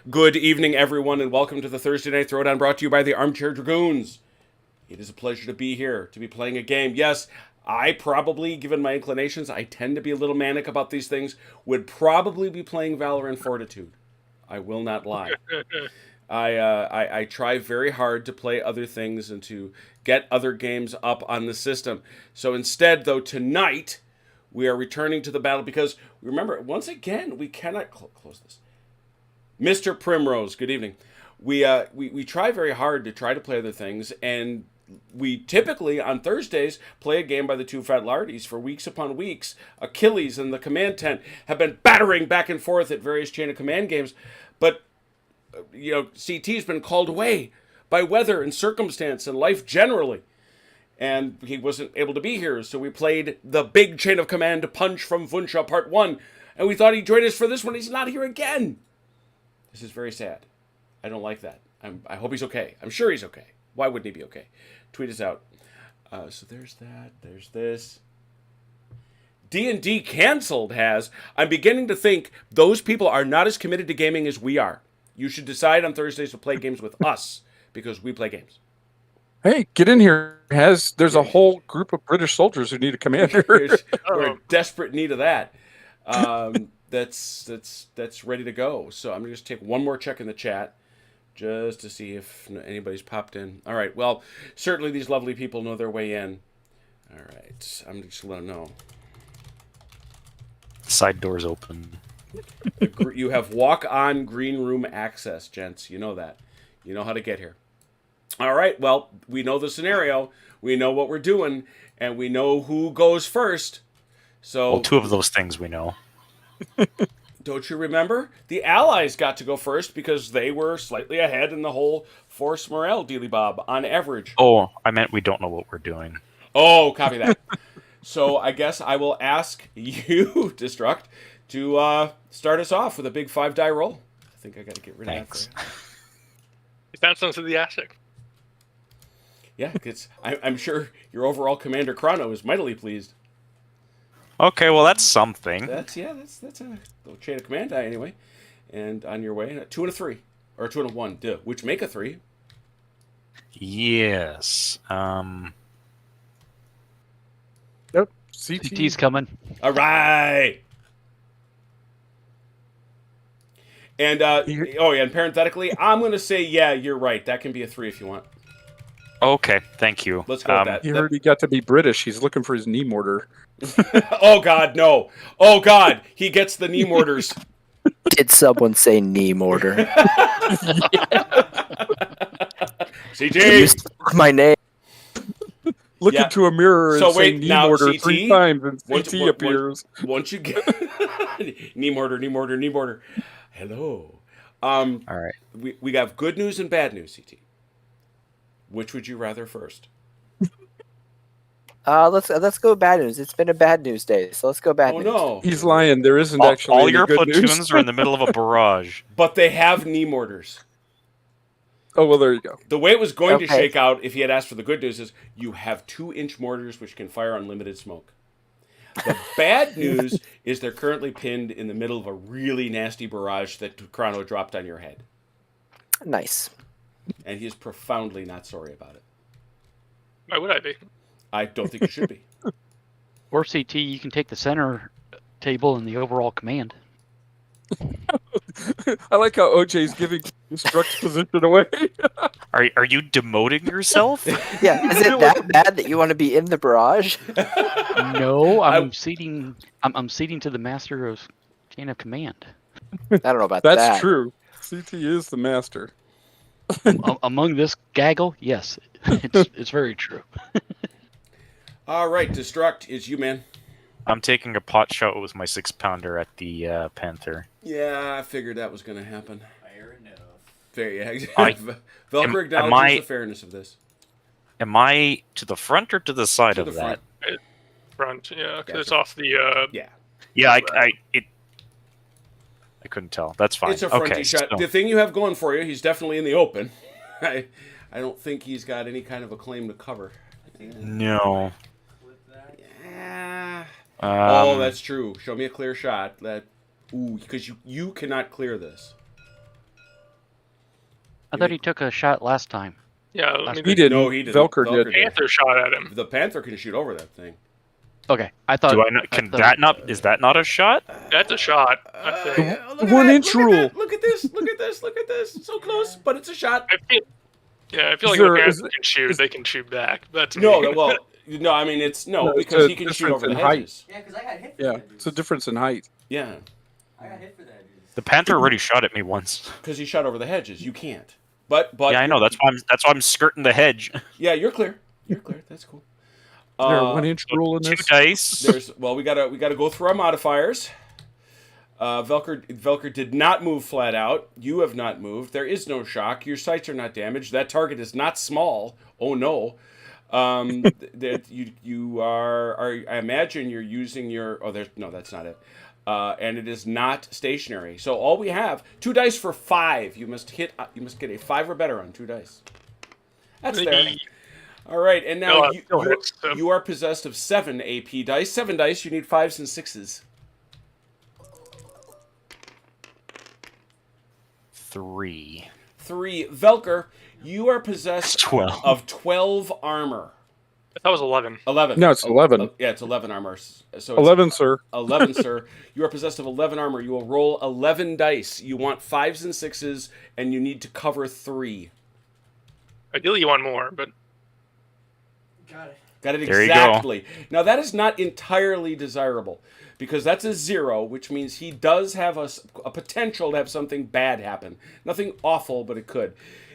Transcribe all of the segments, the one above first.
Good evening, everyone, and welcome to the Thursday Night Throwdown brought to you by the Armchair Dragoons. It is a pleasure to be here, to be playing a game. Yes, I probably, given my inclinations, I tend to be a little manic about these things, would probably be playing Valorant Fortitude. I will not lie. I try very hard to play other things and to get other games up on the system. So instead, though, tonight we are returning to the battle because remember, once again, we cannot close this. Mr. Primrose, good evening. We try very hard to try to play other things, and we typically on Thursdays play a game by the two fat lardies for weeks upon weeks. Achilles and the command tent have been battering back and forth at various chain of command games, but CT's been called away by weather and circumstance and life generally, and he wasn't able to be here. So we played the big chain of command punch from Wunsche Part 1, and we thought he'd join us for this one. He's not here again. This is very sad. I don't like that. I hope he's okay. I'm sure he's okay. Why wouldn't he be okay? Tweet us out. So there's that. There's this. D&D canceled has. I'm beginning to think those people are not as committed to gaming as we are. You should decide on Thursdays to play games with us because we play games. Hey, get in here. There's a whole group of British soldiers who need a commander. We're in desperate need of that. That's ready to go. So I'm going to just take one more check in the chat just to see if anybody's popped in. All right. Well, certainly these lovely people know their way in. All right. I'm just going to let them know. Side doors open. You have walk-on green room access, gents. You know that. You know how to get here. All right. Well, we know the scenario. We know what we're doing, and we know who goes first. So, well, two of those things we know. Don't you remember? The Allies got to go first because they were slightly ahead in the whole force morale dealy bob on average. Oh, I meant we don't know what we're doing. Oh, copy that. So I guess I will ask you, Destruct, to start us off with a big 5-die roll. I think I got to get rid of that. You sound so enthusiastic. Yeah, I'm sure your overall commander Chrono is mightily pleased. Okay, well that's something. That's a little chain of command die anyway. And on your way, a 2 and a 3. Or a 2 and a 1, which make a 3. Yes. Yep. CT's coming. All right. And and parenthetically, I'm going to say, yeah, you're right. That can be a 3 if you want. Okay, thank you. Let's go with that. He heard he got to be British. He's looking for his knee mortar. Oh, God, no. Oh, God, he gets the knee mortars. Did someone say knee mortar? CT! You spoke my name. Look into a mirror and say knee mortar CT, 3 times, and CT appears. Once you get... knee mortar, knee mortar, knee mortar. Hello. All right. We got good news and bad news, CT. Which would you rather first? Let's go bad news. It's been a bad news day, so let's go bad news. Oh no, he's lying. There isn't actually all any your good platoons news. are in the middle of a barrage. But they have knee mortars. Oh well, there you go. The way it was going to shake out if he had asked for the good news is you have 2-inch mortars which can fire unlimited smoke. The bad news is they're currently pinned in the middle of a really nasty barrage that Chrono dropped on your head. Nice. And he is profoundly not sorry about it. Why would I be? I don't think you should be. Or CT, you can take the center table and the overall command. I like how OJ's giving Destruct's position away. Are you demoting yourself? Yeah, is it that bad that you want to be in the barrage? No, I'm ceding to the master of chain of command. I don't know about that. That's true. CT is the master. Among this gaggle, yes, it's very true. All right, Destruct, it's you, man. I'm taking a pot shot with my 6-pounder at the Panther. Yeah, I figured that was going to happen. Fair enough. Fair, yeah. Velcro acknowledges the fairness of this. Am I to the front or to the side To of the that? Front, yeah, because Gotcha. it's off the... Yeah. Yeah, I couldn't tell. That's fine. It's a fronty okay, shot. so- The thing you have going for you, he's definitely in the open. I don't think he's got any kind of a claim to cover. No. Yeah. Oh, that's true. Show me a clear shot. Because you cannot clear this. I thought he took a shot last time. Yeah, I mean, He didn't. No, he didn't. Velker did. Panther shot at him. The Panther can shoot over that thing. Okay, I thought. Do I not? Can that not? Is that not a shot? That's a shot. I think. Look at 1 that, inch look at rule. that, Look at this! Look at this! Look at this! So close, but it's a shot. I feel Is like there- if is- the Panther can shoot, they can shoot back. That's me. No, well, no. I mean, it's No, it's because a he can shoot difference over the in height. hedges. Yeah, because I got hit for Yeah, that. it's a difference in height. Yeah, I got hit for that. The Panther already shot at me once. because he shot over the hedges. You can't. But Yeah, I know. That's why I'm skirting the hedge. Yeah, you're clear. You're clear. That's cool. Is there a 1 inch rule in 2 this? dice. We gotta go through our modifiers. Velker did not move flat out. You have not moved. There is no shock. Your sights are not damaged. That target is not small. Oh no. That you are. I imagine you're using your. Oh, there's no. That's not it. And it is not stationary. So all we have 2 dice for 5. You must hit. You must get a 5 or better on 2 dice. That's there. All right, and now you are possessed of 7 AP dice. 7 dice. You need 5s and 6s. 3. 3. Velker, you are possessed 12. of 12 armor. That was 11. 11. No, it's 11. Yeah, it's 11 armor. So it's 11, sir. 11, sir. You are possessed of 11 armor. You will roll 11 dice. You want 5s and 6s, and you need to cover 3. Ideally, you want more, but Got it. Got it There you go. exactly. Now, that is not entirely desirable, because that's a 0, which means he does have a potential to have something bad happen. Nothing awful, but it could.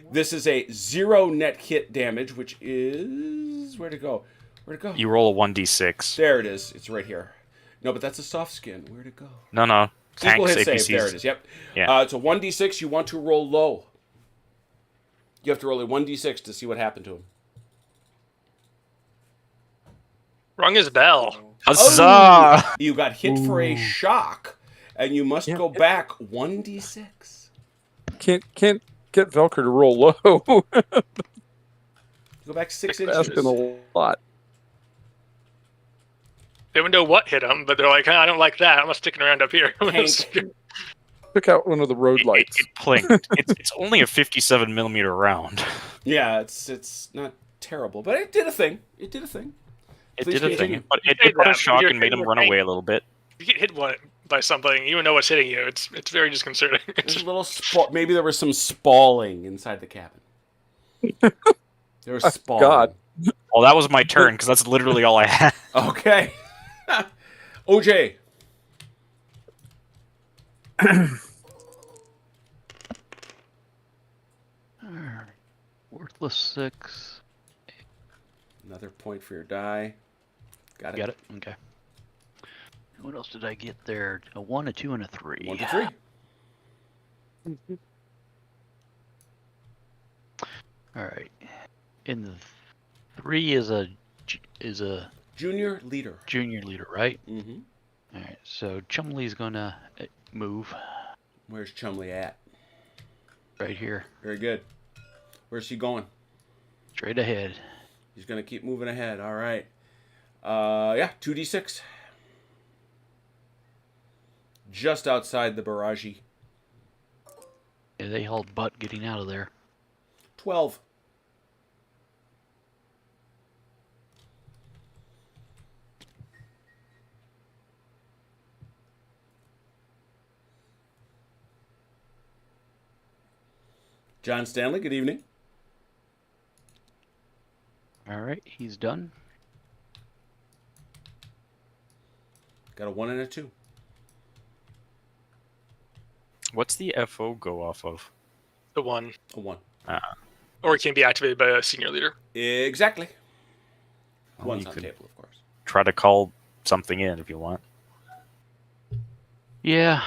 This is a 0 net hit damage, which is... Where'd it go? Where'd it go? You roll a 1d6. There it is. It's right here. No, but that's a soft skin. Where'd it go? No. Physical Tanks, hit APCs. save. There it is. Yep. Yeah. It's a 1d6. You want to roll low. You have to roll a 1d6 to see what happened to him. rung his bell. Huzzah! Oh, you got hit for a shock, and you must go back 1d6. Can't get Velker to roll low. Go back 6 Asking inches. a lot. They would know what hit him, but they're like, I don't like that. I'm not sticking around up here. Hank. Took out one of the road lights. It plinked. It's only a 57 millimeter round. Yeah, it's not terrible, but it did a thing. It did a thing. It Please did a continue. thing, but it Hey, put a Dad, shock you're and made him hitting run the away a little bit. If you get hit by something, you don't know what's hitting you. It's very disconcerting. There's a little maybe there was some spalling inside the cabin. There was spalling. God. Well, that was my turn because that's literally all I had. Okay. OJ. Alright. Worthless 6. Another point for your die. Got it. Got it? Okay. What else did I get there? A 1, a 2, and a 3. 1 to 3. Alright. In the 3 is a Junior leader. junior leader, right? Mm-hmm. Alright, so Chumley's gonna move Where's Chumley at? right here. Very good. Where's he going? Straight ahead. He's gonna keep moving ahead. All right. Yeah, 2d6. Just outside the barrage. Yeah, they hauled butt getting out of there. 12. John Stanley, good evening. Alright, he's done. Got a 1 and a 2. What's the FO go off of? The one. A 1. Or it can be activated by a senior leader. Exactly. Well, One's you on could table, of course. try to call something in if you want. Yeah.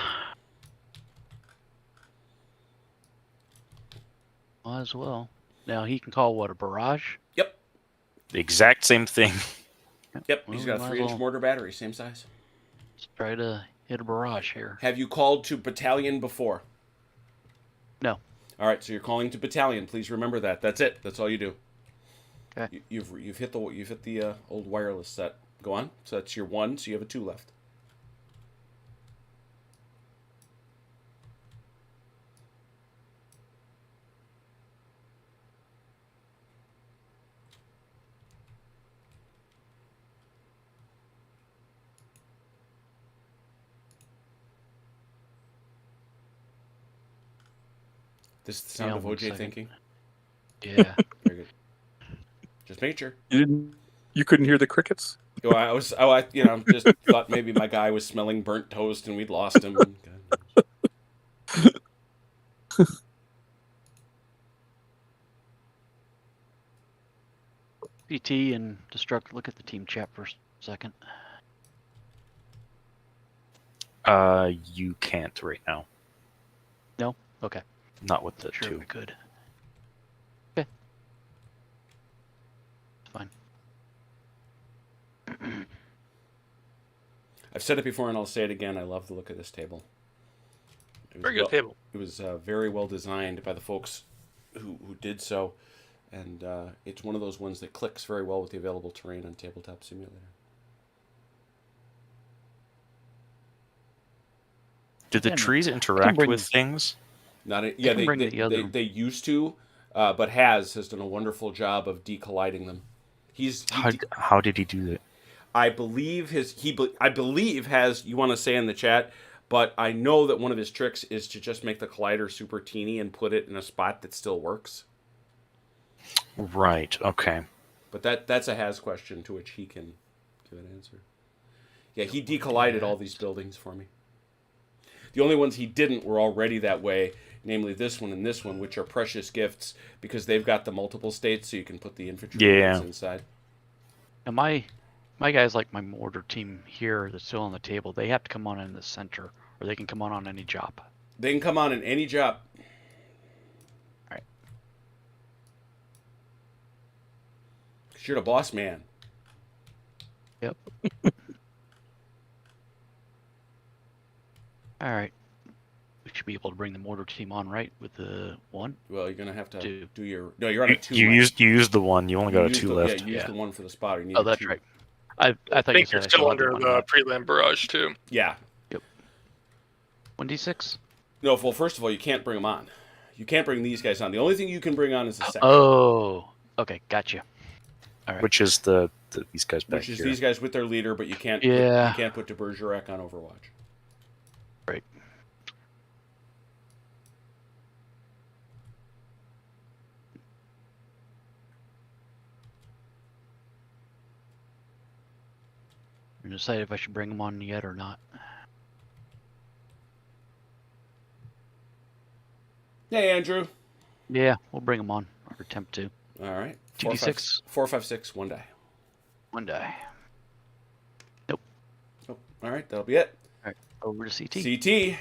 Might as well. Now he can call what, a barrage? Yep. The exact same thing. Yep. Well, He's got a might as 3-inch well. mortar battery, same size. Let's try to hit a barrage here. Have you called to battalion before? No. All right, so you're calling to battalion. Please remember that. That's it. That's all you do. Okay. You've hit the old wireless set. Go on. So that's your 1. So you have a 2 left. This is the sound of one OJ second. thinking. Yeah. Very good. Just make sure. You couldn't hear the crickets? Well, I just thought maybe my guy was smelling burnt toast and we'd lost him. God knows. PT and Destruct, look at the team chat for a second. You can't right now. No? Okay. Not with the Sure, two. we could. Okay. Fine. I've said it before and I'll say it again. I love the look of this table. It was Very good table. It was very well designed by the folks who did so, and it's one of those ones that clicks very well with the available terrain on Tabletop Simulator. Did the Yeah, trees interact bring- with things? Not a, They yeah, can bring the other- they used to, but has done a wonderful job of decolliding them. How did he do that? I believe I believe has, you want to say in the chat, but I know that one of his tricks is to just make the collider super teeny and put it in a spot that still works. Right. Okay. But that's a has question to which he can give an answer. Yeah, he decollided all these buildings for me. The only ones he didn't were already that way, namely this one and this one, which are precious gifts because they've got the multiple states, so you can put the infantry units inside. Now my guys, like my mortar team here that's still on the table, they have to come on in the center, or they can come on any job. They can come on in any job. All right. 'Cause you're the boss man. Yep. All right. We should be able to bring the mortar team on, right, with the one. Well, you're gonna have to Two. do your. No, you're on a two. You Mike. used the one. You only got a used two the- left. Yeah, you used Yeah. the one for the spotter. You need Oh, a that's two. right. I I thought you think said you're I still still had the under one the left. prelim barrage too. Yeah. 1d6. No. Well, first of all, you can't bring them on. You can't bring these guys on. The only thing you can bring on is the section. Oh. Okay, gotcha. All right. Which is these guys back Which is here. these guys with their leader, but you can't. Yeah. You can't put de Bergerac on Overwatch. Right. I'm decided if I should bring them on yet or not. Hey, Andrew. Yeah, we'll bring them on, or attempt to. All right. 2d6. 4, 5, 6, 1 die. One die. Oh, all right. That'll be it. Over to CT. CT.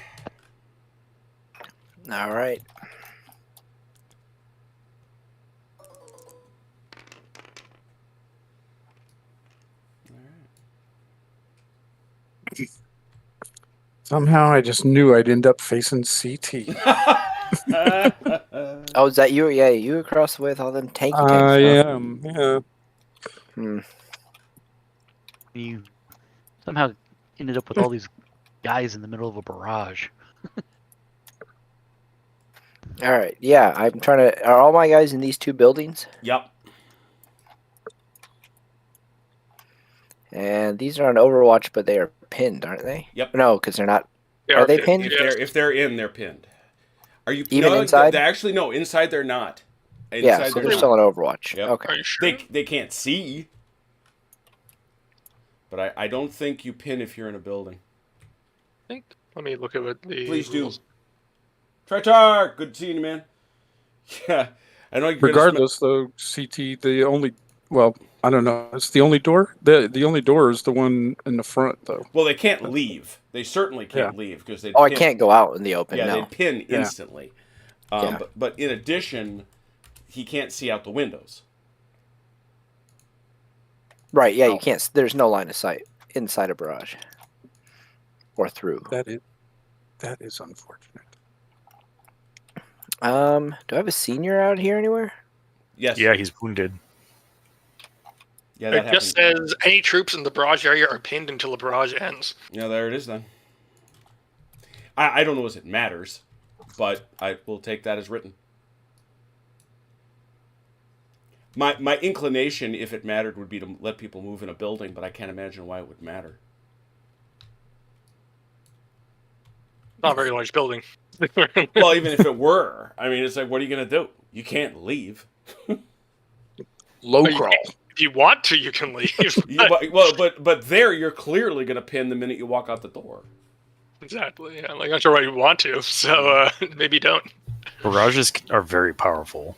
All right. Somehow I just knew I'd end up facing CT. Oh, is that you? Yeah, you across the way with all them tanky tanks. I huh? am. Yeah. Hmm. You somehow ended up with all these guys in the middle of a barrage. All right. Yeah, I'm trying to. Are all my guys in these two buildings? Yep. And these are on Overwatch, but they are pinned, aren't they? Yep. No, because they're not. They Are they pinned? If they're in, they're pinned. Are you Even no, inside? Actually, no. Inside, they're not. Inside, Yeah, so they're not. still on Overwatch. Yep. Okay. Are you sure? They can't see. But I don't think you pin if you're in a building. think. Let me look at what the Please do. rules. Tritar, good seeing you, man. Yeah, I know. You're Regardless, though, CT, the only, well, I don't know. It's the only door. The only door is the one in the front, though. Well, they can't leave. They certainly can't leave because they. Oh, I can't go out in the open. Yeah, No. they'd pin Yeah. instantly. Yeah. But in addition, he can't see out the windows. Right. Yeah, you can't. There's no line of sight inside a barrage or through. That is unfortunate. Do I have a senior out here anywhere? Yes. Yeah, he's wounded. Yeah, that It just happened. says any troops in the barrage area are pinned until the barrage ends. Yeah, there it is then. I don't know as it matters, but I will take that as written. My inclination, if it mattered, would be to let people move in a building, but I can't imagine why it would matter. Not a very large building. Well, even if it were, I mean, it's like, what are you going to do? You can't leave. Low Well, you crawl. if you want to, you can leave. But there, you're clearly going to pin the minute you walk out the door. Exactly. Yeah. Like, I'm not sure why you want to, so maybe don't. Barrages are very powerful.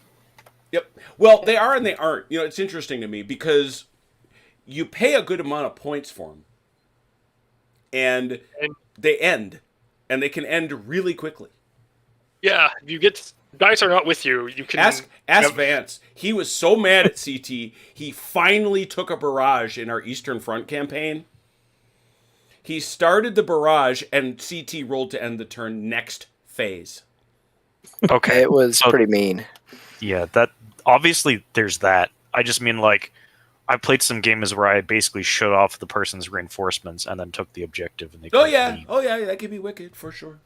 Yep. Well, they are and they aren't. You know, it's interesting to me because you pay a good amount of points for them, and they end, and they can end really quickly. Yeah, if you get dice are not with you. You can Ask Vance. He was so mad at CT, he finally took a barrage in our Eastern Front campaign. He started the barrage, and CT rolled to end the turn next phase. Okay. It was so- pretty mean. Yeah, that obviously there's that. I just mean like I played some games where I basically shut off the person's reinforcements and then took the objective and they Oh couldn't yeah, leave. oh yeah, that could be wicked for sure.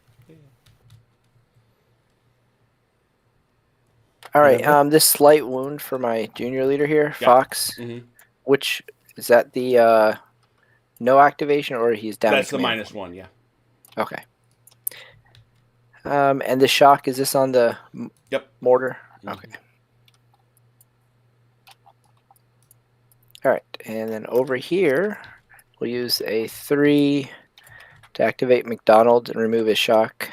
All right. This slight wound for my junior leader here, Yeah. Fox. Mm-hmm. Which is that the no activation or he's down? That's to the command? -1, yeah. Okay. And the shock, is this on the Yep. mortar? Mhm. Okay. All right, and then over here, we'll use a 3 to activate McDonald and remove his shock.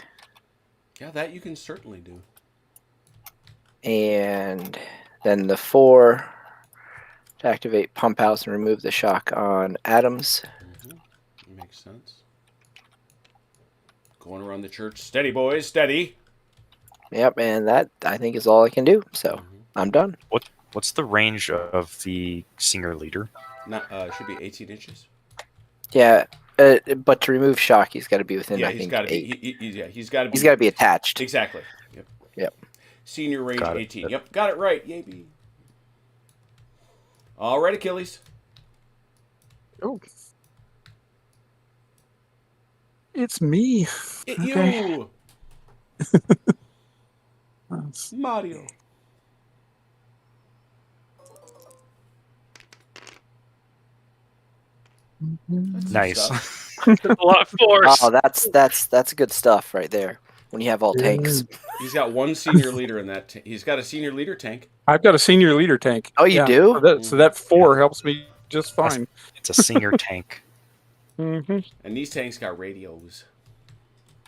Yeah, that you can certainly do. And then the 4 to activate Pump House and remove the shock on Adams. Mm-hmm. Makes sense. Going around the church. Steady, boys, steady. Yep, and that I think is all I can do. So Mhm. I'm done. What's the range of the senior leader? Not should be 18 inches. Yeah, but to remove shock, he's got to be within. Yeah, I he's think got to 8. be. Yeah, he's got to be. He's got to be attached. Exactly. Yep. Yep. Senior range Got it. 18. Yep, got it right. Yay, B. All right, Achilles. Oh. It's me. Okay. You, Mario. That's some Nice. stuff. A lot of force. Oh, that's good stuff right there. When you have all tanks. He's got one senior leader in that. He's got a senior leader tank. I've got a senior leader tank. Oh, you do? So that 4 helps me just fine. It's a senior tank. Mm-hmm. And these tanks got radios.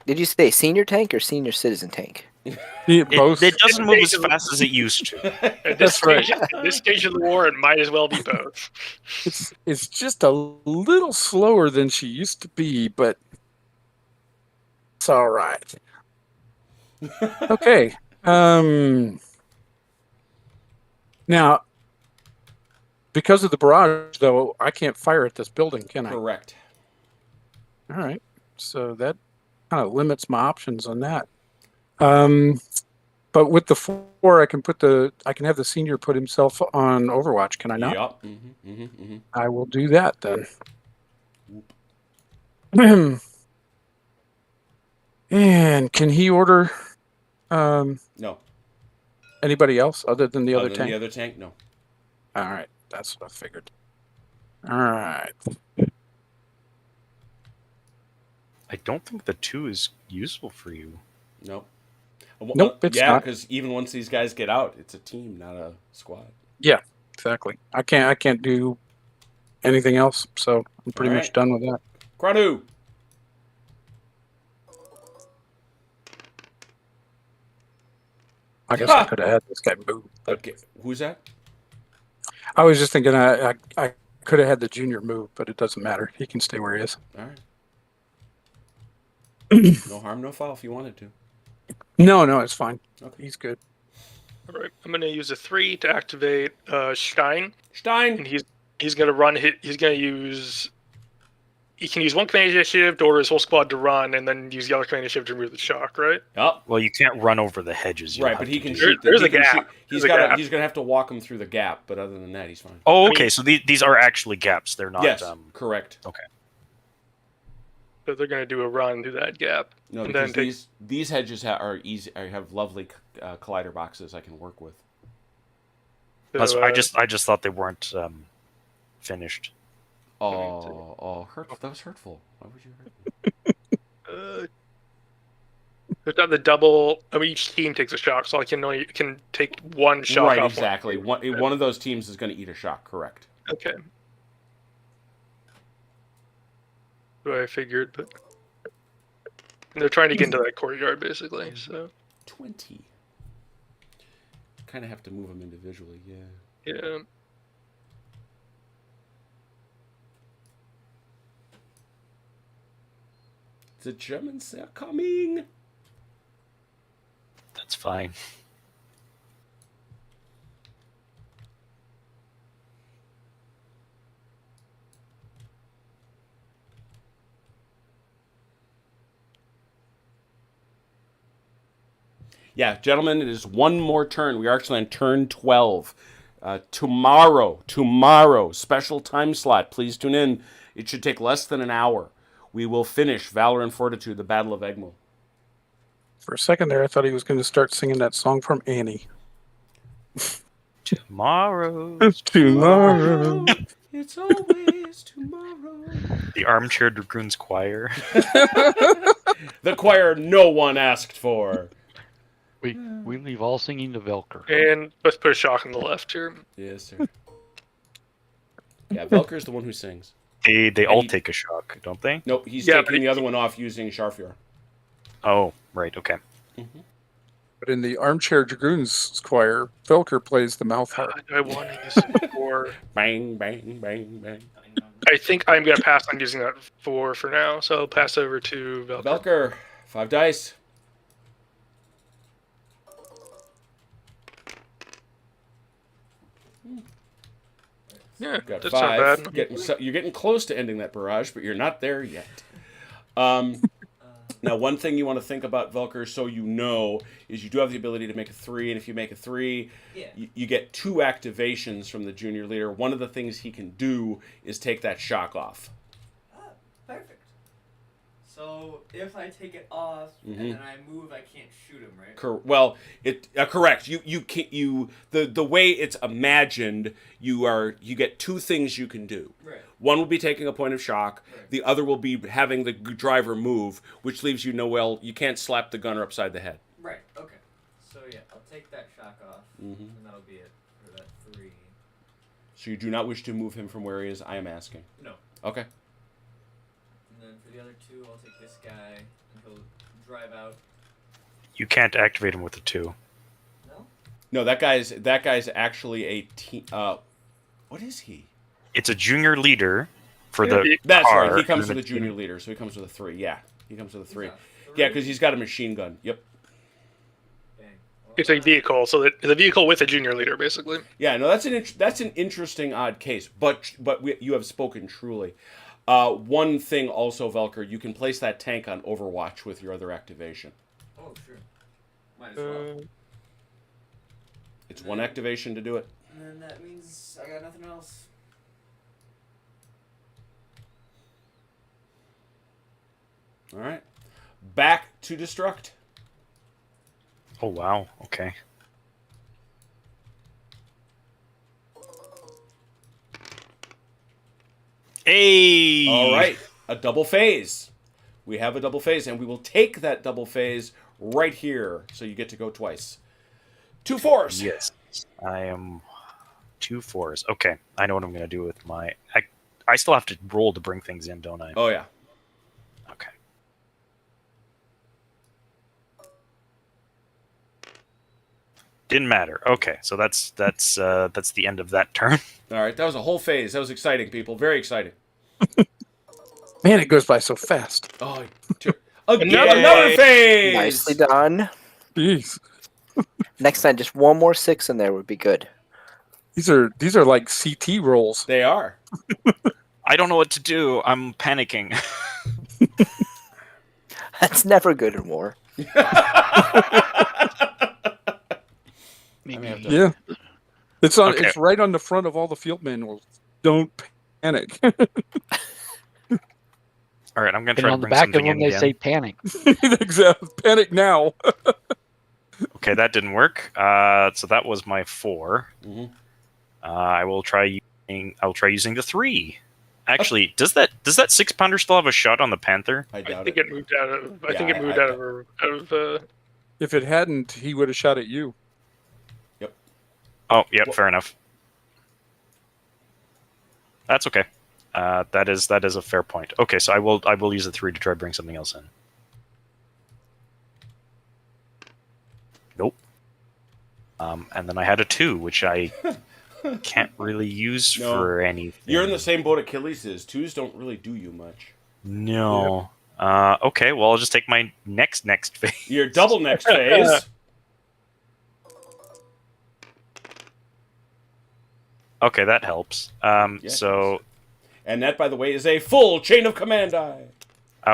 Did you say senior tank or senior citizen tank? Both. It doesn't move as fast as it used to. At this That's right. stage, at this stage of the war, it might as well be both. It's just a little slower than she used to be, but it's all right. Okay. Now, because of the barrage, though, I can't fire at this building, can I? Correct. All right. So that kind of limits my options on that. But with the 4, I can have the senior put himself on Overwatch. Can I not? Yep. Mm-hmm, mm-hmm, mm-hmm. I will do that then. And can he order No. anybody else other than the other than tank? the other tank? No. All right, that's what I figured. All right. I don't think the 2 is useful for you. Nope. Nope, it's yeah, not. because even once these guys get out, it's a team, not a squad. Yeah, exactly. I can't do anything else, so I'm pretty All much right. done with that. Kranu. I guess I could have had this guy move. But Okay. Who's that? I was just thinking I could have had the junior move, but it doesn't matter. He can stay where he is. All right. No harm, no foul if you wanted to. No, it's fine. Okay. He's good. All right, I'm going to use a 3 to activate Stein, and Stein. he's going to run. He's going to use. He can use 1 command initiative to order his whole squad to run, and then use the other command initiative to remove the shock. Right? Up. Well, you can't run over the hedges. You'll Right, have but he to can do- shoot. There's he a can gap. shoot- He's There's a got. gap. He's gonna have to walk him through the gap, but other than that, he's fine. Oh, I okay. mean- So these are actually gaps. They're not. Yes, correct. So they're going to do a run through that gap. No, And because then these hedges are easy. Have lovely collider boxes I can work with. That's- I just thought they weren't finished. Oh, hurtful. That was hurtful. Why would you hurt me? It's not the double. I mean, each team takes a shock, so I can take one shock Right, off. exactly. One of those teams is going to eat a shock, correct. Okay. What I figured, but and they're trying to get into that courtyard basically. So 20. Kind of have to move them individually, yeah. yeah. The Germans are coming. That's fine. Yeah, gentlemen, it is one more turn. We are actually on turn 12. Tomorrow, special time slot. Please tune in. It should take less than an hour. We will finish Valor and Fortitude, the Battle of Egmont. For a second there, I thought he was going to start singing that song from Annie. Tomorrow. Tomorrow. It's always tomorrow. The Armchair Dragoons Choir. The choir no one asked for. We leave all singing to Velker. And let's put a shock on the left here. Yes, sir. Yeah, Velker's the one who sings. They all take a shock, don't they? Nope, he's Yeah, taking the other one off using Sharfior. Oh, right, okay. But in the Armchair Dragoons choir, Felker plays the mouth harp. I want to use it for. Bang, bang, bang, bang. I think I'm gonna pass on using that for now. So I'll pass over to Velker. Velker, 5 dice. Yeah, Got that's 5. not bad. You're getting close to ending that barrage, but you're not there yet. Now, one thing you want to think about, Velker, so you know, is you do have the ability to make a 3, and if you make a 3, Yeah. you get 2 activations from the junior leader. One of the things he can do is take that shock off. Ah, perfect. So if I take it off Mhm. and then I move, I can't shoot him, right? Well, correct. You can't. The way it's imagined, you get 2 things you can do. Right. One will be taking a point of shock. Right. The other will be having the driver move, which leaves you you can't slap the gunner upside the head. Right. Okay. So yeah, I'll take that shock off, Mhm. and that'll be it for that 3. So you do not wish to move him from where he is. I am asking. No. Okay. And then for the other 2, I'll take this guy, and he'll drive out. You can't activate him with a 2. No. No, that guy's actually a team. What is he? It's a junior leader for the That's car, right. He comes and with a then junior leader, so he comes with a 3. Yeah, he comes with a 3. He's a Yeah, because he's got a machine gun. Yep. Bang. It's a vehicle, so it's a vehicle with a junior leader, basically. Yeah, no, that's an interesting odd case, but you have spoken truly. One thing also, Velker, you can place that tank on Overwatch with your other activation. Oh sure. Might as well. It's one activation to do it. And then that means I got nothing else. All right, back to destruct. Oh wow, okay. Hey! All right, a double phase. We have a double phase, and we will take that double phase right here. So you get to go twice. 2 4s. Yes. I am 2 4s. Okay, I know what I'm going to do with my... I still have to roll to bring things in, don't I? Oh yeah. Okay. Didn't matter. Okay, so that's the end of that turn. All right, that was a whole phase. That was exciting, people. Very exciting. Man, it goes by so fast. Oh, another phase. Nicely done. Jeez. Next time, just one more 6 in there would be good. These are like CT rolls. They are. I don't know what to do. I'm panicking. That's never good in war. Maybe Yeah. It's on. Okay. It's right on the front of all the field manuals. Don't panic. All right, I'm going to and try to on the bring back of something them in they again. say panic. Exactly. Panic now. Okay, that didn't work. So that was my 4. Mhm. I will try using the 3. Actually, does that 6-pounder still have a shot on the Panther? I I doubt think it. it moved out of. I Yeah, think it moved out of. If it hadn't, he would have shot at you. Oh, yep, Well- fair enough. That's okay. That is a fair point. Okay, so I will use the 3 to try to bring something else in. Nope. And then I had a 2, which I can't really use No. for anything. You're in the same boat Achilles is. 2s don't really do you much. No. Okay, well I'll just take my next phase. Your double next phase. Okay, that helps. So And that, by the way, is a full chain of command die.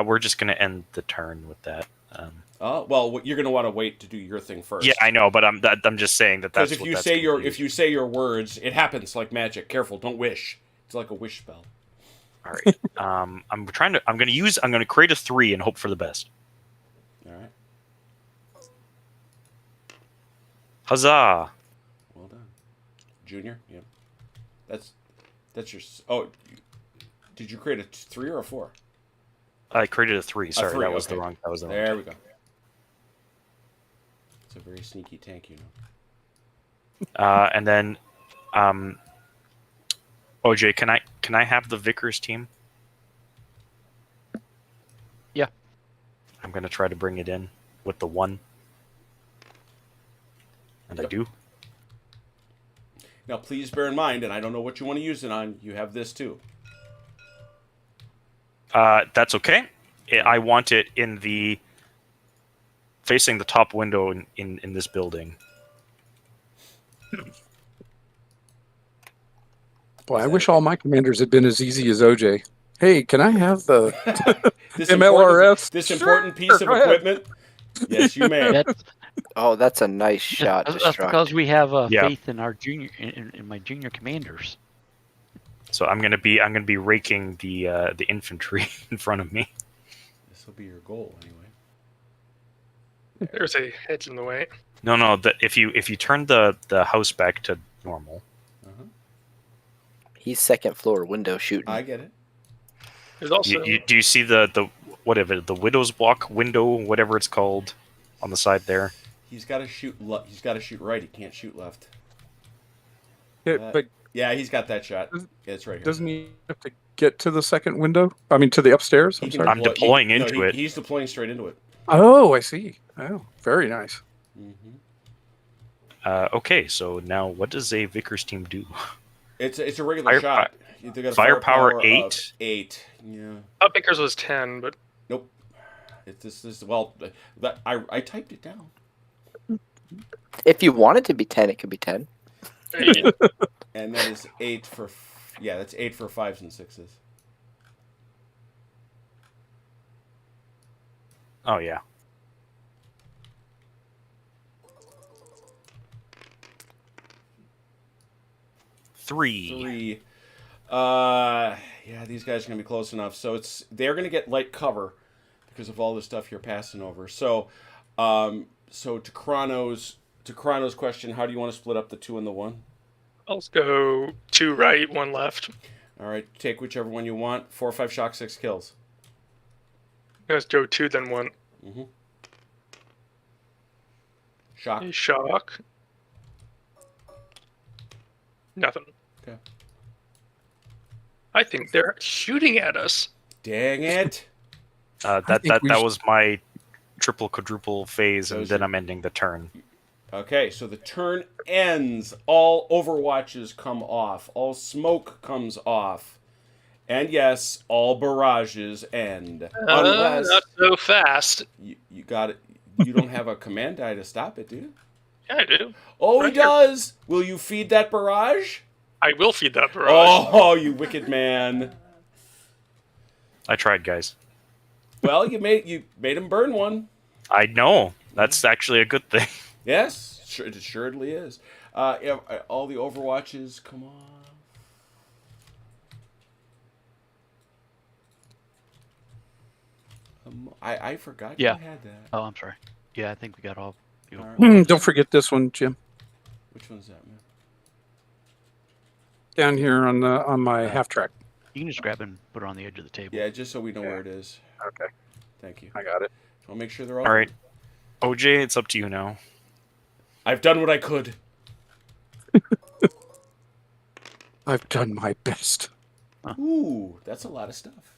we're just gonna end the turn with that. Well, you're going to want to wait to do your thing first. Yeah, I know, but I'm just saying that Because that's if you say your words, it happens like magic. Careful, don't wish. It's like a wish spell. All right. I'm gonna create a 3 and hope for the best. All right. Huzzah! Well done, Junior. Yep. That's your. Oh, did you create a 3 or a 4? I created a 3. Sorry, 3, that was okay. the wrong. That was the wrong. There we go. It's a very sneaky tank, you know. And then, OJ, can I have the Vickers team? Yeah. I'm gonna try to bring it in with the 1, and I do. Now, please bear in mind, and I don't know what you want to use it on. You have this too. That's okay. I want it in the facing the top window in this building. Boy, I wish all my commanders had been as easy as OJ. Hey, can I have the This MLRS? This Sure, important piece of go ahead. equipment. Yes, you may. That's, Oh, that's a nice shot. that's Destruct. because we have Yeah. faith in our in my junior commanders. So I'm gonna be raking the infantry in front of me. This will be your goal anyway. There's a hedge in the way. No. If you turn the house back to normal, Uh-huh. He's second floor window shooting. I get it. There's also. do you see the whatever the widow's walk window, whatever it's called, on the side there? He's got to shoot. He's got to shoot right. He can't shoot left. But Yeah, he's got that shot. Yeah, it's right here. doesn't he have to get to the second window? I mean, to the upstairs? He I'm can sorry. I'm deploying no, into it. He's deploying straight into it. Oh, I see. Oh, very nice. Mm-hmm. Okay, so now what does a Vickers team do? It's a regular shot. They got a Firepower of 8. 8. Yeah. Up Vickers was 10, but Nope. It's this. Well, that I typed it down. If you want it to be 10, it could be 10. And that is 8 for. Yeah, that's 8 for 5s and 6s. Oh yeah. Three. 3. Yeah, these guys are gonna be close enough. So they're gonna get light cover because of all the stuff you're passing over. So, to Chrono's question, how do you want to split up the 2 and the 1? I'll go 2 right, 1 left. All right, take whichever one you want. 4 or 5 shock, 6 kills. Let's go 2, then 1. Mm-hmm. Shock. Shock. Nothing. Okay. I think they're shooting at us. Dang it! That think we should- was my triple quadruple phase, and Those then are- I'm ending the turn. Okay, so the turn ends. All overwatches come off. All smoke comes off. And yes, all barrages end. Unless Not so fast. you got it. You don't have a command die to stop it, do you? Yeah, I do. Oh, Right he here. does! Will you feed that barrage? I will feed that barrage. Oh, you wicked man. I tried, guys. Well, you made him burn one. I know. That's actually a good thing. Yes, sure, it assuredly is. Yeah, all the overwatches come on. I forgot Yeah. you had that. Oh, I'm sorry. Yeah, I think we got all. All right. Don't forget this one, Jim. Which one's that, man? Down here on my half track. You can just grab it and put it on the edge of the table. Yeah, just so we know Yeah. where it is. Okay, Thank you. I got it. I'll make sure they're all. All right, OJ, it's up to you now. I've done what I could. I've done my best. Ooh, that's a lot of stuff.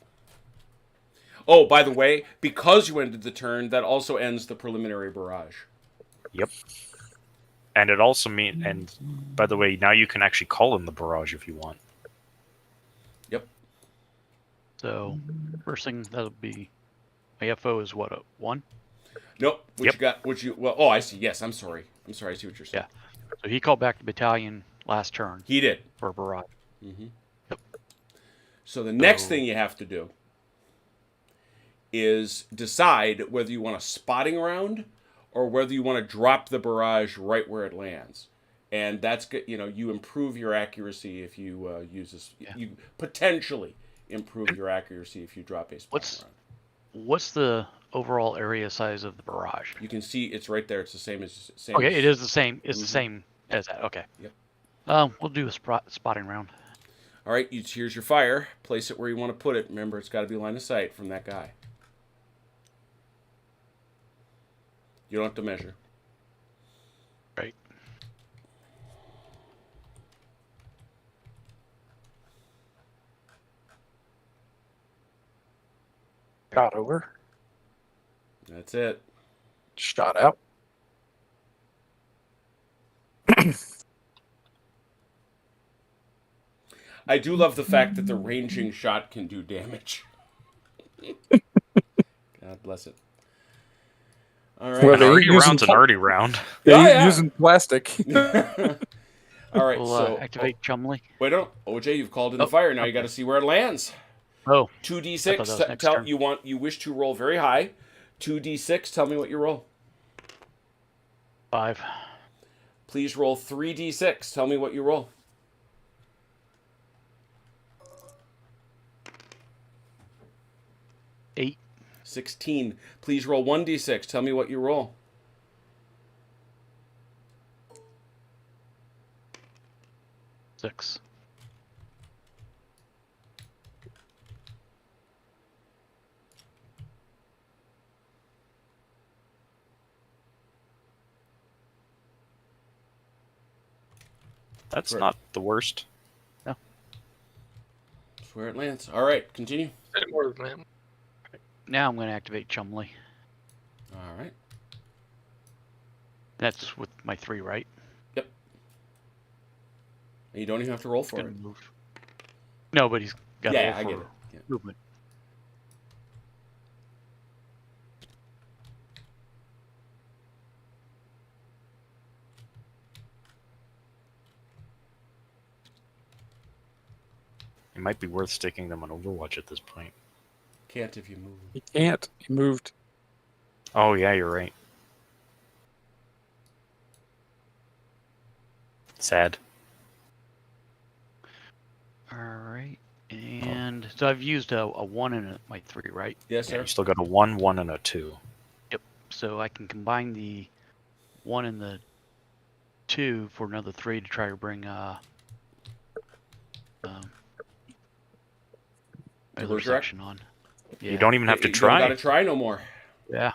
Oh, by the way, because you ended the turn, that also ends the preliminary barrage. Yep. And it also and by the way, now you can actually call in the barrage if you want. Yep. So first thing that'll be AFO is what, a 1? Nope. What Yep. you got? What you? Well, oh, I see. Yes, I'm sorry. I see what you're saying. So he called back the battalion last turn He did. for a barrage. Mm-hmm. Yep. So the next thing you have to do is decide whether you want a spotting round or whether you want to drop the barrage right where it lands. And that's good. You know, you improve your accuracy if you use this. Yeah. You potentially improve your accuracy if you drop a spotting round. What's the overall area size of the barrage? You can see it's right there. It's the same as Okay, it is the same. It's Mhm. the same as that. Okay. Yep. We'll do a spotting round. All right, here's your fire. Place it where you want to put it. Remember, it's got to be line of sight from that guy. You don't have to measure. Right. Shot over. That's it. Shot out. I do love the fact that the ranging shot can do damage. God bless it. All right. Well, An they arty ain't using round's an arty round. They Oh, ain't yeah. using plastic. All right, We'll so activate Chumley. wait, no, OJ, you've called in the Oh, fire. Now you got to see where it lands. Oh, I thought 2d6. that was next Tell turn. you wish to roll very high. 2d6. Tell me what you roll. 5. Please roll 3d6. Tell me what you roll. 8. 16. Please roll 1d6. Tell me what you roll. 6. That's Right. not the worst. That's where it lands. All right, continue. More than that. Now I'm going to activate Chumley. All right. That's with my 3, right? And you don't even have to roll for it. Gonna move. No, but he's got Yeah, to I roll get for it. Yeah. movement. It might be worth sticking them on Overwatch at this point. Can't if you move. He can't. He moved. Oh yeah, you're right. Sad. All right. And so I've used a 1 and my 3, right? Yes, Yeah, sir. you still got a 1, 1, and a 2. So I can combine the 1 and the 2 for another 3 to try to bring my other Bergerac? section on. You don't even have to You try. don't got to try no more. Yeah.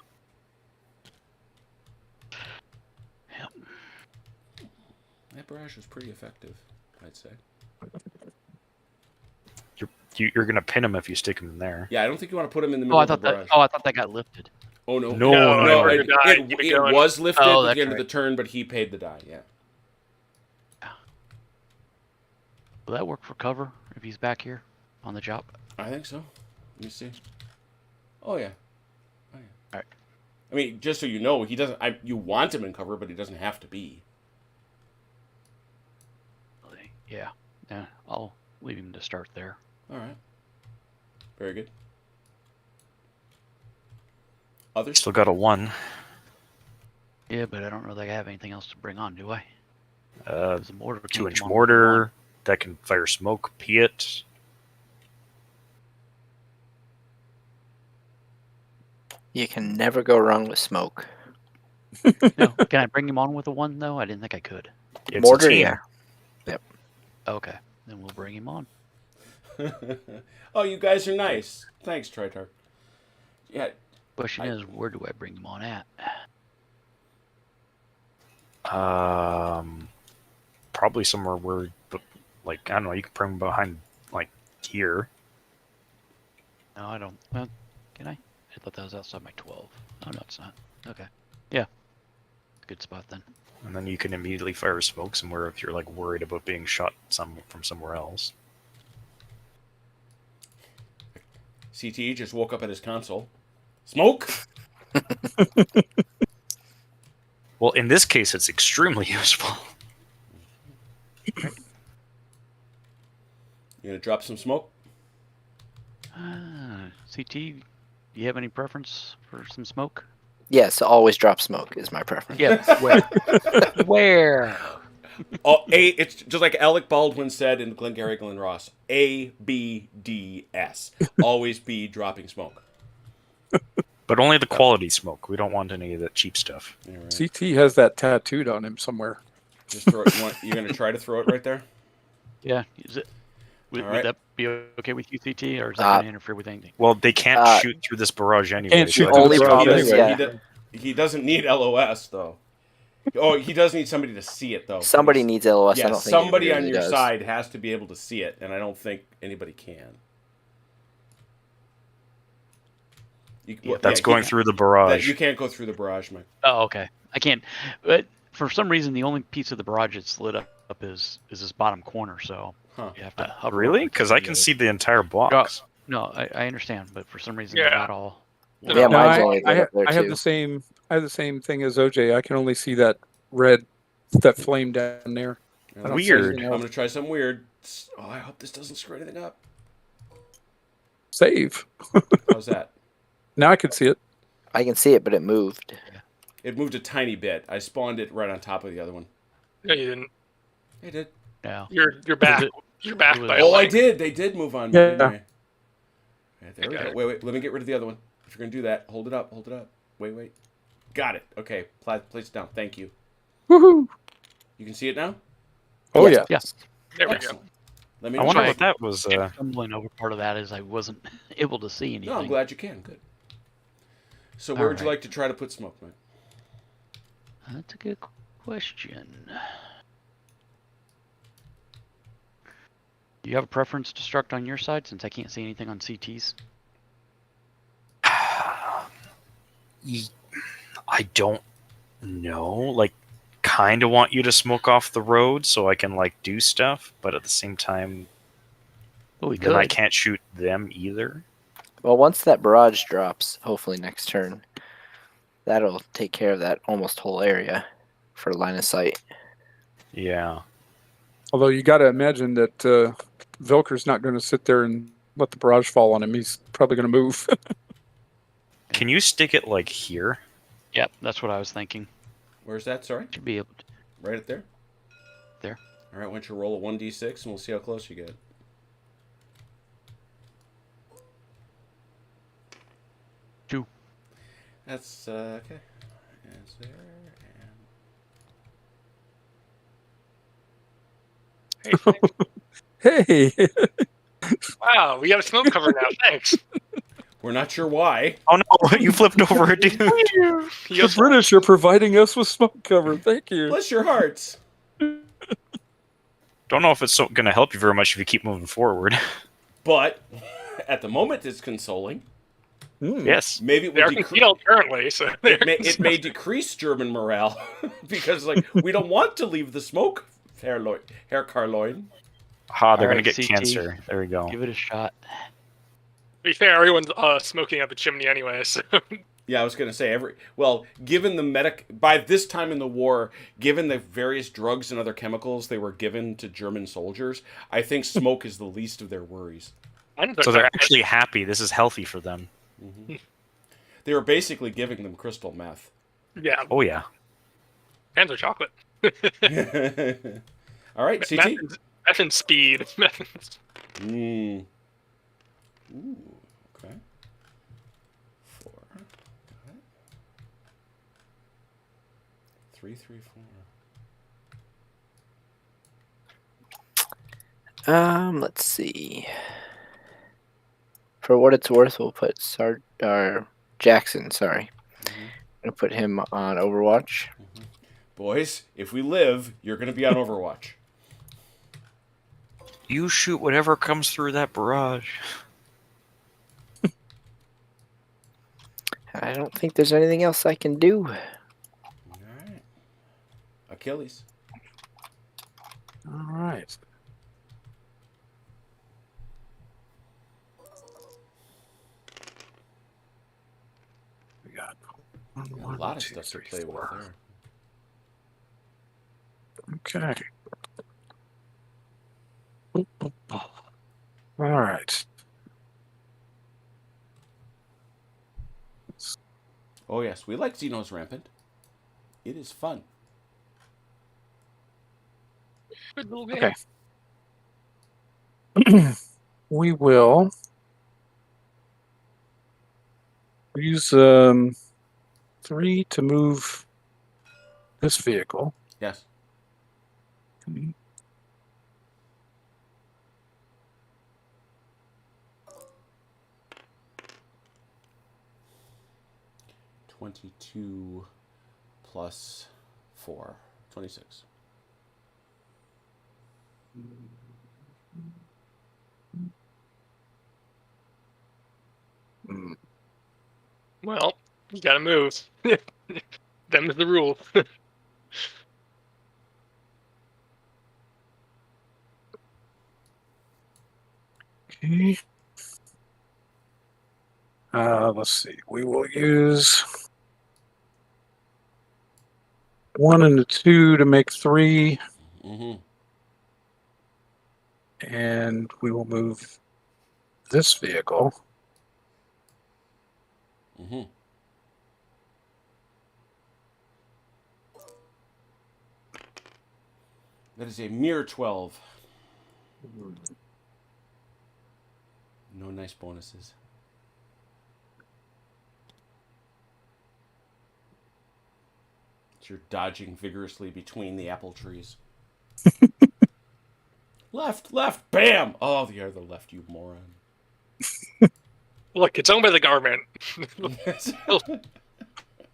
Yep. That barrage was pretty effective, I'd say. You're gonna pin him if you stick him in there. Yeah, I don't think you want to put him in the Oh, middle I of the thought that. barrage. Oh, I thought that got lifted. Oh, no. No, no, no, it, the die. Keep it going. was lifted Oh, at the that's end of right. the turn, but he paid the die, yeah. Will that work for cover if he's back here on the job? I think so. Let me see. Oh, yeah. Oh, yeah. All right. I mean, just so you know, he doesn't. You want him in cover, but he doesn't have to be. Yeah. Yeah. I'll leave him to start there. All right. Very good. Others? Still got a 1. Yeah, but I don't know that I have anything else to bring on, do I? 'Cause the mortar can't 2-inch come on with mortar that can fire smoke. Piet. You can never go wrong with smoke. one. No, can I bring him on with a 1 though? I didn't think I could. It's Mortar, a team. yeah. Okay, then we'll bring him on. Oh, you guys are nice. Thanks, Tritar. Yeah. Question is, where do I bring them on at? Probably somewhere where, like, I don't know, you can bring them behind, like, here. No, I don't. Well, can I? I thought that was outside my 12. Oh, no, it's not. Okay. Yeah. Good spot then. And then you can immediately fire smoke somewhere if you're, like, worried about being shot from somewhere else. CT just woke up at his console. Smoke? Well, in this case, it's extremely useful. You gonna drop some smoke? CT, do you have any preference for some smoke? Yes, always drop smoke is my preference. Yeah. Where? Where? Oh, it's just like Alec Baldwin said in Glengarry Glen Ross. ABDS. Always be dropping smoke. But only the quality smoke. We don't want any of that cheap stuff. Yeah, right. CT has that tattooed on him somewhere. Just throw it. You're gonna try to throw it right there? Yeah. Is it? Would, All would right. that be okay with you, CT, or is that going to interfere with anything? Well, they can't shoot through this barrage anyway. Can't shoot so through Only the He barrage problem is, anyway. He doesn't need LOS though. Oh, he does need somebody to see it though. Somebody needs LOS. I Yeah, don't think somebody anybody on your does. side has to be able to see it, and I don't think anybody can. That's going through the barrage. You can't go through the barrage, Mike. Oh, okay. I can't. But for some reason, the only piece of the barrage that's lit up is this bottom corner. So Huh. you have to hover Really? over Because to I the can other- see the entire box. No, I understand, but for some reason, Yeah. they're not all. Yeah, No, mine's I, only lit up there I have too. the same. I have the same thing as OJ. I can only see that red, that flame down there. I don't see Weird. anything I'm else. gonna try something weird. Oh, I hope this doesn't screw anything up. Save. How's that? Now I can see it. I can see it, but it moved. It moved a tiny bit. I spawned it right on top of the other one. No, you didn't. It did. No. You're back. it- You're back it was- by a Oh, I lane. did. They did move on me, Yeah. didn't they? Yeah, there we Got go. it. Wait. Let me get rid of the other one. If you're gonna do that, hold it up. Hold it up. Wait. Got it. Okay. Place it down. Thank you. Woohoo! You can see it now? Oh Yes. yeah. There we go. Excellent. Let me I wonder try. what that was. Stumbling over part of that is I wasn't able to see anything. No, I'm glad you can. Good. So where would you All right. like to try to put smoke, Mike? That's a good question. Do you have a preference to struct on your side since I can't see anything on CT's? I don't know. Like, kind of want you to smoke off the road so I can, like, do stuff, but at the same time, Well, we then I could. can't shoot them either. Well, once that barrage drops, hopefully next turn, that'll take care of that almost whole area for line of sight. Yeah. Although you got to imagine that Vilker's not going to sit there and let the barrage fall on him. He's probably going to move. Can you stick it, like, here? Yep, that's what I was thinking. Where's that? Sorry? Should be able to. Right up there? There. All right, why don't you roll a 1d6 and we'll see how close you get. Two. That's, okay. It's there, and... Hey, Wow, we got a smoke cover now. Thanks. We're not sure why. Oh no, you flipped over a dude. the Yes. British are providing us with smoke cover. Thank you. Bless your hearts. Don't know if it's going to help you very much if you keep moving forward. But at the moment, it's consoling. Yes. Maybe it They are would concealed currently, so it may decrease German morale because, like, we don't want to leave the smoke, Herr Carloin. Ha, they're All going to right, get CT. cancer. There we go. Give it a shot. to be fair, everyone's smoking up the chimney anyway. So Yeah, I was going to say given the by this time in the war, given the various drugs and other chemicals they were given to German soldiers, I think smoke is the least of their worries. So they're actually happy. This is healthy for them. They were basically giving them crystal meth. yeah, Oh, yeah. Panther chocolate. All right, CT. Meth and speed. Mm. Ooh, okay. 4. Got it. 3, 3, 4. Let's see. For what it's worth, we'll put Jackson. Sorry, Mhm. we'll put him on Overwatch. Boys, if we live, you're going to be on Overwatch. You shoot whatever comes through that barrage. I don't think there's anything else I can do. All right. Achilles. All right. We got A lot of stuff to play with there. Okay. All right. Oh, yes. We like Xenos Rampant. It is fun. Good little game. Okay. We will use 3 to move this vehicle. Yes. Okay. +2 plus 4. 26. Mm. Well, you gotta move. Them's the rule. Okay. Let's see. We will use 1 and a 2 to make 3, Mm-hmm. and we will move this vehicle. Mm-hmm. That is a mere 12. No nice bonuses. You're dodging vigorously between the apple trees. Left, bam! Oh, the other left, you moron. Look, it's owned by the government. Come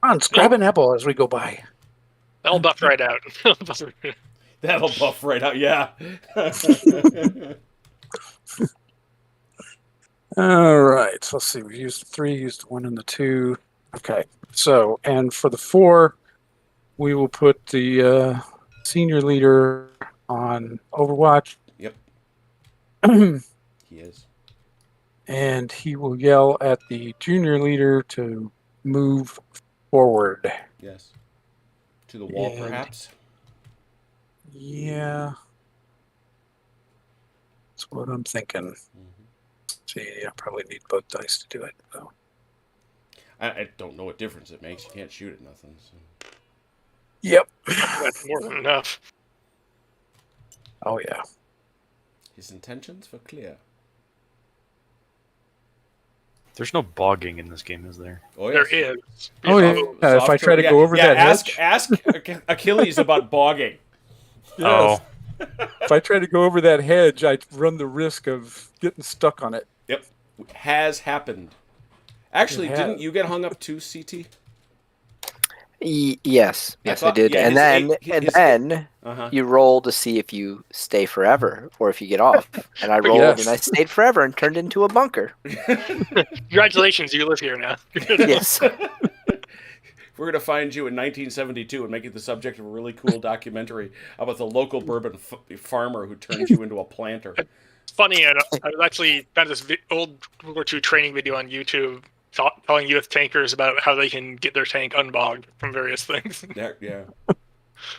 on, grab an apple as we go by. That'll buff right out. That'll buff right out, yeah. All right. Let's see. We used 3, used 1 and the 2. Okay. So, and for the 4, we will put the senior leader on Overwatch. Yep, he is. And he will yell at the junior leader to move forward. Yes. To the wall, And- perhaps? Yeah. That's what I'm thinking. Mm-hmm. See, I probably need both dice to do it, though. I don't know what difference it makes. You can't shoot at nothing. So. Yep. That's more than enough. Oh, yeah. His intentions were clear. There's no bogging in this game, is there? Oh, yes. There is. Oh, yeah. If I try to go over that hedge. Ask Achilles about bogging. Yes. Oh, If I try to go over that hedge, I run the risk of getting stuck on it. Yep. Has happened. Actually, It didn't has. you get hung up too, CT? Yes, I thought- did. yeah, and then Uh-huh. you roll to see if you stay forever or if you get off. And I rolled Yes. and I stayed forever and turned into a bunker. Congratulations, you live here now. Yes. We're going to find you in 1972 and make it the subject of a really cool documentary about the local bourbon farmer who turned you into a planter. Funny, I was actually found this old World War II training video on YouTube telling U.S. tankers about how they can get their tank unbogged from various things. Yeah.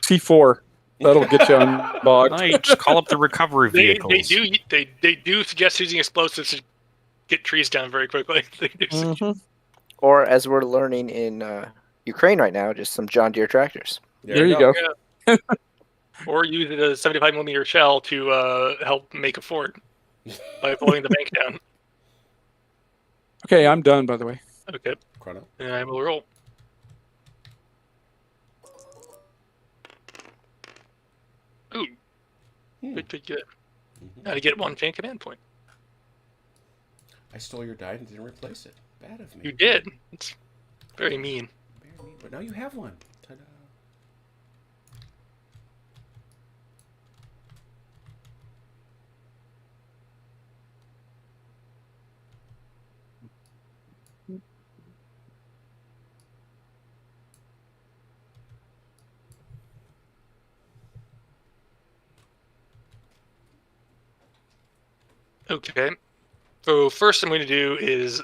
T4. That'll get you unbogged. no, you just call up the recovery vehicles. They do suggest using explosives to get trees down very quickly. They do suggest- Or as we're learning in Ukraine right now, just some John Deere tractors. There you go. Or use a 75mm shell to help make a fort by blowing the bank down. Okay, I'm done, by the way. Okay, Chrono. and I will roll. Ooh, good. Mhm. Gotta get one fan command point. I stole your die and didn't replace it. Bad of me. You did. It's very mean. Very neat, but now you have one. Ta-da. Okay. So first I'm going to do is,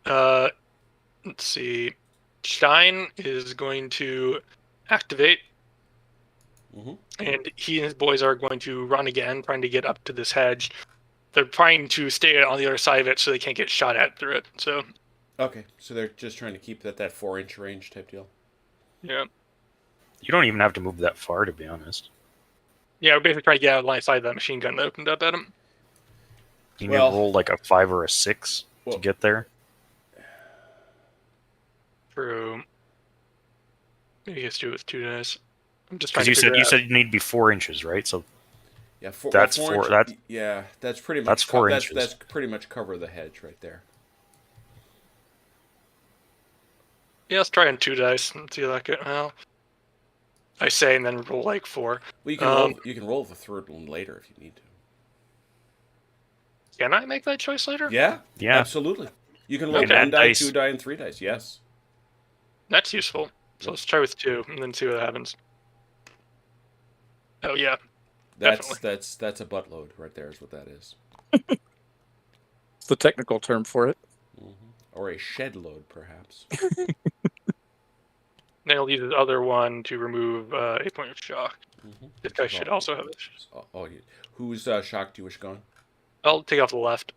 let's see, Stein is going to activate, and he and his boys are going to run again, trying to get up to this hedge. They're trying to stay on the other side of it so they can't get shot at through it. So Okay, so they're just trying to keep that 4-inch range type deal. yeah, You don't even have to move that far, to be honest. we're basically trying to get out of line of sight of that machine gun that opened up at him. You need to roll like a 5 or a 6 Well- to get there. Through, maybe let's do it with 2 dice. I'm just trying Because to you figure said out. you need to be 4 inches, right? So Yeah, That's well, 4 inch- that's- yeah, that's pretty much that's 4 inches. That's pretty much cover the hedge right there. Yeah, let's try on 2 dice and see if I get. Well, I say and then roll like 4. Well, you can roll the third one later if you need to. Can I make that choice later? Yeah, Yeah. absolutely. You can roll Okay. 1 die, Dice. 2 die, and 3 dice. Yes. That's useful. So let's try with 2 and then see what happens. Oh yeah, That's Definitely. that's a buttload right there. Is what that is. It's the technical term for it. Or a shed load, perhaps. then he'll use his other one to remove 8 point of shock. This guy should also have this. Whose shock do you wish gone? I'll take off the left.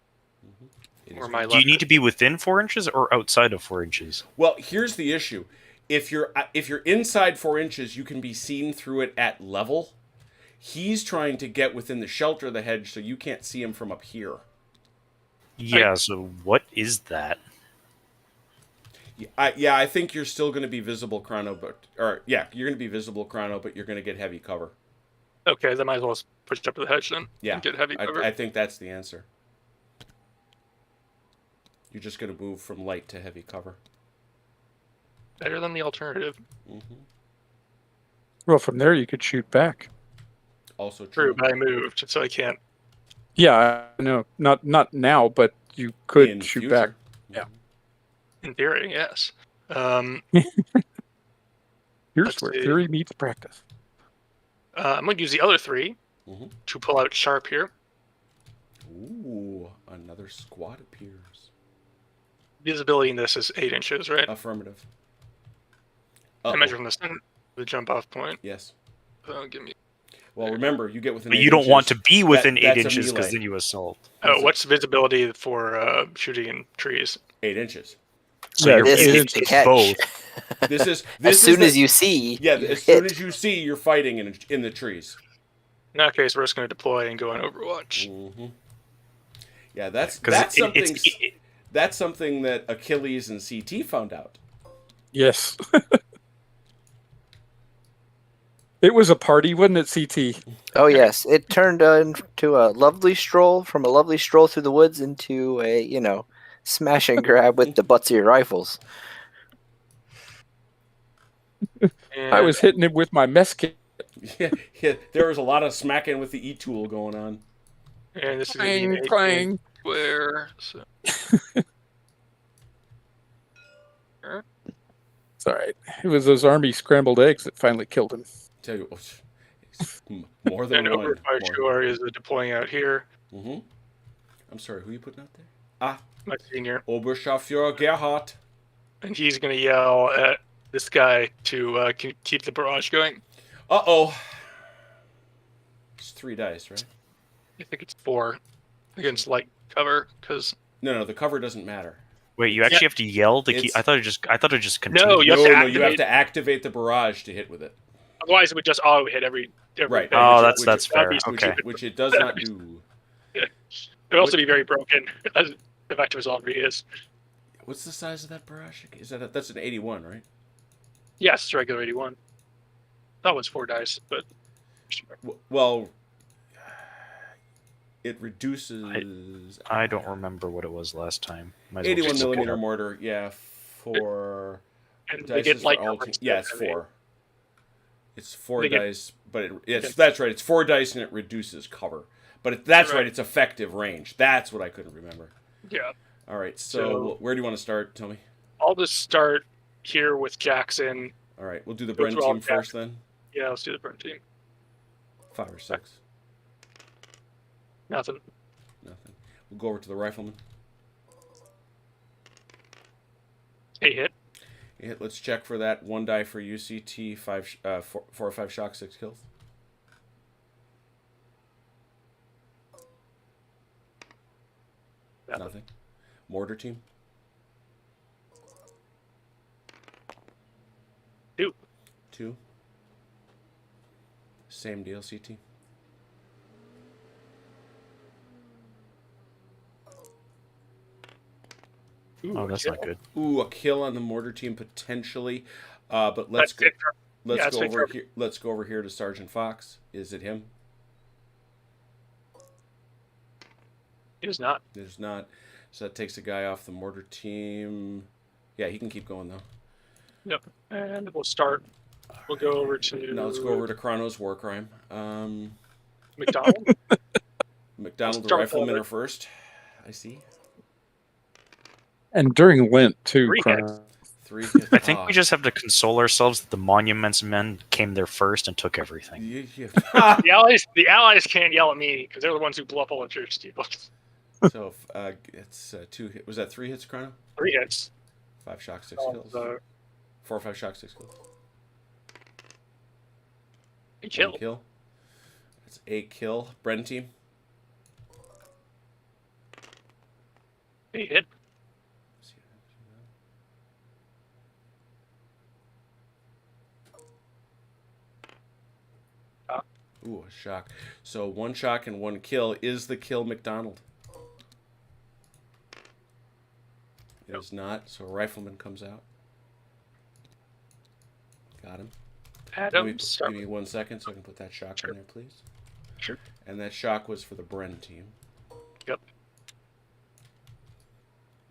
It Or is- my do you left. need to be within 4 inches or outside of 4 inches? Well, here's the issue: if you're inside 4 inches, you can be seen through it at level. He's trying to get within the shelter of the hedge, so you can't see him from up here. Yeah, so what is that? I think you're still going to be visible, Chrono, you're going to be visible, Chrono, but you're going to get heavy cover. Okay, then might as well push up to the hedge then. Yeah, And get heavy cover. I think that's the answer. You're just going to move from light to heavy cover. Better than the alternative. Well, from there you could shoot back. Also True, true. but I moved, so I can't. Yeah, I know. Not now, but you could In shoot future. back. Yeah. In theory, yes. Here's Let's where see. theory meets practice. I'm going to use the other 3 to pull out Sharp here. Ooh, another squad appears. Visibility in this is 8 inches, right? Affirmative. I measure from the center, the jump off point. Yes. Give me. Well, remember, you get within. But 8 you don't inches. want to be within That's 8 a inches because melee. then you assault. Oh, what's visibility for shooting in trees? 8 inches. So Yeah, you're This it is is the catch. both. This is As soon as you see, Yeah, you as soon hit. as you see, you're fighting in the trees. In that case, we're just going to deploy and go on Overwatch. Yeah, that's 'Cause something. That's something that Achilles and CT found out. Yes. It was a party, wasn't it, CT? Oh yes, it turned into a lovely stroll from a lovely stroll through the woods into a smash and grab with the butts of your rifles. I was hitting him with my mess kit. Yeah, there was a lot of smacking with the E-tool going on. And this is going to be an 18 Clang. square. So. It's all right. It was those army scrambled eggs that finally killed him. Tell you, more than And one. Overwatch 2 is deploying out here. I'm sorry, who you putting out there? My senior. Oberscharführer Gerhardt. And he's going to yell at this guy to keep the barrage going. Uh-oh. It's 3 dice, right? I think it's 4 against light cover, because... No, the cover doesn't matter. Wait, you actually have to yell to keep. It's- I thought it just continued. No, you have to You activate. have to activate the barrage to hit with it. Otherwise, it would just auto hit every Right. thing. Oh, Which- that's fair. that'd be Okay. Which it does not do. It would also be very broken, as effective as already is. What's the size of that barrage? Is that's an 81, right? Yes, it's regular 81. That was 4 dice, but... Well, It reduces. I don't remember what it was last time. Might as well 81 just look it millimeter up. mortar. Yeah, for And they dice get is light for all. coverage Yeah, too, it's heavy. 4. It's 4 They get- dice, but it's Okay. that's right. It's 4 dice and it reduces cover. But that's right. Right. It's effective range. That's what I couldn't remember. Yeah. All right. So So- where do you want to start? Tell me. I'll just start here with Jackson. All right. We'll do the Go Bren through all team the first then. Yeah, let's do the burn team. 5 or 6. Nothing. Nothing. We'll go over to the rifleman. 8 hit. Yeah, let's check for that 1 die for UCT. 4 or 5 shock, 6 kills. Nothing. Mortar team. 2. 2. Same deal, CT. Ooh, Oh, that's kill. not good. Ooh, a kill on the mortar team potentially. But let's That's go. it. Let's Yeah, go it's over big here. Let's go over here to Sergeant Fox. Is it him? It is not. There's not. So that takes a guy off the mortar team. Yeah, he can keep going though. Yep. And we'll start. We'll go over to Now let's go over to Chrono's war crime. McDonald. McDonald, the start riflemen over. are first. I see. And during Lent too. 3 Chrono. 3 hits. I think we just have to console ourselves that the Monuments men came there first and took everything. The allies can't yell at me because they're the ones who blow up all the church steeples. So it's 2 hit. Was that 3 hits, Chrono? 3 hits. 5 shock, 6 kills. 4 or 5 shock, 6 kills. He 1 killed. kill. That's 8 kill. Bren team. 8 hit. Ooh, a shock. So 1 shock and 1 kill. Is the kill McDonald? It is not. So a rifleman comes out. Got him. Adams. Give me 1 second so I can put that shock in there, please. Sure. And that shock was for the Bren team. Yep.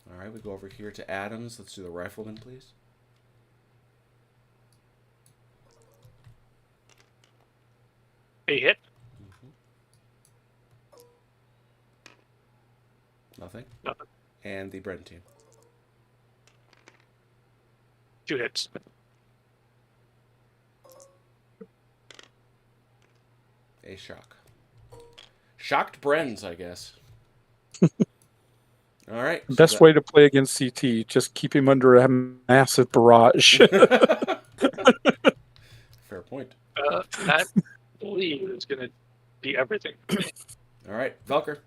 All right, we go over here to Adams. Let's do the rifleman, please. A hit. Nothing. Nothing. And the Bren team. 2 hits. A shock. Shocked Brens, I guess. All right. so Best way to play against CT, just keep him under a massive barrage. Fair point. I believe it's going to be everything. All right, Velker,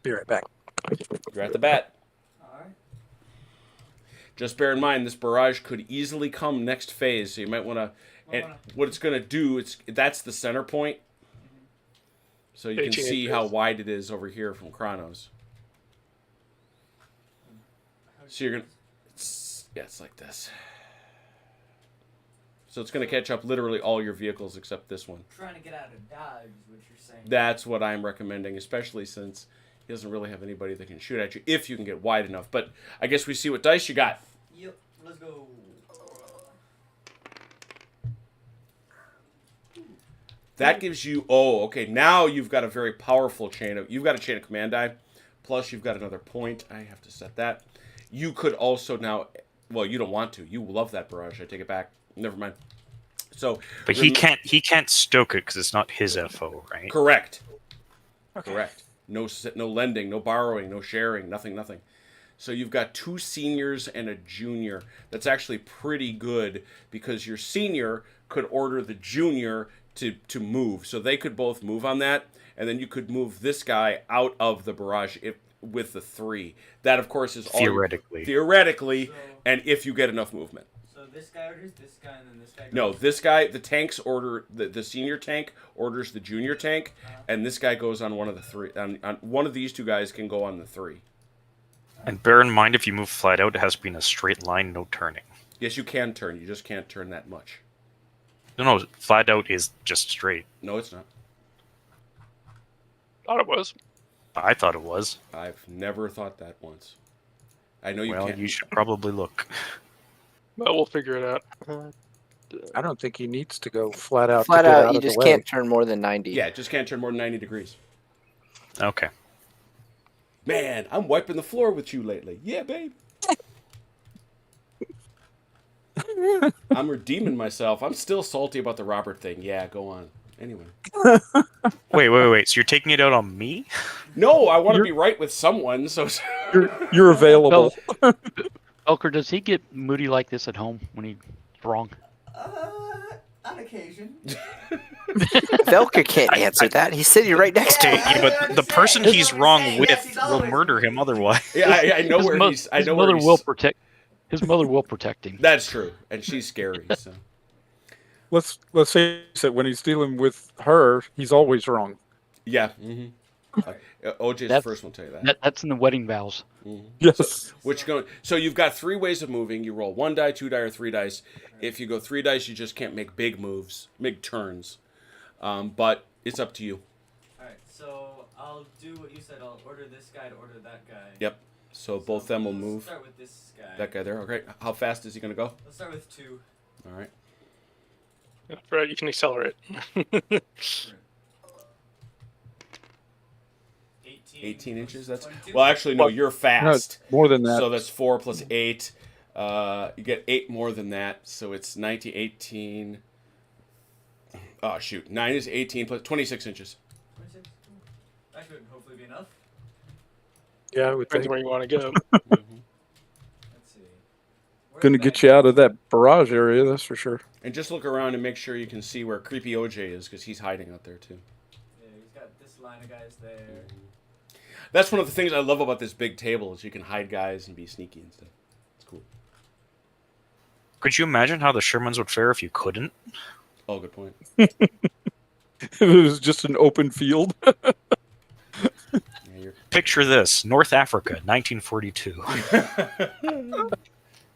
Be right back. you're at the bat. Alright. Just bear in mind, this barrage could easily come next phase, so you might want to. And what it's going to do, that's the center point. So you can 18 see how inches. wide it is over here from Chronos. So you're going to. Yeah, it's like this. So it's going to catch up literally all your vehicles except this one. Trying to get out of dodge, is what you're saying. That's what I'm recommending, especially since he doesn't really have anybody that can shoot at you if you can get wide enough. But I guess we see what dice you got. Yep, let's go. That gives you, okay, now you've got a very powerful you've got a chain of command die, plus you've got another point. I have to set that. You could also now, well, you don't want to. You love that barrage. I take it back. Never mind. So, But he can't stoke it because it's not his FO, right? correct. Correct. No lending, no borrowing, no sharing, nothing. So you've got 2 seniors and a junior. That's actually pretty good because your senior could order the junior to move. So they could both move on that, and then you could move this guy out of the barrage with the 3. That, of course, is Theoretically. theoretically, So- and if you get enough movement. So this guy orders this guy, and then this guy goes. No, this guy, the tanks order, the senior tank orders the junior tank, and this guy goes on one of the 3. On one of these 2 guys can go on the 3. And bear in mind, if you move flat out, it has to be in a straight line, no turning. Yes, you can turn. You just can't turn that much. No, flat out is just straight. No, it's not. Thought it was. I thought it was. I've never thought that once. I know you Well, can't. you should probably look. But we'll figure it out. I don't think he needs to go flat out Flat to get out, out you of the just way. can't turn more than 90. Yeah, just can't turn more than 90 degrees. Okay. Man, I'm wiping the floor with you lately. Yeah, babe. I'm redeeming myself. I'm still salty about the Robert thing. Yeah, go on. Anyway. Wait. So you're taking it out on me? No, I want to You're- be right with someone, so... You're available. Elker, does he get moody like this at home when he's wrong? On occasion. Velker can't answer that. He's sitting right next to Okay, him. yeah, but the person he's wrong with will murder him otherwise. Yeah, I know His where mo- he's... I his know where mother he's... will protect. His mother will protect him. That's true, and she's scary, so... Let's face it. When he's dealing with her, he's always wrong. Yeah. Mm-hmm. OJ's the That's- first one to tell you that. That's in the wedding vows. Mhm. Yes. Which going? So you've got 3 ways of moving. You roll 1 die, 2 die, or 3 dice. If you go 3 dice, you just can't make big moves, big turns. But it's up to you. Alright, so I'll do what you said. I'll order this guy to order that guy. Yep. So both them will let's move. Start with this guy. That guy there. Okay. How fast is he gonna go? Let's start with 2. All right. Right, you can accelerate. 18 inches. That's 22. well. Actually, no. You're No, fast. it's more than that. So that's 4 plus 8. You get 8 more than that. So it's 19, 18. Oh shoot. 9 is 18 plus 26 inches. 26. That should hopefully be enough. Yeah, I would Depends think. where you want to go. Mhm. Let's see. Where's Going to the get bad you guy? out of that barrage area, that's for sure. And just look around and make sure you can see where creepy OJ is, because he's hiding out there too. Yeah, he's got this line of guys there. That's one of the things I love about this big table is you can hide guys and be sneaky and stuff. It's cool. Could you imagine how the Shermans would fare if you couldn't? Oh, good point. It was just an open field. Yeah, you're... Picture this: North Africa, 1942.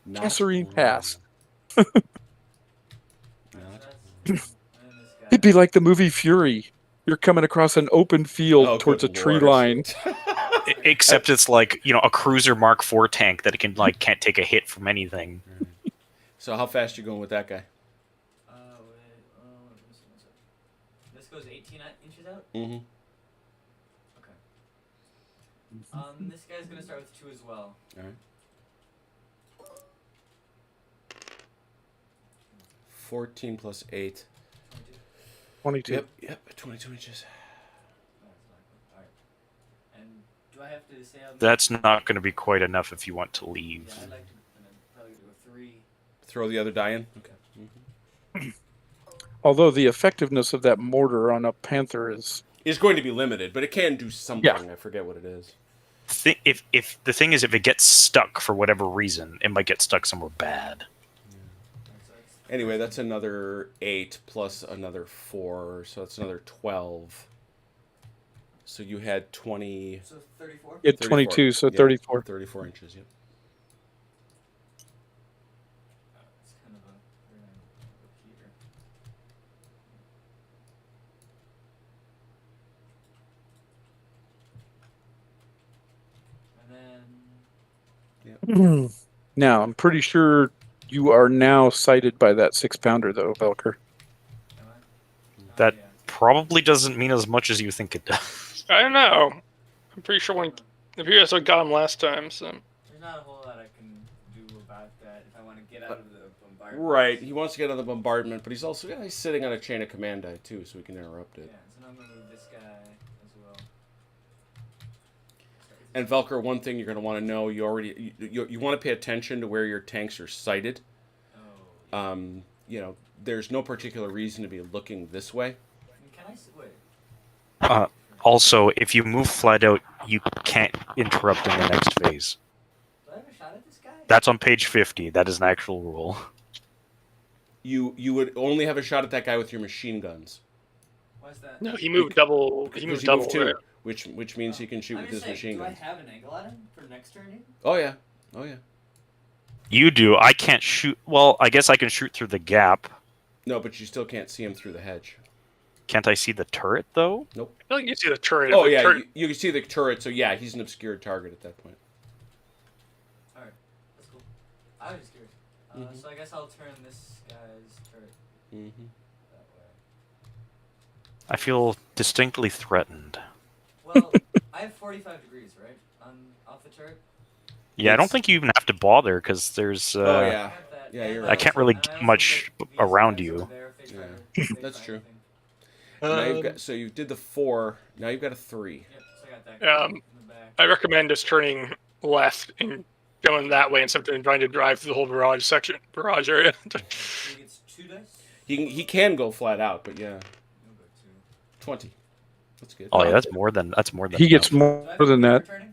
Not Kasserine wrong. Pass. Not And this guy. It'd be like the movie Fury. You're coming across an open field Oh, towards a good tree Lord. line. Except it's like, a cruiser Mark IV tank that it can can't take a hit from anything. So how fast you going with that guy? Wait, this goes 18 inches out? Mm-hmm. Okay. This guy's gonna start with 2 as well. All right. 14 plus 8. 22. 22. Yep, 22 inches. Oh, it's not good. Alright. And do I have to say I'm... That's not going to be quite enough if you want to leave. Yeah, I'd like to... And then probably go 3. Throw the other die in. Okay. Mhm. Although the effectiveness of that mortar on a Panther is... It's going to be limited, but it can do something. Yeah. I forget what it is. If the thing is, if it gets stuck for whatever reason, it might get stuck somewhere bad. Anyway, that's another 8 plus another 4, so that's another 12. So you had 20... So 34? At 34. 22, so Yeah, 34. 34 inches, yep. It's kind of a... We're gonna go here. And then... Now, I'm pretty sure you are now sighted by that 6-pounder, though, Velker. Am I? Oh, That- yeah. Probably doesn't mean as much as you think it does. I don't know. I'm pretty sure when the viewers got him last time, so There's not a whole lot I can do about that if I want to get out of the bombardment. Right, he wants to get out of the bombardment, but he's also he's sitting on a chain of command die, too, so we can interrupt Yeah, it. so now I'm going to move this guy as well. And Velker, one thing you're going to want to know, you want to pay attention to where your tanks are sighted. Oh. There's no particular reason to be looking this way. Can I... Wait. Also, if you move flat out, you can't interrupt in the next phase. Do I have a shot at this guy? That's on page 50. That is an actual rule. You would only have a shot at that guy with your machine guns. Why's that? no, he moved double. He Because moved you double. move 2, right? which means he can shoot I'm with just his saying, machine do guns. I have an angle at him for next turn? Even? Oh yeah. You do. I can't shoot. Well, I guess I can shoot through the gap. No, but you still can't see him through the hedge. Can't I see the turret though? I feel like you see the turret. Oh The yeah, turret- you can see the turret. So yeah, he's an obscured target at that point. Alright, that's cool. I was just curious. Mhm. So I guess I'll turn this guy's turret Mm-hmm. that way. I feel distinctly threatened. Well, I have 45 degrees, right? Off the turret? Yeah, I don't It's- think you even have to bother because there's. Oh I yeah. have that, Yeah, and you're I right. I can't really also- get and I much also put around these guys you. over there if they try Yeah. to- if they That's try true. anything. Now you've Um, got, so you did the 4. Now you've got a 3. Yep, so I got that guy Um, in the back. I recommend just turning left and going that way instead of trying to drive through the whole barrage area. So he gets 2 dice? He can go flat out, but yeah, He'll go 2. 20. That's good. Oh yeah, that's more than He gets enough. more Do I have to than pay for that turning?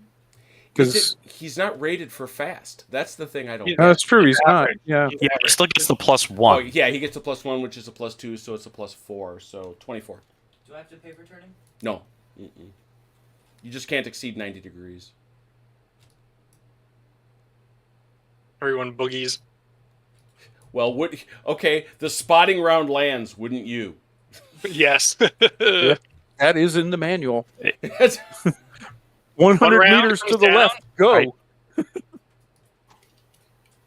because He's not rated for fast. That's the thing I don't. He's- get. no, that's true. He's not. average. Yeah. Yeah, he still gets the +1. Oh yeah, he gets a +1, which is a +2, so it's a +4, so 24. Do I have to pay for turning? No, you just can't exceed 90 degrees. Everyone boogies. Well, okay, the spotting round lands, wouldn't you? Yes. Yeah. That is in the manual. That's- 100 round meters to comes the down. left. Go. Right.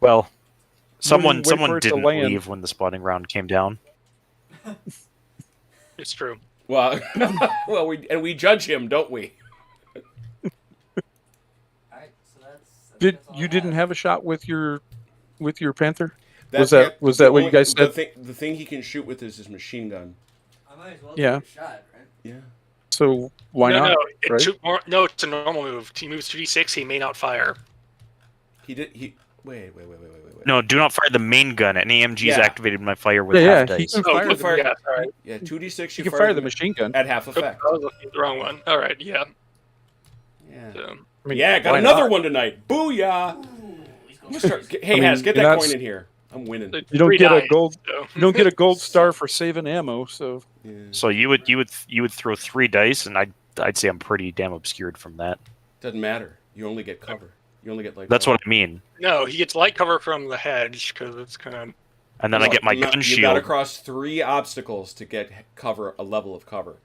Well, someone wait for someone it to didn't land. leave when the spotting round came down. It's true. well, well, we judge him, don't we? Alright, so that's Did all you I didn't have a shot with your Panther? That's that- it. was that what you guys The said? the thing he can shoot with is his machine gun. I might as well Yeah. take a shot, right? Yeah. So why no, not? No, right? no, it's a normal move. He moves 2d6. He may not fire. He did. Wait. No, do not fire the main gun. Any AMGs Yeah. activated my fire with Yeah, half yeah, he dice. can Oh, fire good the, fire- yeah, sorry. Yeah, 2d6. he can fire the machine gun. at half effect. I was looking at the wrong one. All right, yeah. Yeah. So, I mean, Yeah, got why another not? one tonight. Booyah! He's I'm gonna start- Hey, mean, Haz, get you're that not coin s- in here. I'm winning. You don't three get a dice, gold. so. You don't get a gold star for saving ammo. So Yeah. So you would throw 3 dice, and I'd say I'm pretty damn obscured from that. Doesn't matter. You only get cover. You only get like. That's what I mean. No, he gets light cover from the hedge because it's kind of. And then I get my No, gun You got to shield. cross 3 obstacles to get cover, a level of cover.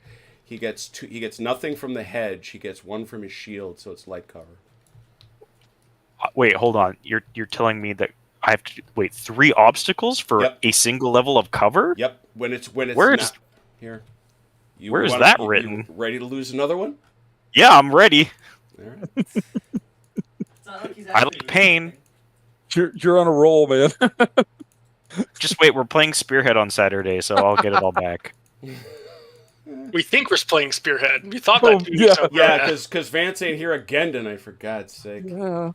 He gets He gets nothing from the hedge. He gets 1 from his shield, so it's light cover. Wait, hold on. You're telling me that I have to wait 3 obstacles for Yep. a single level of cover? Yep. When it's Where not is- here. where is wanna- that you written? ready to lose another one? Yeah, I'm ready. All right. It's not like he's I actually like pain. you're on a roll, man. Just wait, we're playing Spearhead on Saturday, so I'll get it all back. We think we're playing Spearhead. We thought Oh, that. yeah. So Yeah, because Vance ain't here again tonight. For God's sake. Yeah.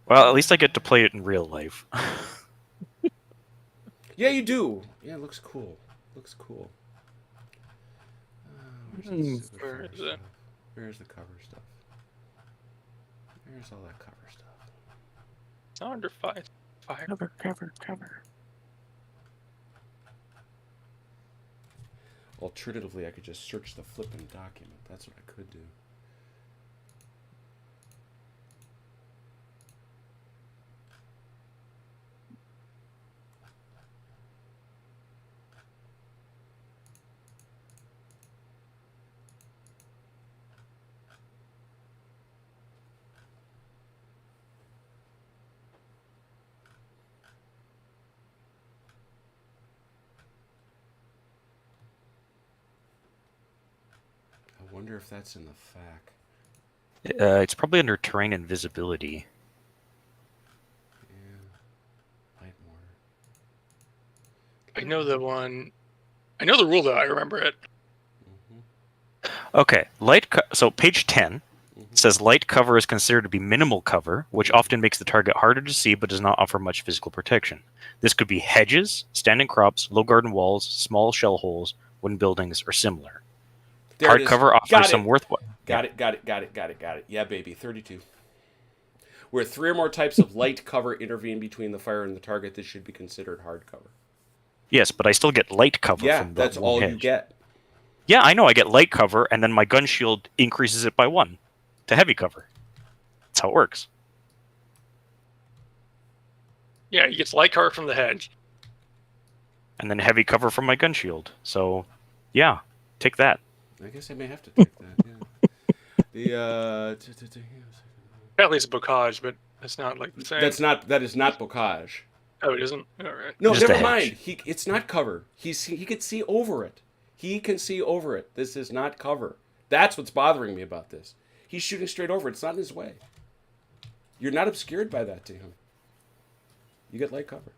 Well, at least I get to play it in real life. Yeah, you do. Yeah, it looks cool. Looks cool. Where's the Where cover is it? stuff? Where's the cover stuff? Where's all that cover stuff? It's not under fire. Cover. Alternatively, I could just search the flipping document. That's what I could do. I wonder if that's in the FAQ. It's probably under terrain and visibility. Yeah. Light mortar. I know the one. I know the rule though. I remember it. Okay, so page 10 says light cover is considered to be minimal cover, which often makes the target harder to see but does not offer much physical protection. This could be hedges, standing crops, low garden walls, small shell holes, wooden buildings, or similar. There it Hard is. cover Got offers it. some worthwhile. Got it. Yeah, baby. 32. Where 3 or more types of light cover intervene between the fire and the target, this should be considered hard cover. Yes, but I still get light cover Yeah, from the that's one all you hedge. get. Yeah, I know I get light cover, and then my gun shield increases it by 1 to heavy cover. That's how it works. Yeah, he gets light cover from the hedge. And then heavy cover from my gun shield. So Yeah, take that. I guess I may have to take that. Yeah. Apparently it's a bocage, but it's not like the same. That is not bocage. Oh, it isn't? Alright. No, Just never a mind. hedge. It's not cover. He can see over it. He can see over it. This is not cover. That's what's bothering me about this. He's shooting straight over it. It's not in his way. You're not obscured by that to him. You get light cover.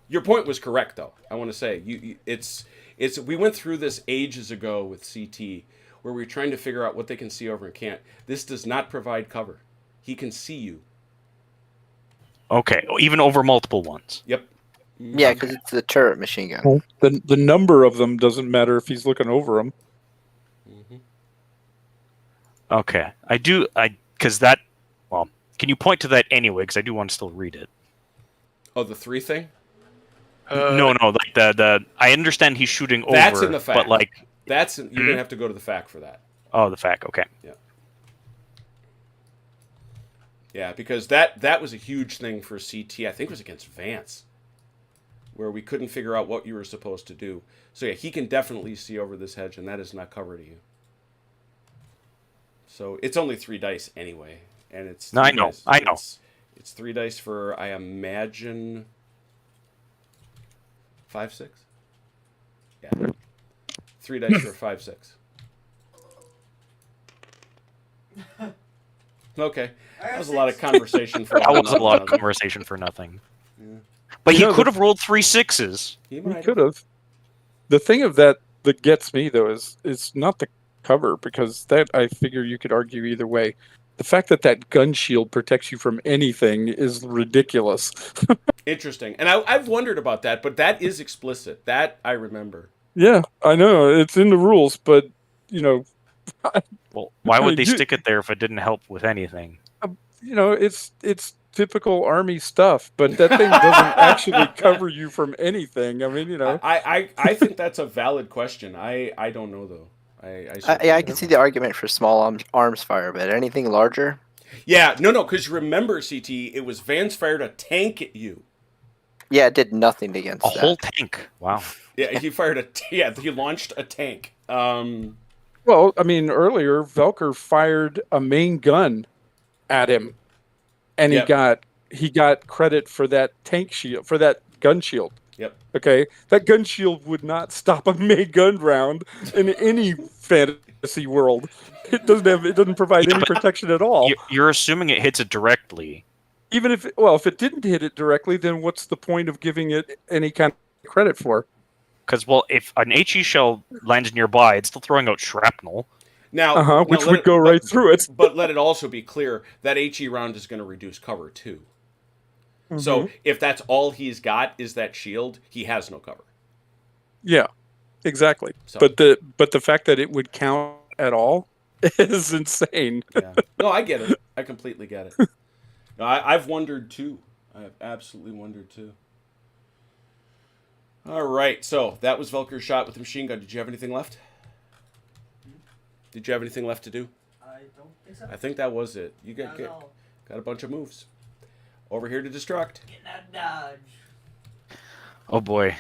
Your point was correct, though. I want to say it's. We went through this ages ago with CT, where we were trying to figure out what they can see over and can't. This does not provide cover. He can see you. Okay, even over multiple ones. Yep. Yeah, because it's the turret machine gun. Well, the number of them doesn't matter if he's looking over them. Mm-hmm. Okay, because that. Well, can you point to that anyway? Because I do want to still read it. Oh, the 3 thing? No, like the. I understand he's shooting over. That's in the fact. But like, you're gonna have to go to the fact for that. oh, the fact. Okay. Yeah, because that was a huge thing for CT. I think it was against Vance, where we couldn't figure out what you were supposed to do. So yeah, he can definitely see over this hedge, and that is not cover to you. So it's only 3 dice anyway, and it's. No, I know. It's 3 dice for, I imagine, 5-6. Yeah, 3 dice for 5-6. Okay, that was a lot of conversation for. That was a lot of conversation for nothing. Yeah. But You he know, could have rolled 3 6s. He He might could have. The thing of that gets me though is not the cover, because that I figure you could argue either way. The fact that gun shield protects you from anything is ridiculous. Interesting, and I've wondered about that, but that is explicit. That I remember. Yeah, I know it's in the rules, but Well, why would they You- stick it there if it didn't help with anything? it's typical army stuff. But that thing doesn't actually cover you from anything. I mean, I think that's a valid question. I don't know though. I Yeah, I can see the argument for small arms fire, but anything larger? Yeah, no, because remember, CT, it was Vance fired a tank at you. Yeah, it did nothing against A that. whole tank. Wow. Yeah, he fired he launched a tank. Well, I mean, earlier Velker fired a main gun at him, and Yep. he got credit for that tank shield, for that gun shield. Yep. Okay, that gun shield would not stop a main gun round in any fantasy world. It doesn't provide Yeah, any but protection at all. You're assuming it hits it directly. Even if it didn't hit it directly, then what's the point of giving it any kind of credit for? Because, well, if an HE shell lands nearby, it's still throwing out shrapnel. Now, Which let would go right through it. But let it also be clear that HE round is going to reduce cover too. So if that's all he's got is that shield, he has no cover. Yeah, exactly. So. But the fact that it would count at all is insane. Yeah. No, I get it. I completely get it. No, I've wondered too. I've absolutely wondered too. All right, so that was Velker's shot with the machine gun. Did you have anything left? Did you have anything left to do? I don't think so. I think that was it. You got a bunch of moves. Over here to destruct. Getting out of dodge. Oh boy.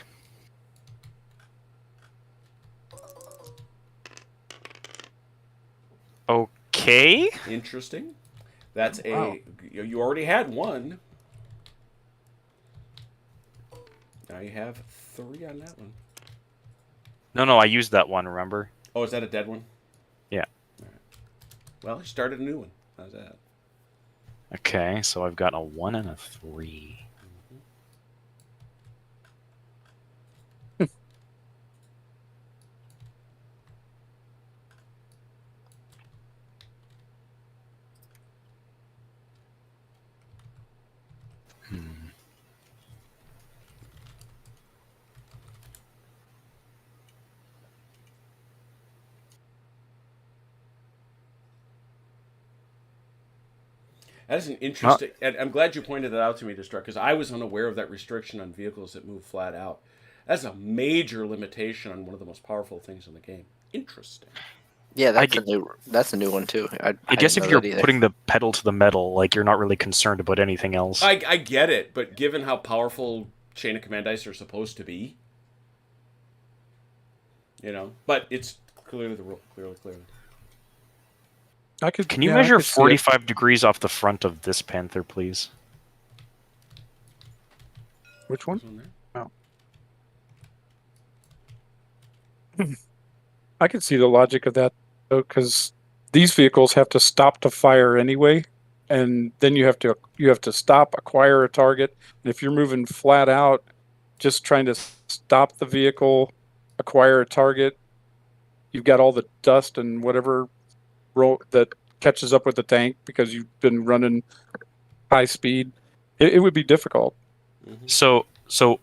Okay. Interesting. That's Wow. you already had one. Now you have 3 on that one. No, I used that one, remember? Oh, is that a dead one? Yeah. All right. Well, you started a new one. How's that? Okay, so I've got a 1 and a 3. That is an interesting. And I'm glad you pointed that out to me, Destruct, because I was unaware of that restriction on vehicles that move flat out. That's a major limitation on one of the most powerful things in the game. Interesting. Yeah, that's a new one too. I guess if you're putting the pedal to the metal, like you're not really concerned about anything else. I get it, but given how powerful Chain of Command dice are supposed to be, But it's clearly the rule. Clearly. Can you I measure could see it. 45 degrees off the front of this Panther, please? Which one? This one there? I can see the logic of that, though, because these vehicles have to stop to fire anyway, and then you have to stop, acquire a target. And if you're moving flat out, just trying to stop the vehicle, acquire a target, you've got all the dust and whatever that catches up with the tank because you've been running high speed. It would be difficult. Mm-hmm. So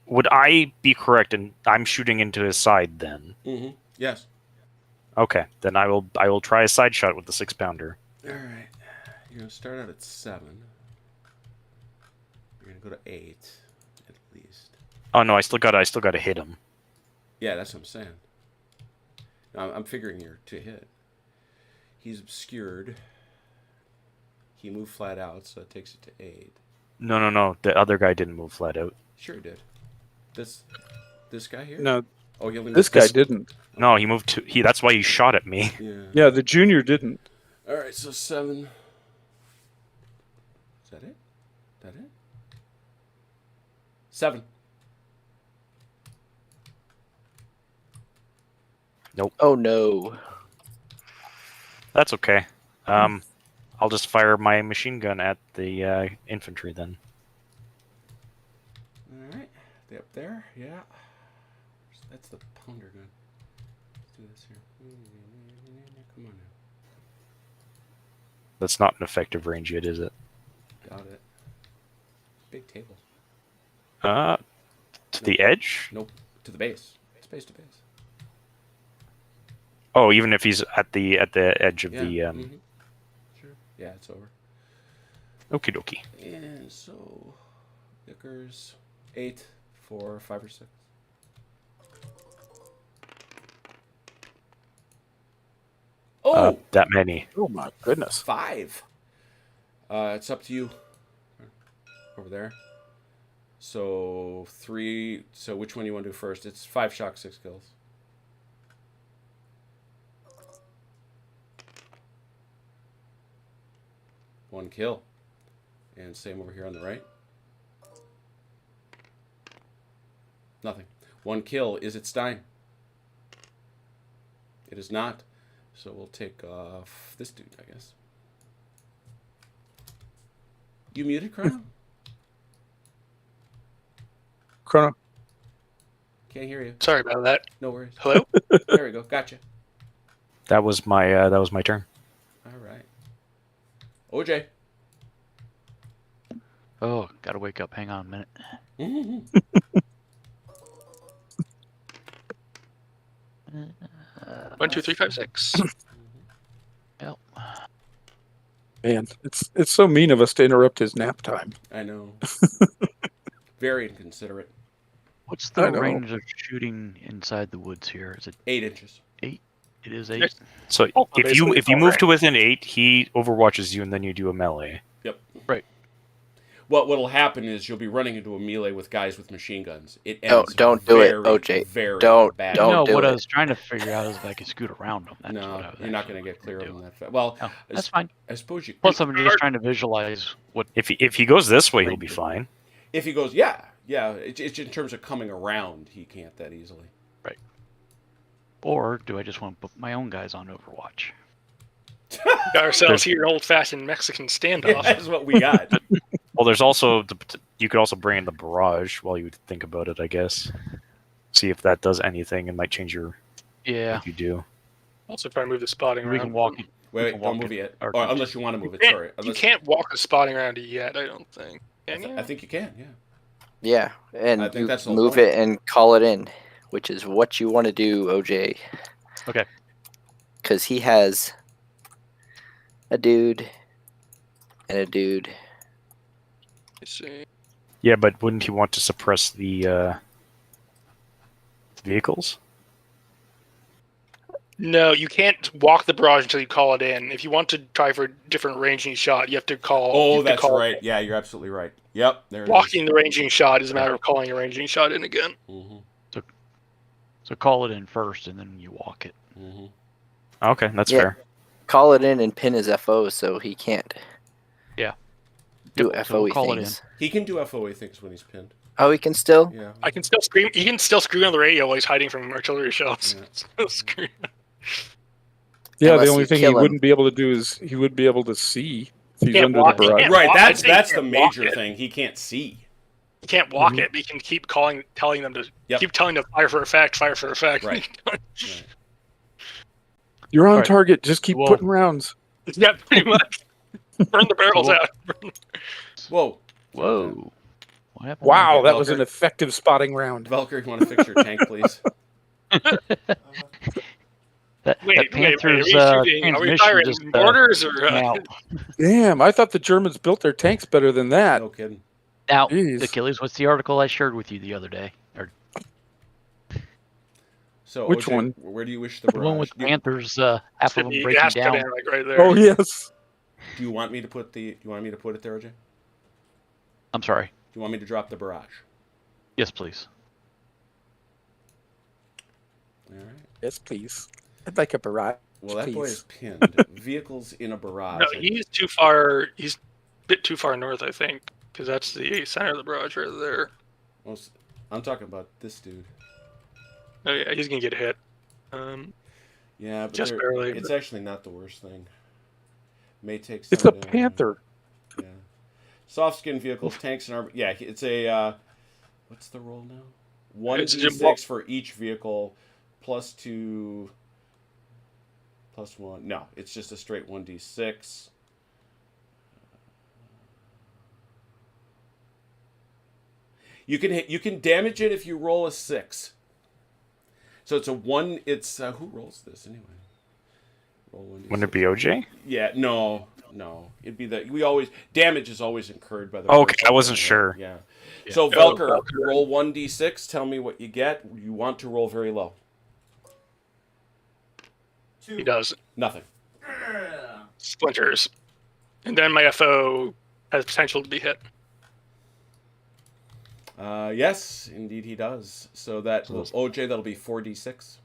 would I be correct in I'm shooting into his side then? Mm-hmm. Yes. Okay, then I will try a side shot with the 6-pounder. All right. You're gonna start out at 7. You're gonna go to 8 at least. Oh no, I still gotta hit him. Yeah, that's what I'm saying. I'm figuring you're to hit. He's obscured. He moved flat out, so that takes it to 8. No. The other guy didn't move flat out. Sure he did. This guy here? No, Oh, he only this moved guy didn't. No, he moved to that's why he shot at me. Yeah. Yeah, the junior didn't. All right, so 7. Is that it? 7. Oh no. That's okay. I'll just fire my machine gun at the infantry then. All right. They up there? Yeah. That's the pounder gun. Let's do this here. Come on now. That's not an effective range yet, is it? Got it. Big table. To the edge? Nope. To the base. It's base to base. Oh, even if he's at the edge of the mhm. Sure. Yeah, it's over. Okie dokie. And so Vickers 8 for 5 or 6. Oh, That many. Oh my goodness. 5. It's up to you. Over there. So 3. So which one do you want to do first? It's 5 shock, 6 kills. One kill. And same over here on the right. Nothing. 1 kill. Is it Stein? It is not. So we'll take off this dude, I guess. You muted, Chrono? Chrono. Can't hear you. Sorry about that. No worries. Hello? There we go. Gotcha. That was my turn. All right. OJ. Oh, gotta wake up. Hang on a minute. Mm-hmm. 1, 2, 3, 5, 6. Yep. Man, it's so mean of us to interrupt his nap time. I know. Very inconsiderate. What's I the know. range of shooting inside the woods here? Is it 8 inches. 8? It is 8. Yes. So Oh, if you basically move alright. to within 8, he overwatches you, and then you do a melee. Yep. Right. What'll happen is you'll be running into a melee with guys with machine guns. It ends Don't do it, very, OJ. Very Don't- bad. don't no, do what I it. was trying to figure out is if I could scoot around them. That's No, what I was you're not actually going to get clear of looking them to that fast. Well, do. No, that's fine. I suppose you. Plus, I'm just trying to visualize what. If he goes this way, he'll be fine. If he goes, yeah. It's in terms of coming around, he can't that easily. Or do I just want to put my own guys on Overwatch? Got ourselves here an old-fashioned Mexican standoff. That's what we got. Well, there's also you could also bring in the barrage while you think about it, I guess. See if that does anything and might change your Yeah. what you do. Also trying to move the spotting We around. can walk. Wait, can don't walk move it yet. our Or unless you want to move it. You Sorry. you Unless, can't walk the spotting around it yet, I don't think. Can you? I think you can. Yeah. Yeah, and I think you that's the move point. it and call it in, which is what you want to do, OJ. Okay. Because he has a dude and a dude. Let's see. Yeah, but wouldn't he want to suppress the vehicles? No, you can't walk the barrage until you call it in. If you want to try for a different ranging shot, you have to call. you Oh, have to that's call right. Yeah, you're absolutely right. Yep. There it is. Walking the ranging shot is a matter of calling a ranging shot in again. Mhm. So So call it in first, and then you walk it. Mm-hmm. Okay, that's Yeah. fair. Call it in and pin his FO so he can't do Yep, so FOE we'll call it in. things. He can do FOA things when he's pinned. Oh, he can still? Yeah. I can still scream. He can still scream on the radio while he's hiding from artillery shells. Yeah. Still scream. Yeah, Unless the only you thing he kill him. wouldn't be able to do is he would be able to see if he's Can't under walk- the he barrage. can't Right. walk- That's I'd say he the can't major walk it. thing. He can't see. He can't walk Mhm. it, but he can keep telling them to Yep. keep telling them to fire for effect, fire for effect. Right. Right. You're on Alright. target. Just keep Well- putting rounds. Yeah, pretty much. Burn the barrels Well- out. Whoa. Whoa. What happened? Wow, Okay, that was Velker. an effective spotting round. Valkyrie, you want to fix your tank, please? That Wait, Panther's are we shooting? Are we transmission firing just mortars or? went out. Damn, I thought the Germans built their tanks better than that. No kidding. Now, Jeez. Achilles, what's the article I shared with you the other day? Or So, Which OJ, one? Where do you wish the the barrage? one with do, Panthers, half of them It breaking has to come down. in like right there. Oh yes. do you want me to put the? Do you want me to put it there, OJ? Do I'm sorry. you want me to drop the barrage? Yes, please. All right. Yes, please. I'd like a barrage. Well, that boy Please. is pinned. Vehicles in a barrage. No, he's too far. He's a bit too far north, I think, because that's the center of the barrage right there. Well, I'm talking about this dude. Oh yeah, he's gonna get hit. Yeah, but Just barely, it's but- actually not the worst thing. May take. It's some a down. Panther. Yeah. Soft skin vehicles, tanks, and armor. Yeah, it's a. What's the roll now? It's 1d6 for each vehicle, +2, +1. No, it's just a straight 1d6. You can damage it if you roll a 6. So it's a 1. It's who rolls this anyway? Roll 1d6. Wouldn't it be OJ? Yeah, no. It'd be that we always damage is always incurred by the. Okay, person. I wasn't sure. Yeah. Yeah. So Oh, Velker, Velker. roll 1d6. Tell me what you get. You want to roll very low. He does Nothing. splinters, and then my FO has potential to be hit. Yes, indeed he does. So that OJ, that'll be 4d6.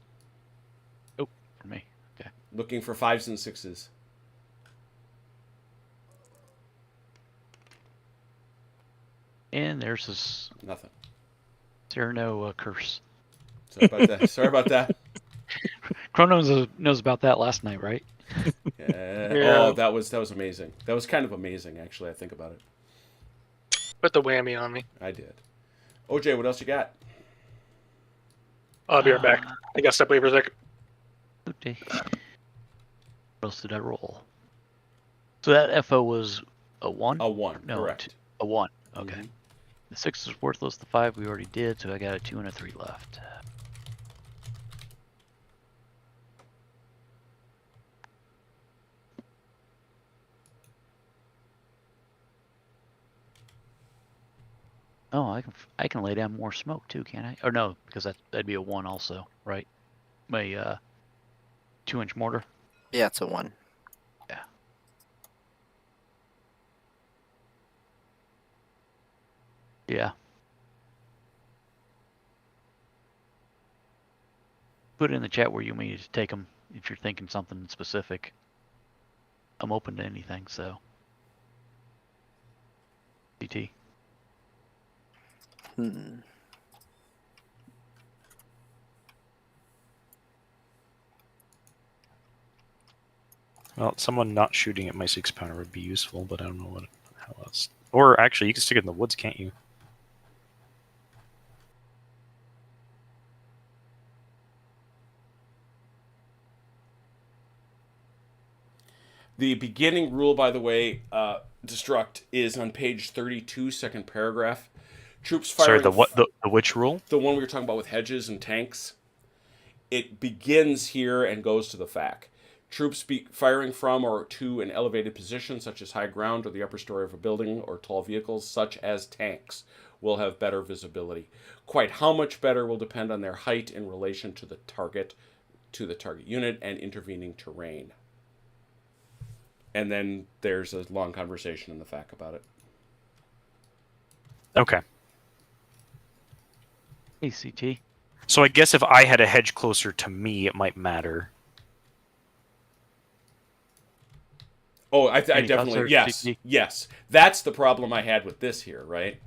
For me. Okay. Looking for 5s and 6s. And there's his Nothing. Cyrano curse. Sorry about that. Sorry about that. Chronos knows about that last night, right? Yeah. Oh, that was amazing. That was kind of amazing, actually. I think about it. Put the whammy on me. I did. OJ, what else you got? I'll be right back. I gotta step away for a second. Okay. What else did I roll? So that FO was a 1? A 1, No, correct. A 1. Okay. Mhm. The 6 is worthless. The 5 we already did, so I got a 2 and a 3 left. Oh, I can lay down more smoke too, can't I? Or no, because that'd be a 1 also, right? My 2-inch mortar. Yeah, it's a 1. Yeah. Put it in the chat where you want me to take them if you're thinking something specific. I'm open to anything, so. CT. Hmm. Well, someone not shooting at my 6-pounder would be useful, but I don't know how else. Or actually, you can stick it in the woods, can't you? The beginning rule, by the way, destruct is on page 32, second paragraph. Troops firing. Sorry, the what? The which rule? The one we were talking about with hedges and tanks. It begins here and goes to the FAC. Troops firing from or to an elevated position, such as high ground or the upper story of a building, or tall vehicles, such as tanks, will have better visibility. Quite how much better will depend on their height in relation to the target unit and intervening terrain. And then there's a long conversation in the FAQ about it. Okay. Hey, CT. So I guess if I had a hedge closer to me, it might matter. Oh, I Any thoughts definitely, there, yes, CT? yes. That's the problem I had with this here, right?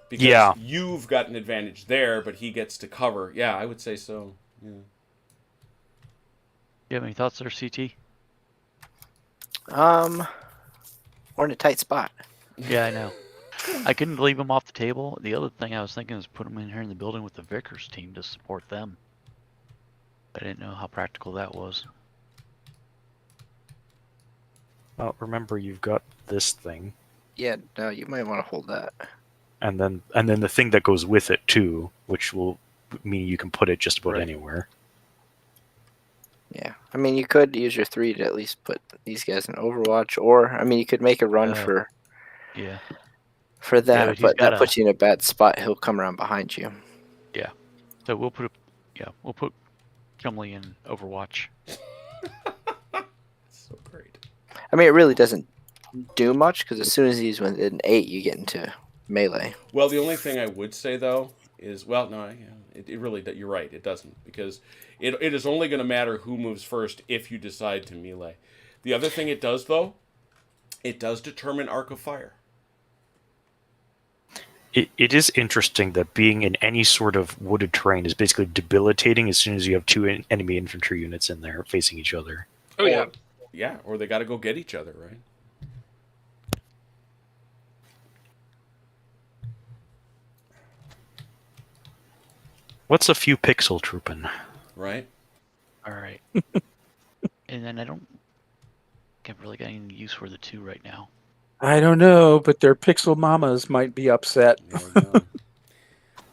Because Yeah. you've got an advantage there, but he gets to cover. Yeah, I would say so. Yeah. You have any thoughts there, CT? We're in a tight spot. Yeah, I know. I couldn't leave him off the table. The other thing I was thinking is put him in here in the building with the Vickers team to support them. I didn't know how practical that was. Well, remember you've got this thing, Yeah, no, you might want to hold that. and then the thing that goes with it too, which will mean you can put it just about Right. anywhere. Yeah, I mean, you could use your 3 to at least put these guys in Overwatch, or I mean, you could make a run Yeah. for that, but he's but that got puts you in a bad spot. He'll come around behind you. So we'll put Chumley in Overwatch. So great. I mean, it really doesn't do much because as soon as he's within 8, you get into melee. Well, the only thing I would say though is, well, no, yeah, it really, you're right, it doesn't, because it is only going to matter who moves first if you decide to melee. The other thing it does though, it does determine arc of fire. It is interesting that being in any sort of wooded terrain is basically debilitating as soon as you have two enemy infantry units in there facing each other. Oh yeah. Yeah, or they got to go get each other, right? What's a few pixel trooping? Right? All right. And then I don't think I've really got any use for the 2 right now. I don't know, but their pixel mamas might be upset. There you go.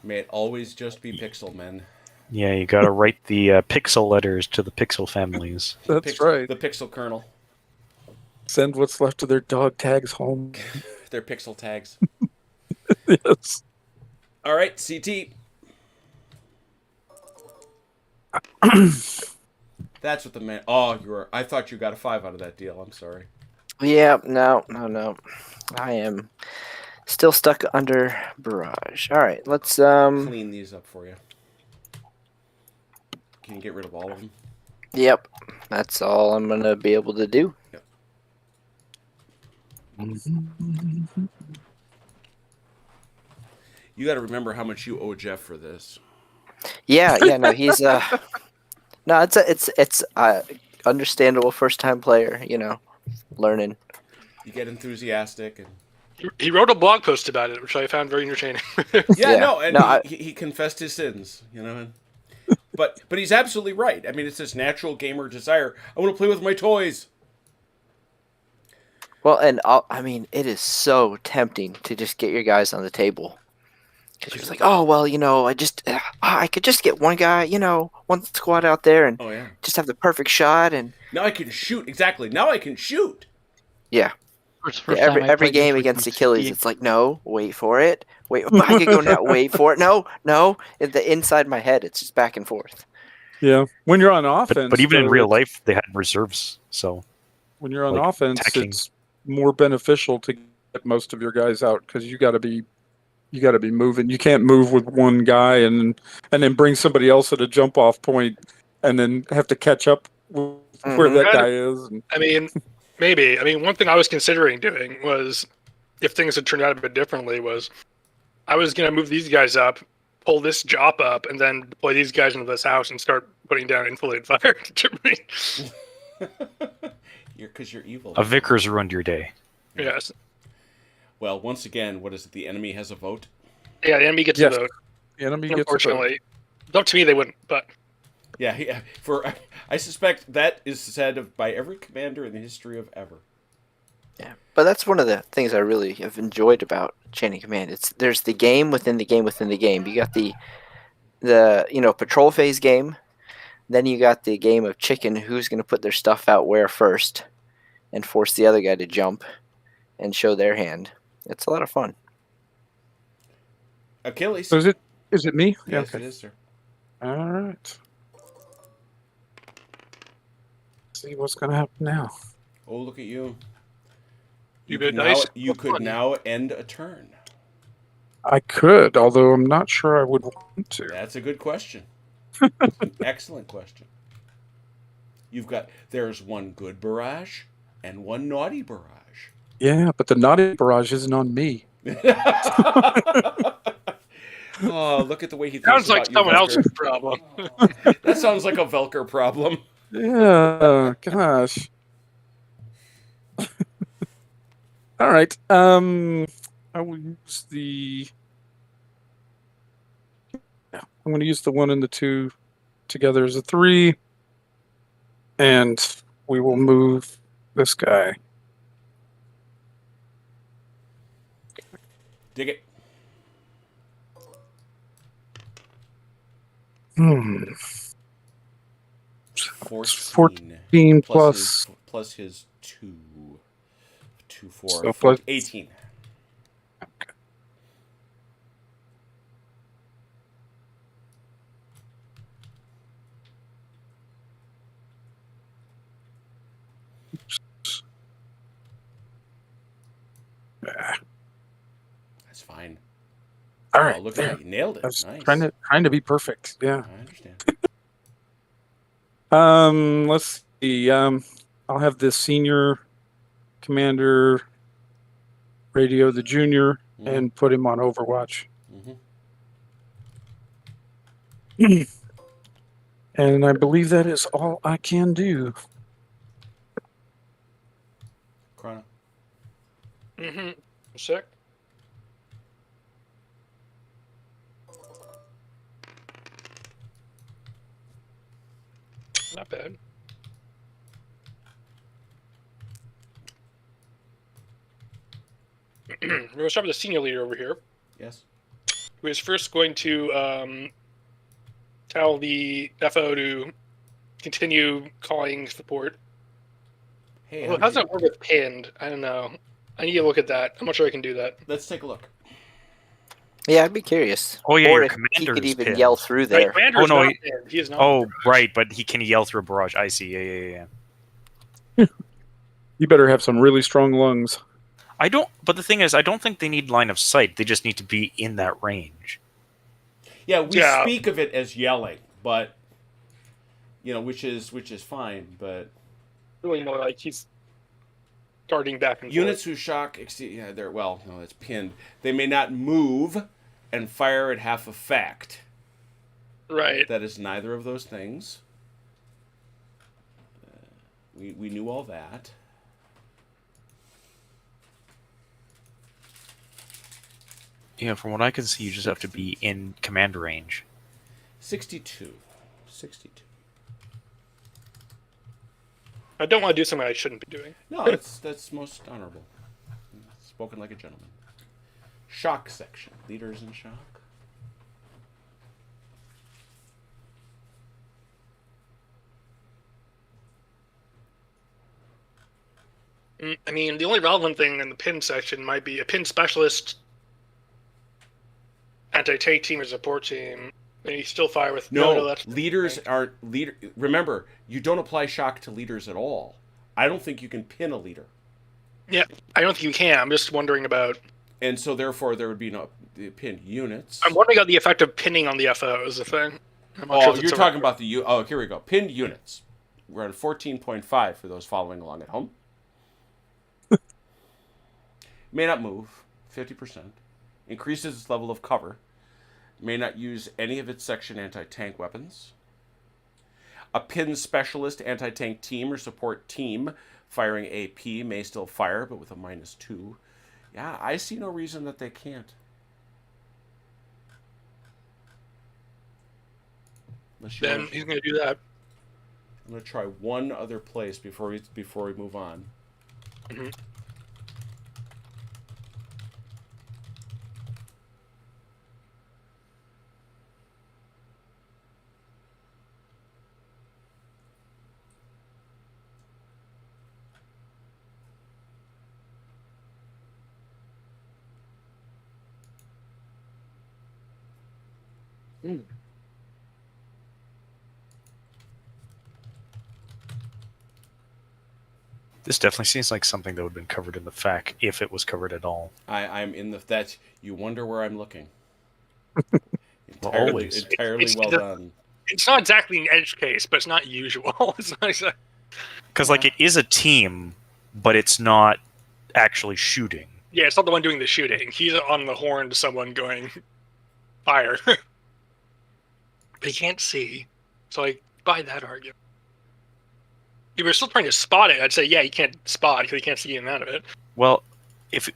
May it always just be pixel men. Yeah, you got to write the pixel letters to the pixel families. That's right. The pixel kernel. Send what's left of their dog tags home. Their pixel tags. Yes. All right, CT. That's what the man. Oh, you were. I thought you got a 5 out of that deal. I'm sorry. Yeah, no. I am still stuck under barrage. All right, let's Clean these up for you. Can you get rid of all of them? Yep, that's all I'm gonna be able to do. Yep. You got to remember how much you owe Jeff for this. Yeah, no, he's no, it's understandable first time player, learning. You get enthusiastic and He wrote a blog post about it, which I found very entertaining. he confessed his sins, and but he's absolutely right. I mean, it's this natural gamer desire. I want to play with my toys. Well, and I mean, it is so tempting to just get your guys on the table. Because you're just like, oh, well, I could just get one guy, one squad out there and just have the perfect shot. And now I can shoot. Exactly. Now I can shoot. Yeah. Every game against Achilles, it's like, no, wait for it. Wait, I could go now. Wait for it. No. Inside my head, it's just back and forth. Yeah. When you're on offense. But even in real life, they had reserves. So when you're on offense, it's more beneficial to get most of your guys out because you got to be moving. You can't move with one guy and then bring somebody else at a jump off point and then have to catch up with where that guy is. I mean, maybe. I mean, one thing I was considering doing was, if things had turned out a bit differently, was I was going to move these guys up, pull this Jop up, and then deploy these guys into this house and start putting down infiltrated fire. Because you're evil. A Vickers ruined your day. Yes. Well, once again, what is it? The enemy has a vote? Yeah, the enemy gets a vote. The enemy gets Unfortunately. Up to me, they wouldn't, but... Yeah, I suspect that is said by every commander in the history of ever. Yeah, but that's one of the things I really have enjoyed about Chain of Command. There's the game within the game within the game. You got the patrol phase game. Then you got the game of chicken, who's going to put their stuff out where first and force the other guy to jump and show their hand. It's a lot of fun. Achilles. So is it me? Yes, okay. It is, sir. All right. See what's going to happen now. Oh, look at you. You could nice. now end a turn. I could, although I'm not sure I would want to. That's a good question. Excellent question. There's one good barrage and one naughty barrage. Yeah, but the naughty barrage isn't on me. Oh, look at the way he thinks Sounds like about you, someone Velker. else's problem. That sounds like a Velker problem. Yeah, gosh. All right. I will use the. Yeah, I'm going to use the 1 and the 2 together as a 3, and we will move this guy. Dig it. Hmm. 14 plus his 2. 2, 4, So 4 plus- 18. Okay. That's fine. All right. Oh, look at there. that. You nailed it. I was Nice. trying to be perfect. Yeah. I understand. Let's see. I'll have the senior commander radio the junior and put him on Overwatch. Mm-hmm. And I believe that is all I can do. Chrono. Mm-hmm. Sick. Not bad. We're going to start with the senior leader over here, Yes. who is first going to tell the FO to continue calling support. Hey, Well, how does that work with pinned? I don't know. I need to look at that. I'm not sure I can do that. Let's take a look. Yeah, I'd be curious. Oh, yeah, or your if he commander could is even pinned. yell through Right, there. Commander Oh, is no, not pinned. He is not. Oh, right, but he can yell through a barrage. I see. Yeah. You better have some really strong lungs. But the thing is, I don't think they need line of sight. They just need to be in that range. Yeah, we Yeah. speak of it as yelling, but which is fine, but Really more like he's darting back and units who shock exceed it's pinned. They may not move and fire at half effect. forth. Right. That is neither of those things. We knew all that. Yeah, from what I can see, you just have to be in command range. 62. I don't want to do something I shouldn't be doing. No, that's most honorable. Spoken like a gentleman. Shock section. Leaders in shock. I mean, the only relevant thing in the pin section might be a pin specialist, anti-tank team or support team. And you still fire with No, that's leaders aren't leader. Remember, you don't apply shock to leaders at all. I don't think you can pin a leader, Yeah, I don't think you can. I'm just wondering about. and so therefore there would be no pinned units. I'm wondering about the effect of pinning on the FO is the thing. I'm not sure Oh, if it's you're a- talking about the Oh, here we go. Pinned units. We're on 14.5 for those following along at home. May not move 50%. Increases its level of cover. May not use any of its section anti-tank weapons. A pin specialist anti-tank team or support team firing AP may still fire, but with a -2. Yeah, I see no reason that they can't. Then he's going to do that. I'm going to try one other place before we move on. Mm-hmm. This definitely seems like something that would have been covered in the FAQ if it was covered at all. I'm in that. You wonder where I'm looking. Well, always. Entirely well done. It's not exactly an edge case, but it's not usual. It's not exactly... Because like it is a team, but it's not actually shooting. Yeah, it's not the one doing the shooting. He's on the horn to someone going, fire. But he can't see. So I buy that argument. If you're still trying to spot it, I'd say, yeah, you can't spot because you can't see him out of it. Well, if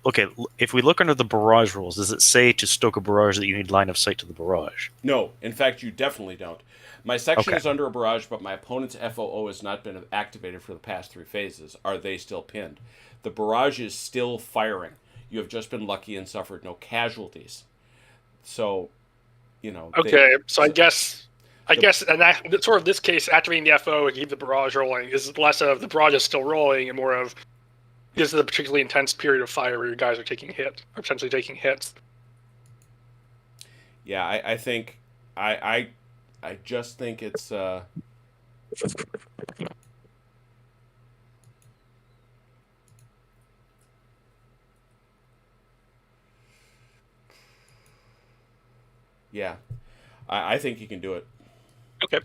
we look under the barrage rules, does it say to stoke a barrage that you need line of sight to the barrage? No, in fact, you definitely don't. My section Okay. is under a barrage, but my opponent's FOO has not been activated for the past 3 phases. Are they still pinned? The barrage is still firing. You have just been lucky and suffered no casualties. So, you know. Okay, so I guess, and that sort of this case, activating the FO and keep the barrage rolling is less of the barrage is still rolling and more of this is a particularly intense period of fire where your guys are taking hits, or potentially taking hits. Yeah, I think I just think it's yeah. I think you can do it. Okay.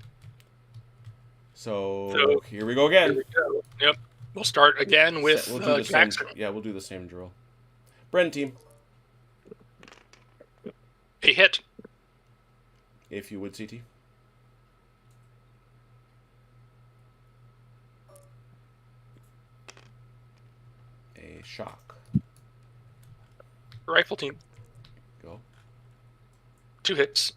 So here we go again. Here we go. Yep. We'll start again with We'll do the Jackson. same. Yeah, we'll do the same drill. Bren team, A hit. if you would, CT. A shock. Rifle team. Go. 2 hits.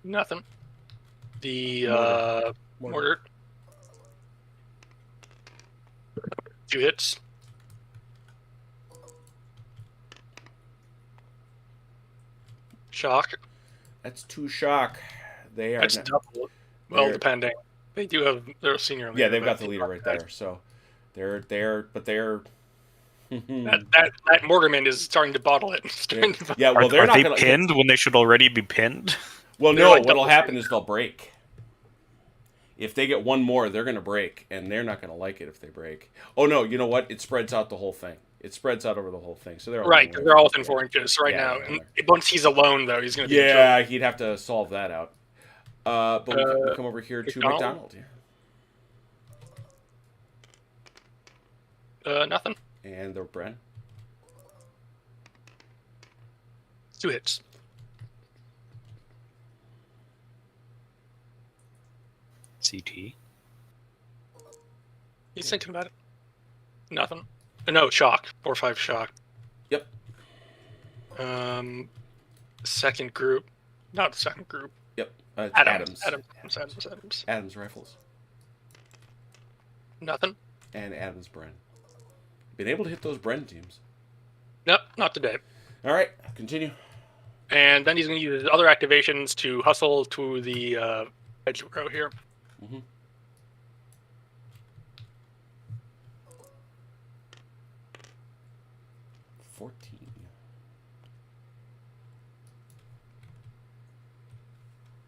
Nothing. The mortar. 2 hits. Shock. That's 2 shock. They are. That's double. Well, they're- depending. They do have their senior leader. Yeah, they've got but the leader right there. So they're. That Morgerman is starting to bottle it. Yeah, well, they're are not they gonna. pinned when they should already be pinned? Well, They're no. like What'll double happen pinned. is they'll break. If they get one more, they're gonna break, and they're not gonna like it if they break. Oh no, you know what? It spreads out the whole thing. It spreads out over the whole thing. So they're all Right, in because the they're all way. within 4 inches right Yeah, now. they And once he's alone, though, he's going to be in Yeah, he'd have to solve that out. But we come over here to McDonald? McDonald. trouble. Nothing. And the Bren. 2 hits. CT. He's thinking about it. Nothing. No, shock. 4-5 shock. Yep. Second group. Not the second group. Yep. Adams. Adams rifles. Nothing. And Adams Bren. Been able to hit those Bren teams. Nope, not today. All right, continue. And then he's going to use his other activations to hustle to the edge row here. Mm-hmm.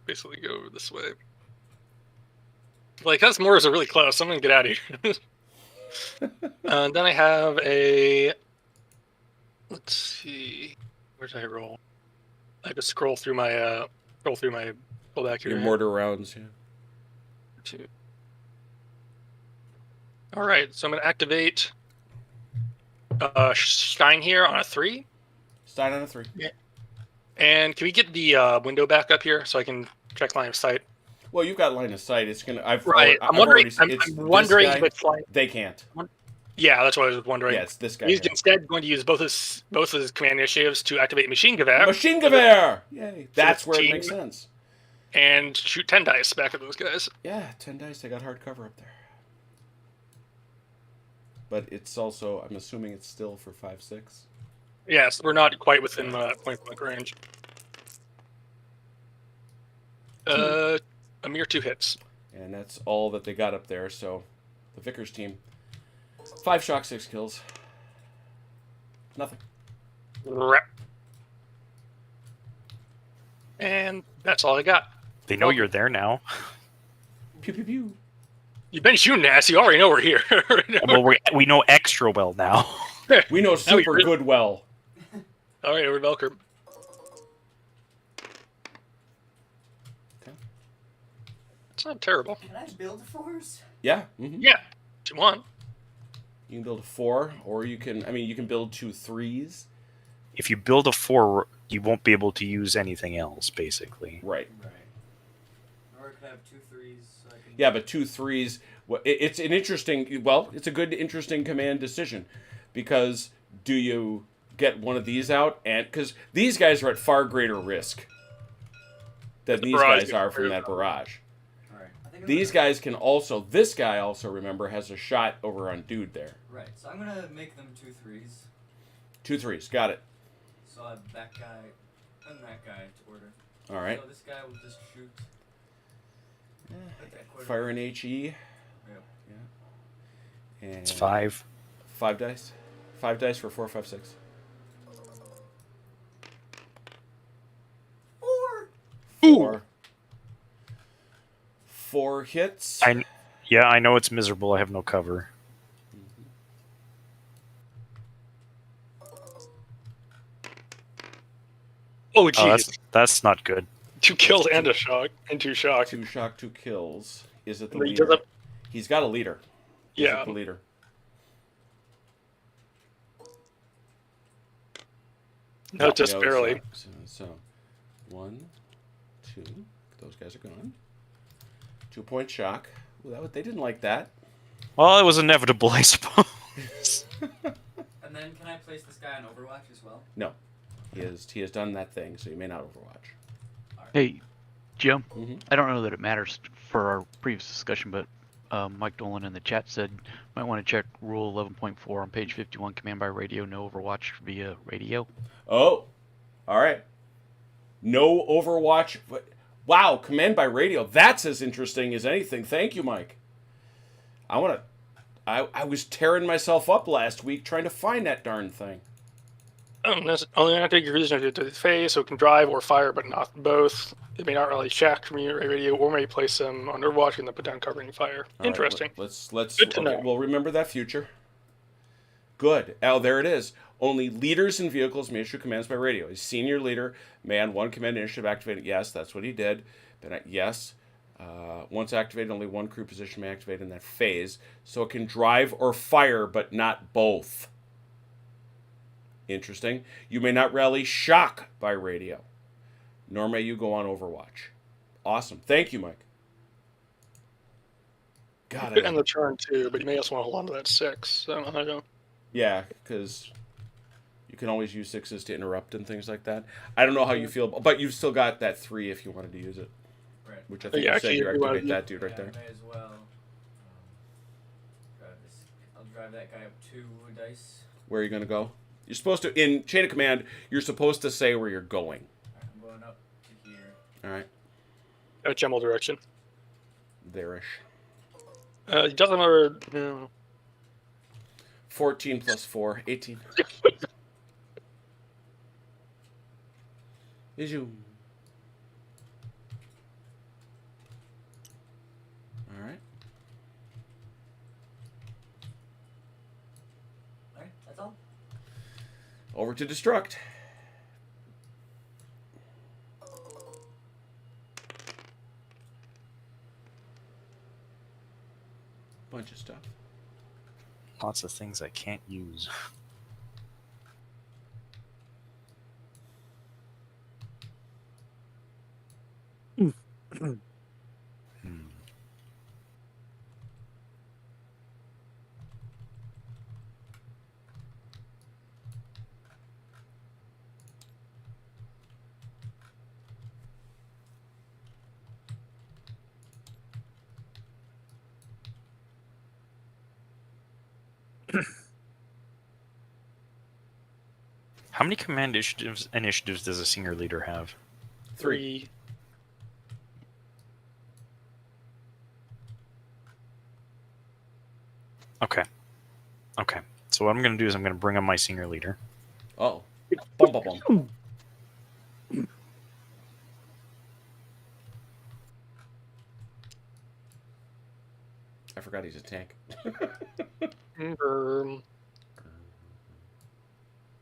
Basically go this way. Like, us Moors are really close. I'm going to get out of here. Then I have a... Let's see. Where did I roll? I just scroll through my... Pull back here. Your mortar rounds, yeah. 2. All right, so I'm going to activate Shine here on a 3. Start on a 3. Yeah. And can we get the window back up here so I can check line of sight? Well, you've got line of sight. It's gonna. I'm wondering if it's like they can't. Yeah, that's what I was wondering. Yeah, it's this guy. He's instead going to use both his command initiatives to activate machine gewehr. Machine gewehr! Yay! That's where it makes sense. And shoot 10 dice back at those guys. Yeah, 10 dice. They got hard cover up there. But it's also, I'm assuming it's still for 5-6. Yes, we're not quite within the point blank range. A mere 2 hits. And that's all that they got up there. So the Vickers team, 5 shock, 6 kills. Nothing. Rep. And that's all I got. They know you're there now. Pew pew pew. You've been shooting at us. You already know we're here. Well, we know extra well now. We know Now super you're- good well. All right, we're Velker. Okay. It's not terrible. Can I build 4s? Yeah. Mm-hmm. Yeah, if you want. You can build a 4, or you can. I mean, you can build 2 3s. If you build a 4, you won't be able to use anything else, basically. Right. Right. Or could I have 2 3s so I can... Yeah, but 2 3s. It's an interesting. Well, it's a good, interesting command decision, because do you get one of these out, and because these guys are at far greater risk than The these barrage guys are from is- that barrage. Alright. I think I'm These gonna... guys can also. This guy also, remember, has a shot over on dude there. Right, so I'm gonna make them 2 3s. 2 3s. Got it. So I have that guy and that guy to order. All right. So this guy will just shoot. Fire an HE. Yep. And It's 5. 5 dice. 5 dice for 4, 5, 6. 4! 4. 4 hits. Yeah, I know it's miserable. I have no cover. Oh, Oh, jeez. that's not good. 2 kills and a shock. And 2 shock. 2 shock, 2 kills. Is it the And he leader? does a- He's got a leader. Is Yeah. it the leader? No, just No, barely. it's not. So, 1, 2. Those guys are gone. 2-point shock. Ooh, they didn't like that. Well, it was inevitable, I suppose. And then can I place this guy on Overwatch as well? No. He has done that thing, so you may not overwatch. Hey, Jim. Mhm. I don't know that it matters for our previous discussion, but Mike Dolan in the chat said might want to check Rule 11.4 on page 51. Command by radio, no Overwatch via radio. Oh, all right. No Overwatch. Wow, command by radio. That's as interesting as anything. Thank you, Mike. I was tearing myself up last week trying to find that darn thing. That's only have to take your position to the face, so it can drive or fire, but not both. It may not really check from your radio, or may place them under watch and then put down covering fire. All right, Interesting. let's. Good to know. We'll remember that future. Good. Oh, there it is. Only leaders and vehicles may issue commands by radio. A senior leader may on 1 command initiative activated. Yes, that's what he did. Yes. Once activated, only 1 crew position may activate in that phase. So it can drive or fire, but not both. Interesting. You may not rally shock by radio, nor may you go on Overwatch. Awesome. Thank you, Mike. God, Could end the turn too, but you may also want to hold on to that 6. I don't know. yeah, because you can always use 6s to interrupt and things like that. I don't know how you feel, but you've still got that 3 if you wanted to use it, Right. which I think Yeah, you said actually, you if you wanted activate to- that dude right Yeah, there. may as well. Drive this. I'll drive that guy up 2 dice. Where are you going to go? You're supposed to, in chain of command, you're supposed to say where you're going. Alright, I'm going up to here. All right, A general direction. there-ish. It doesn't matter. No. 14 plus 4, 18. Is you. All right. Alright, that's all. Over to destruct. Bunch of stuff. Lots of things I can't use. Hmm. How many command initiatives does a senior leader have? 3. Okay. Okay. So what I'm going to do is I'm going to bring on my senior leader. Oh. Bum, bum, bum. I forgot he's a tank.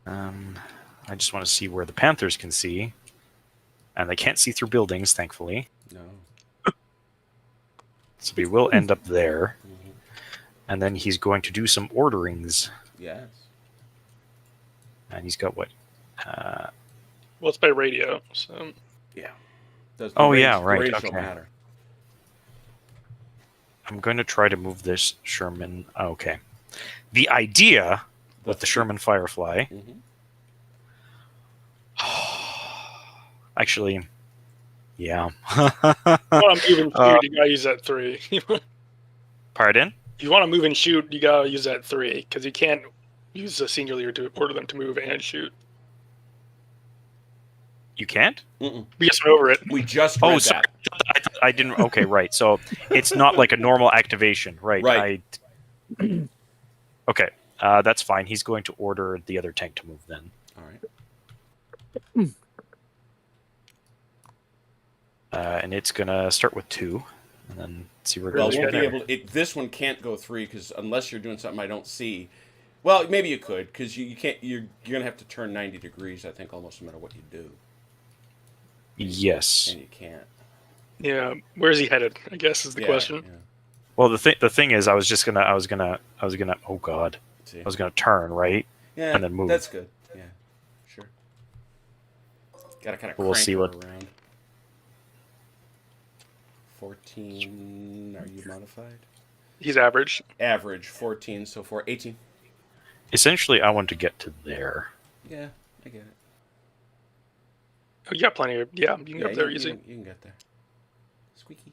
I just want to see where the Panthers can see. And they can't see through buildings, thankfully. No. So we will end up there. Mhm. And then he's going to do some orderings. Yes. And he's got what? Well, it's by radio, so Yeah. The Oh, range, yeah, the right, range okay. don't matter. I'm going to try to move this Sherman. Oh, okay. The idea with the Sherman Firefly. Mhm. Actually, yeah. you want to move and shoot, you gotta use that 3. Pardon? You want to move and shoot, you gotta use that 3, because you can't use the senior leader to order them to move and shoot. You can't? Mm-mm. We just went over it. We just read Sorry. that. I didn't. Okay, right. So it's not like a normal activation, right? Right. Okay, that's fine. He's going to order the other tank to move then. All right. And it's going to start with 2, and then see where it Well, goes. it won't from be there. able to, this one can't go 3 because unless you're doing something I don't see. Well, maybe you could because you can't. You're gonna have to turn 90 degrees. I think almost no matter what you do, Yes. and you can't. Yeah, where's he headed? I guess is the Yeah, question. yeah. Well, the thing is, I was gonna. Oh God, See. I was gonna turn right. Yeah, and then move. That's good. Yeah, sure. Got to kind of We'll crank see her what- around. 14. Are you modified? He's average. Average 14. So 18. Essentially, I want to get to there. Yeah, I get it. Oh, you got plenty of. Yeah, you can go up there easy. You can get there. Squeaky.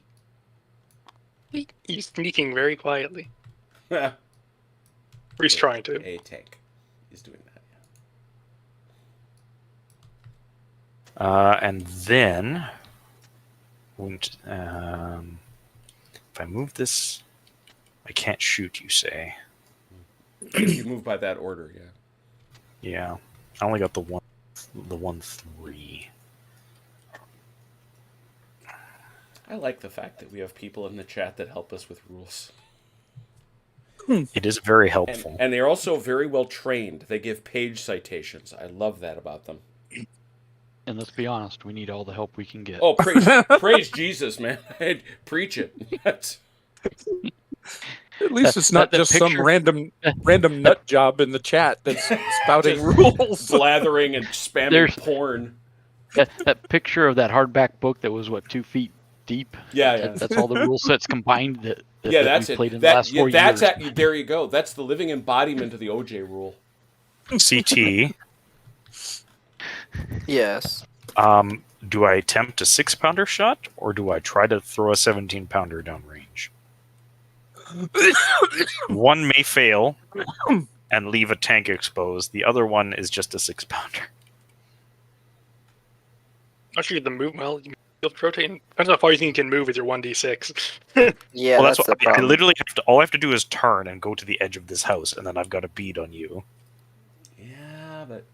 He's sneaking very quietly. A Or he's trying to. tank is doing that. And then, if I move this, I can't shoot. You say? You move by that order, yeah. Yeah, I only got the 1-3. I like the fact that we have people in the chat that help us with rules. It is very helpful. And they're also very well trained. They give page citations. I love that about them. And let's be honest, we need all the help we can get. Oh, praise Jesus, man. Preach it. At least it's not that just picture- some random nut job in the chat that's spouting rules. Blathering and spamming There's- porn. That picture of that hardback book that was, 2 feet deep? Yeah. That's all the rule sets combined that That's we it. played in the last 4 years. There you go. That's the living embodiment of the OJ rule. CT. Yes. Do I attempt a 6-pounder shot, or do I try to throw a 17-pounder downrange? One may fail and leave a tank exposed. The other one is just a 6-pounder. Actually, the move. Well, you'll rotate. Depends how far you think you can move with your 1d6. Yeah, Well, that's the what I problem. literally have to. All I have to do is turn and go to the edge of this house, and then I've got a bead on you. Yeah, but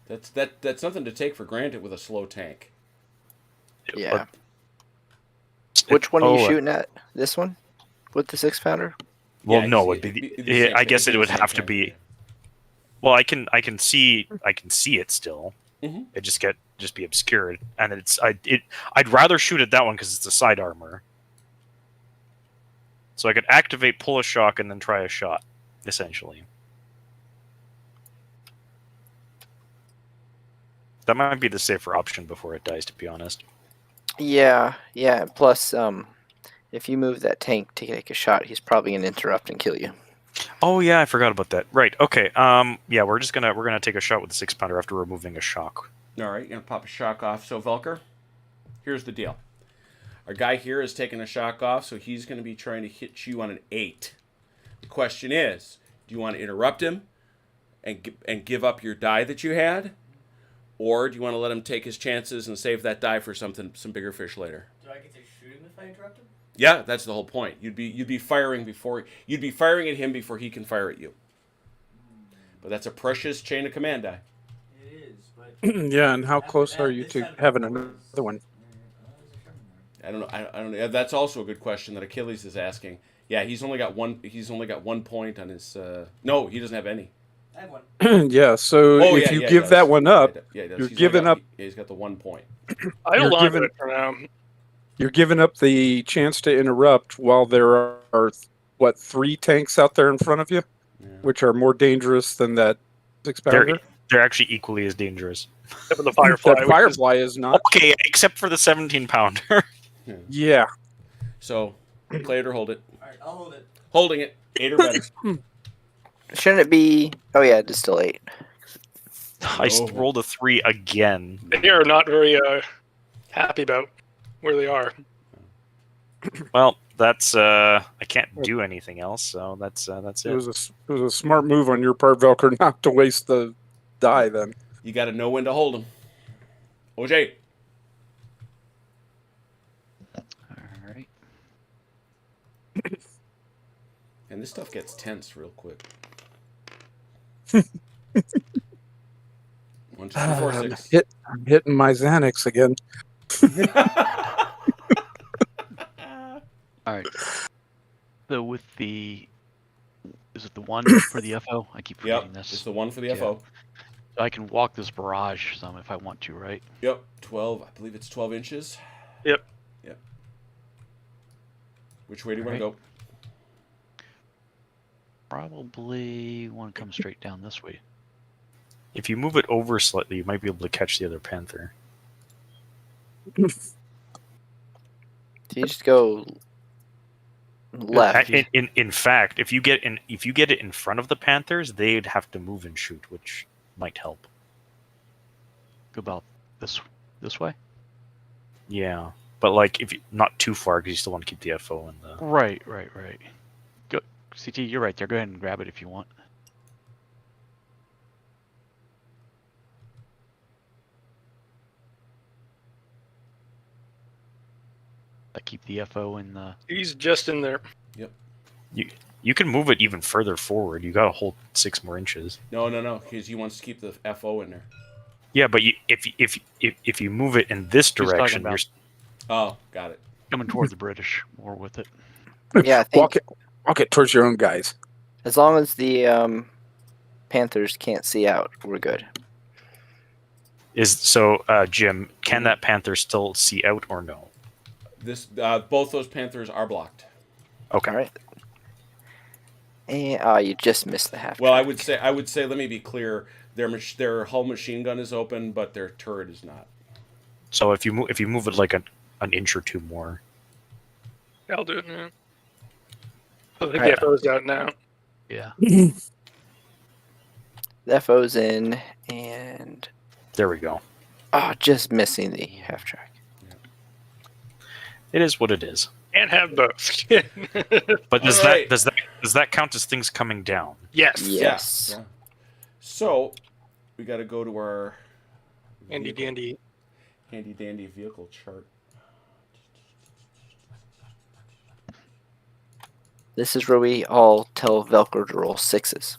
that's something to take for granted with a slow tank. Yeah. But- Which one are you Oh, shooting at? This one? With the 6-pounder? Well, Yeah, no, it'd it'd be. the same I thing. guess It'd it be would the same have to thing, be. Well, I can see it still. Mhm. It just be obscured, and I'd rather shoot at that one because it's a side armor. So I could activate, pull a shock, and then try a shot, essentially. That might be the safer option before it dies, to be honest. Yeah. Plus, if you move that tank to take a shot, he's probably gonna interrupt and kill you. Oh yeah, I forgot about that. Right. Okay. Yeah, we're gonna take a shot with the 6-pounder after removing a shock. All right, gonna pop a shock off. So Velker, here's the deal. Our guy here is taking a shock off, so he's going to be trying to hit you on an 8. The question is, do you want to interrupt him and give up your die that you had, or do you want to let him take his chances and save that die for some bigger fish later? Do I get to shoot him if I interrupt him? Yeah, that's the whole point. You'd be firing at him before he can fire at you. But that's a precious chain of command die. It is, but Yeah, and how close are you to having another one? I don't know. I don't know. That's also a good question that Achilles is asking. Yeah, he's only got one. He's only got 1 point on his. No, he doesn't have any. I have one. Yeah. So Oh if yeah, you yeah, he give does. that one up, Yeah, he does. you're He's only giving got- up- Yeah, he's got the 1 point. I You're hold on to given- it for now. you're giving up the chance to interrupt while there are what 3 tanks out there in front of you, Yeah. which are more dangerous than that 6-pounder. They're actually equally as dangerous. Except for the Firefly. That which is- Firefly is not. Okay, except for the 17-pounder. Yeah. So, play it or hold it. All right, I'll hold it. Holding it, 8 or better. Shouldn't it be? Oh yeah, it's still 8. I No. rolled a 3 again. They are not very happy about where they are. Well, that's I can't do anything else, so that's It it. was a smart move on your part, Velker, not to waste the die. Then You got to know when to hold them. OJ. All right. And this stuff gets tense real quick. 1, 2, 3, 4, 6. I'm hitting my Xanax again. All right. So with the, is it the 1 for the FO? I keep Yep, forgetting it's this. the 1 for the Yeah. FO. So I can walk this barrage some if I want to, right? Yep, 12. I believe it's 12 inches. Yep. Yep. Which way do you want Alright. to go? Probably want to come straight down this way. If you move it over slightly, you might be able to catch the other Panther. Do you just go left? In fact, if you get it in front of the Panthers, they'd have to move and shoot, which might help. Go about this way. Yeah, but like if you, not too far, because you still want to keep the FO in the. Right. Go, CT. You're right there. Go ahead and grab it if you want. I keep the FO in the. He's just in there. You can move it even further forward. You got to hold 6 more inches. No, because he wants to keep the FO in there. Yeah, but if you move it in this talking direction, about- Oh, got it. Coming toward the British more with it. Yeah, I think Walk it towards your own guys. as long as the Panthers can't see out, we're good. Jim, can that Panther still see out or no? This both those Panthers are blocked. Okay. All right. And you just missed the half. Well, I track. would say. Let me be clear. Their hull machine gun is open, but their turret is not. So if you move it like an inch or 2 more. I'll do it now. I think Alright. the FO's out now. Yeah. The FO's in, and There we go. just missing the half track. It is what it is. Can't have both. But does All right. does that count as things coming down? Yes. Yeah. Yes. Yeah. So we got to go to our Handy dandy. handy dandy vehicle chart. This is where we all tell Velcro to roll 6s. This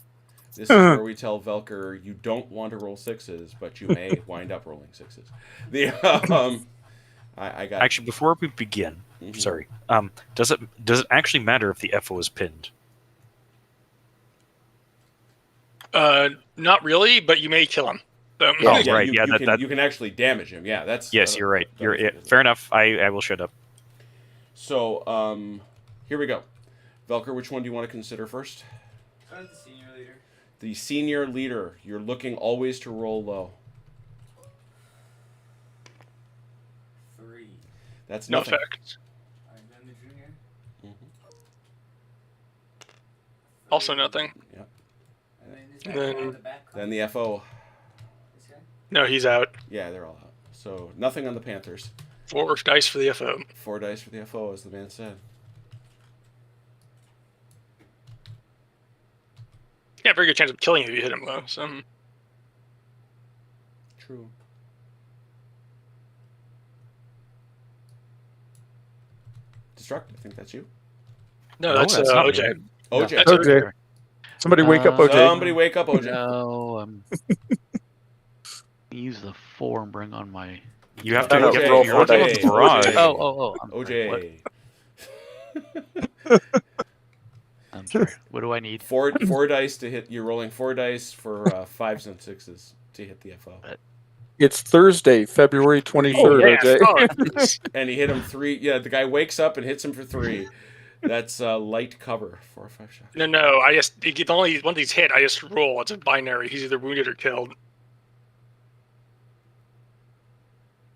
is where we tell Velker you don't want to roll 6s, but you may wind up rolling 6s. The I got Actually, before we begin, Mhm. sorry. Does it actually matter if the FO is pinned? Not really, but you may kill him. So, Oh, right, You, yeah, you can actually damage him. Yeah, that's Yes, you're right. Fair enough. I will shut up. So here we go. Velker, which one do you want to consider first? Start with the senior leader. The senior leader. You're looking always to roll low. 3. That's no nothing. effect. Alright, then the junior. Mhm. Also 3. nothing. And then this guy Then- on the back. Then the FO. This guy. No, he's out. Yeah, they're all out. So nothing on the Panthers. 4 dice for the FO. 4 dice for the FO, as the man said. Yeah, very good chance of killing you if you hit him low. So True. Destruct, I think that's you. no, No, that's that's not OJ. me. OJ. That's OJ. Somebody wake up, OJ. Somebody wake up, OJ. No, use the 4 and bring on my. You have to No, you have roll to- four you're on dice. the barrage. OJ. Oh. I'm sorry, what? OJ. I'm sorry. What do I need? Four dice to hit. You're rolling 4 dice for 5s and 6s to hit the FO. It's Thursday, February 23rd, yeah, OJ. solid. And he hit him 3. Yeah, the guy wakes up and hits him for 3. That's light cover. 4 or 5 shots. No. I just only once he's hit, I just roll. It's a binary. He's either wounded or killed.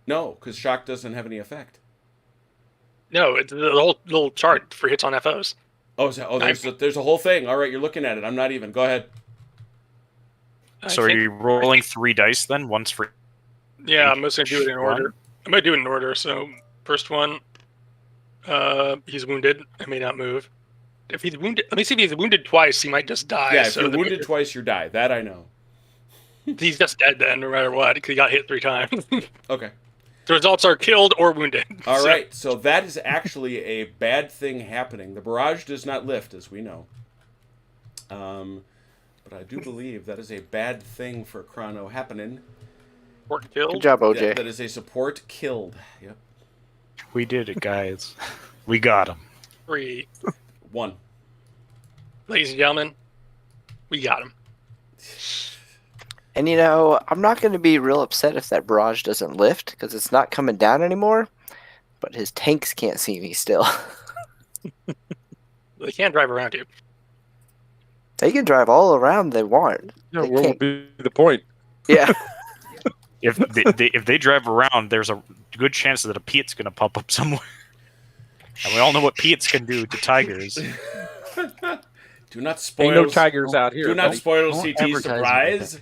No, because shock doesn't have any effect. No, it's the whole little chart for hits on FOs. There's a whole thing. All right, you're looking at it. I'm not even. Go ahead. So are you rolling 3 dice then? Once for Yeah, I'm just gonna do it in order. I'm gonna do it in order. So first one, he's wounded. I may not move. If he's wounded, let me see if he's wounded twice. He might just die. Yeah, if you're wounded twice, you die. That I know. He's just dead then, no matter what, because he got hit 3 times. Okay. The results are killed or wounded. All right, so that is actually a bad thing happening. The barrage does not lift, as we know. But I do believe that is a bad thing for Chrono happening. Support killed. Good job, OJ. That is a support killed. Yep. We did it, guys. We got him. 3. 1. Ladies and gentlemen, we got him. And you know, I'm not going to be real upset if that barrage doesn't lift because it's not coming down anymore. But his tanks can't see me still. They can't drive around you. They can drive all around they want. Yeah, They what can't- would be the point? Yeah. If they drive around, there's a good chance that a Piet's going to pop up somewhere. And we all know what Piets can do to tigers. Do not spoil. Ain't no tigers out here. Do not buddy. spoil Don't CT's advertise surprise.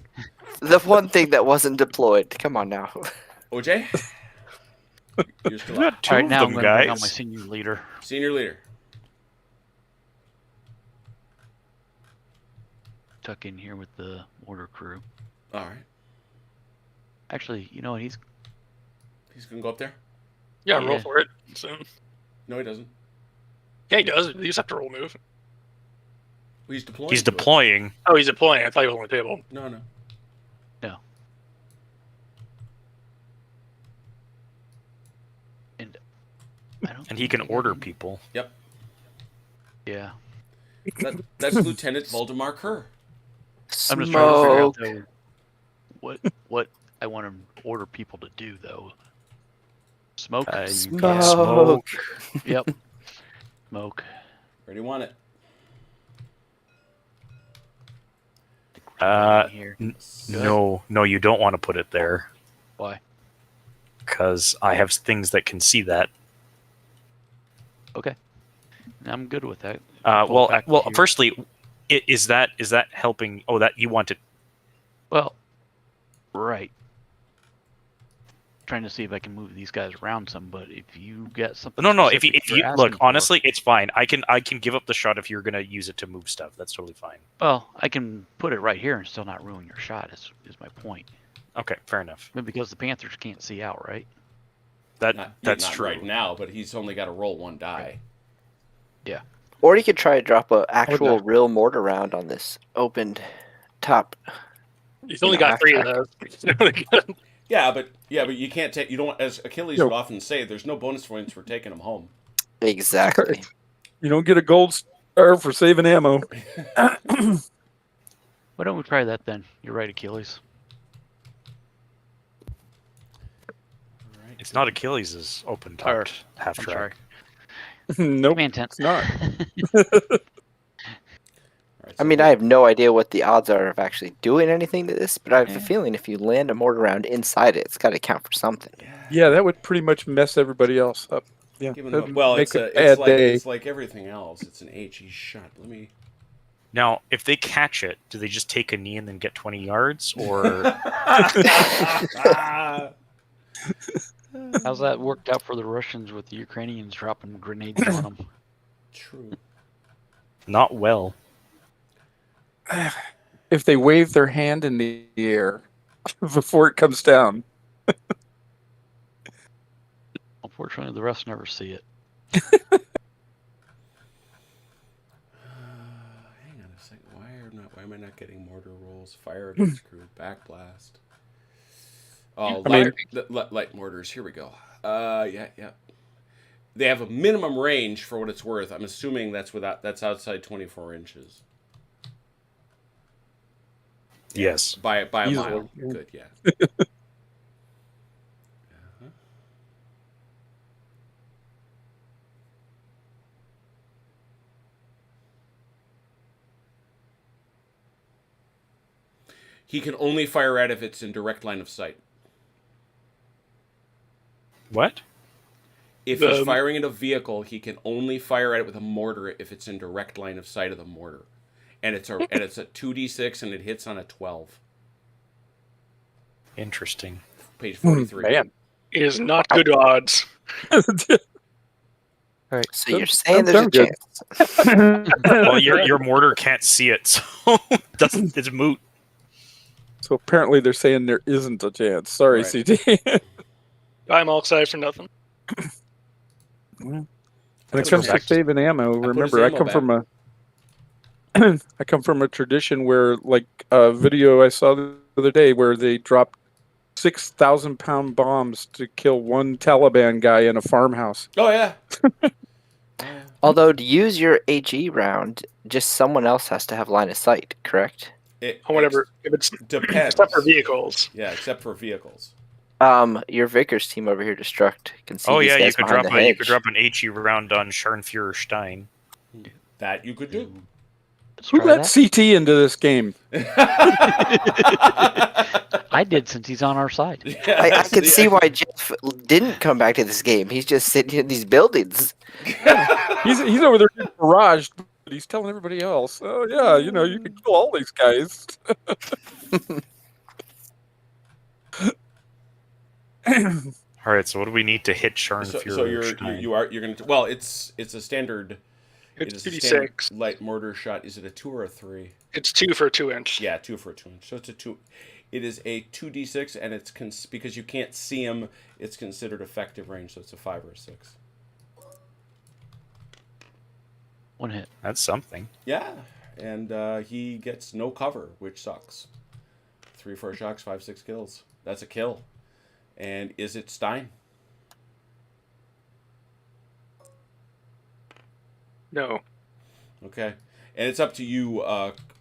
The one thing that wasn't deployed. Come on now. OJ? You're still Not up. two All right, of now I'm them, going to bring on guys. my senior leader. Senior leader. Tuck in here with the mortar crew. All right. Actually, you know what? He's He's going to go up there? Yeah, roll Yeah. for it. So, No, he doesn't. yeah, he does. You just have to roll move. Well, he's deploying. He's to it. deploying. Oh, he's deploying. I thought he was on the table. No. I don't And he can order people. Yeah. That's Lieutenant Voldemar Kerr. I'm just trying to figure out Smoke. though, what I want to order people to do though. Smoke. You can Smoke. smoke. Yep. Smoke. Where do you want it? Here. No, you don't want to put it there Why? because I have things that can see that. Okay. I'm good with that. Pull back Well. here. Firstly, is that helping? Oh, that you want it. Well, right. Trying to see if I can move these guys around some, but if you get something, No. If specific you you're look, asking for- honestly, it's fine. I can give up the shot if you're gonna use it to move stuff. That's totally fine. well, I can put it right here and still not ruin your shot. Is my point. Okay, fair enough. But because the Panthers can't see out, right? That's not true. right now, but he's only got to roll 1 die. Or you could try to drop a actual not? real mortar round on this opened top. He's only You know, got 3 of those. Yeah, but you can't take. You don't, as Achilles Yo. would often say, there's no bonus points for taking him home. Exactly. You don't get a gold star for saving ammo. Why don't we try that then? You're right, Achilles. Right. It's not Achilles' open Or- topped half I'm track. sorry. Nope. Command tent. It's not. All right, I so mean, I have no idea what the odds are of actually doing anything to this, but I have a feeling if you land a mortar round inside it, it's got to count for something. Yeah, that would pretty much mess everybody else up. Yeah. Giving that'd him well, make it's a a, bad it's like day. it's like everything else. It's an HE shot. Let me. Now, if they catch it, do they just take a knee and then get 20 yards, or How's that worked out for the Russians with the Ukrainians dropping grenades on them? True. not well? If they wave their hand in the air before it comes down. Unfortunately, the rest never see it. Hang on a second. Why am I not getting mortar rolls? Fire against crew. Backblast. Oh, I mean- light mortars. Here we go. Yeah. They have a minimum range for what it's worth. I'm assuming that's outside 24 inches. Yes. By a Easily, mile. yeah. Good, yeah. He can only fire at if it's in direct line of sight. What? If he's firing at a vehicle, he can only fire at it with a mortar if it's in direct line of sight of the mortar. And it's a 2d6 and it hits on a 12. Interesting. Page 43. Man. It is not good odds. All right. So you're saying there's a good. chance. Well, your mortar can't see it, so it's moot. So apparently they're saying there isn't a chance. Sorry, Right. CT. I'm all excited for nothing. When put it comes his- to saving ammo, put his remember I ammo come back. from a I come from a tradition where, like a video I saw the other day, where they dropped 6,000-pound bombs to kill one Taliban guy in a farmhouse. Oh, yeah. Although to use your HE round, just someone else has to have line of sight, correct? Or whatever. If it's Depends. except for vehicles. Yeah, except for vehicles. Your Vickers team over here, Destruct, can see Oh these yeah, guys you could behind drop the you hedge. could drop an HE round on Scharnführer Stein. That you could do. Let's Who try let that. CT into this game? I did, since he's on our side. I can see why Jeff didn't come back to this game. He's just sitting in these buildings. He's over there getting barraged, but he's telling everybody else, "Oh yeah, you can kill all these guys." All right, so what do we need to hit Scharnführer So you're Stein? going to. Well, it's a standard. It It's is a standard 2d6. light mortar shot. Is it a 2 or a 3? It's 2 for a 2-inch. Yeah, 2 for a 2-inch. So it's a 2. It is a 2d6, and it's because you can't see him. It's considered effective range, so it's a 5 or a 6. One hit. That's something. Yeah, and he gets no cover, which sucks. 3 4 shocks, 5 6 kills. That's a kill. And is it Stein? No. Okay, and it's up to you,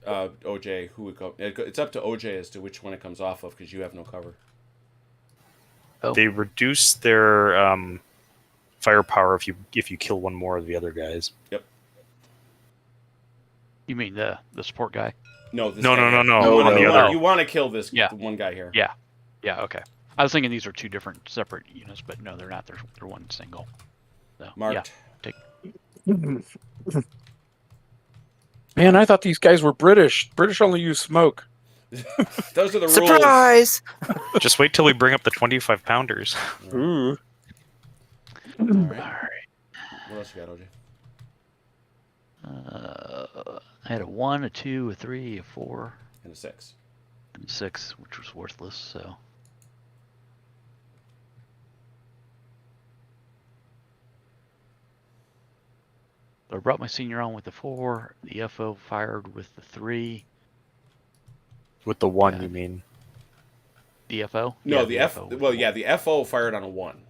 OJ. Who would go? It's up to OJ as to which one it comes off of because you have no cover. Oh. They reduce their firepower if you kill one more of the other guys. Yep. You mean the support guy? No. This No, guy no, here. no. No, On the no, other. You want to kill this Yeah. the one guy here. Yeah. Yeah. Okay. I was thinking these are two different separate units, but no, they're not. They're one single. So, Marked. Man, I thought these guys were British. British only use smoke. Those are the rules. Surprise! Just wait till we bring up the 25 pounders. Ooh. All Yeah. right. All right. What else you got, OJ? I had a 1, a 2, a 3, a 4, And a 6. and a 6, which was worthless. So. I brought my senior on with the 4. The FO fired with the 3. With the 1, Yeah. you mean. The FO? No, Yeah, the F. FO with Well, the yeah, the FO fired on a 1.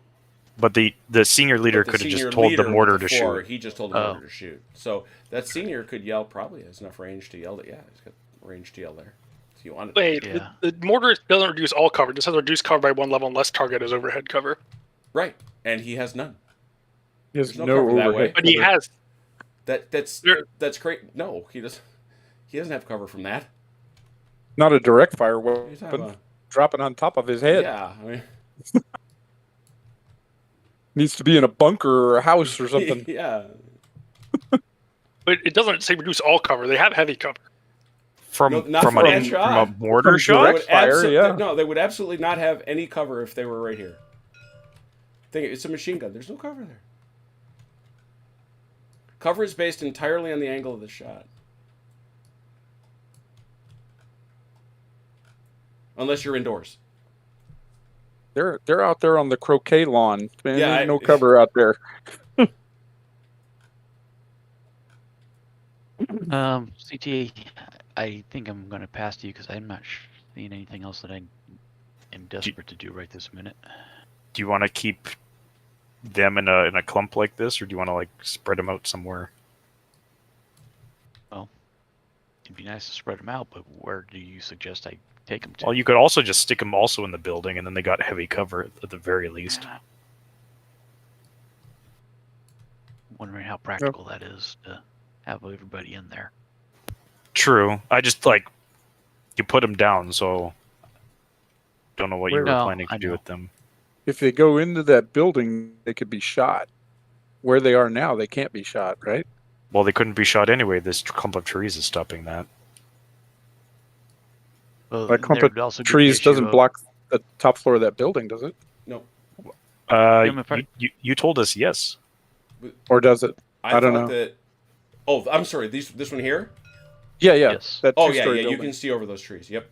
But the senior leader But could have senior just told leader the with mortar the to 4, shoot. He just told the Oh. mortar to shoot. So that senior could yell. Probably has enough range to yell. Yeah, he's got range to yell there. If you wanted. Wait, Yeah. the mortar doesn't reduce all cover. It just has to reduce cover by 1 level unless target is overhead cover. Right, and he has none. He has There's no no cover that way. overhead But he cover. has. That's There- great. No, he does. He doesn't have cover from that. Not a direct fire What are you talking weapon. about? Dropping on top of his head. Yeah, I mean, Needs to be in a bunker or a house or something. yeah. But it doesn't say reduce all cover. They have heavy cover. From No, not from from a that shot. from a mortar From shot. direct fire, yeah. No, they would absolutely not have any cover if they were right here. It's a machine gun. There's no cover there. Cover is based entirely on the angle of the shot. Unless you're indoors. They're out there on the croquet lawn. Man, Yeah, there's no cover out there. CTA, I think I'm going to pass to you because I'm not seeing anything else that I am desperate to do right this minute. Do you want to keep them in a clump like this, or do you want to like spread them out somewhere? It'd be nice to spread them out, but where do you suggest I take them to? Well, you could also just stick them also in the building, and then they got heavy cover at the very least. Yeah. Wondering how practical that is to have everybody in there. True. I just like you put them down, so don't know what you were No, planning I to do know. with them. If they go into that building, they could be shot. Where they are now, they can't be shot, right? Well, they couldn't be shot anyway. This clump of trees is stopping that. Well, That clump there of would also be the trees issue doesn't of- block the top floor of that building, does it? No, Jim, if I- You told us yes. Or does it? I don't thought know. that. Oh, I'm sorry. This one here. Yeah. Yes. That Oh yeah, two-story yeah. You building. can see over those trees. Yep.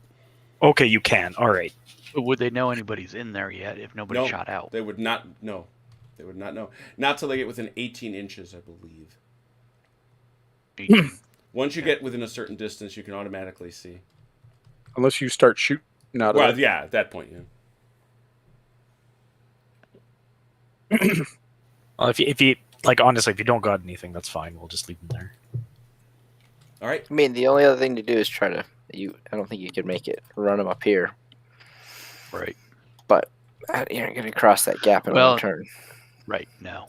Okay, you can. All right. But would they know anybody's in there yet if nobody No, shot out? They would not know. They would not know. Not till they get within 18 inches, I believe. Once you get within a certain distance, you can automatically see. Unless you start shooting out of Well, it. yeah, at that point, yeah. Well, if you like, honestly, if you don't got anything, that's fine. We'll just leave them there. All right. I mean, the only other thing to do is try to. I don't think you could make it. Run them up here, Right. but you're not going to cross that gap in Well- one turn. Right. No.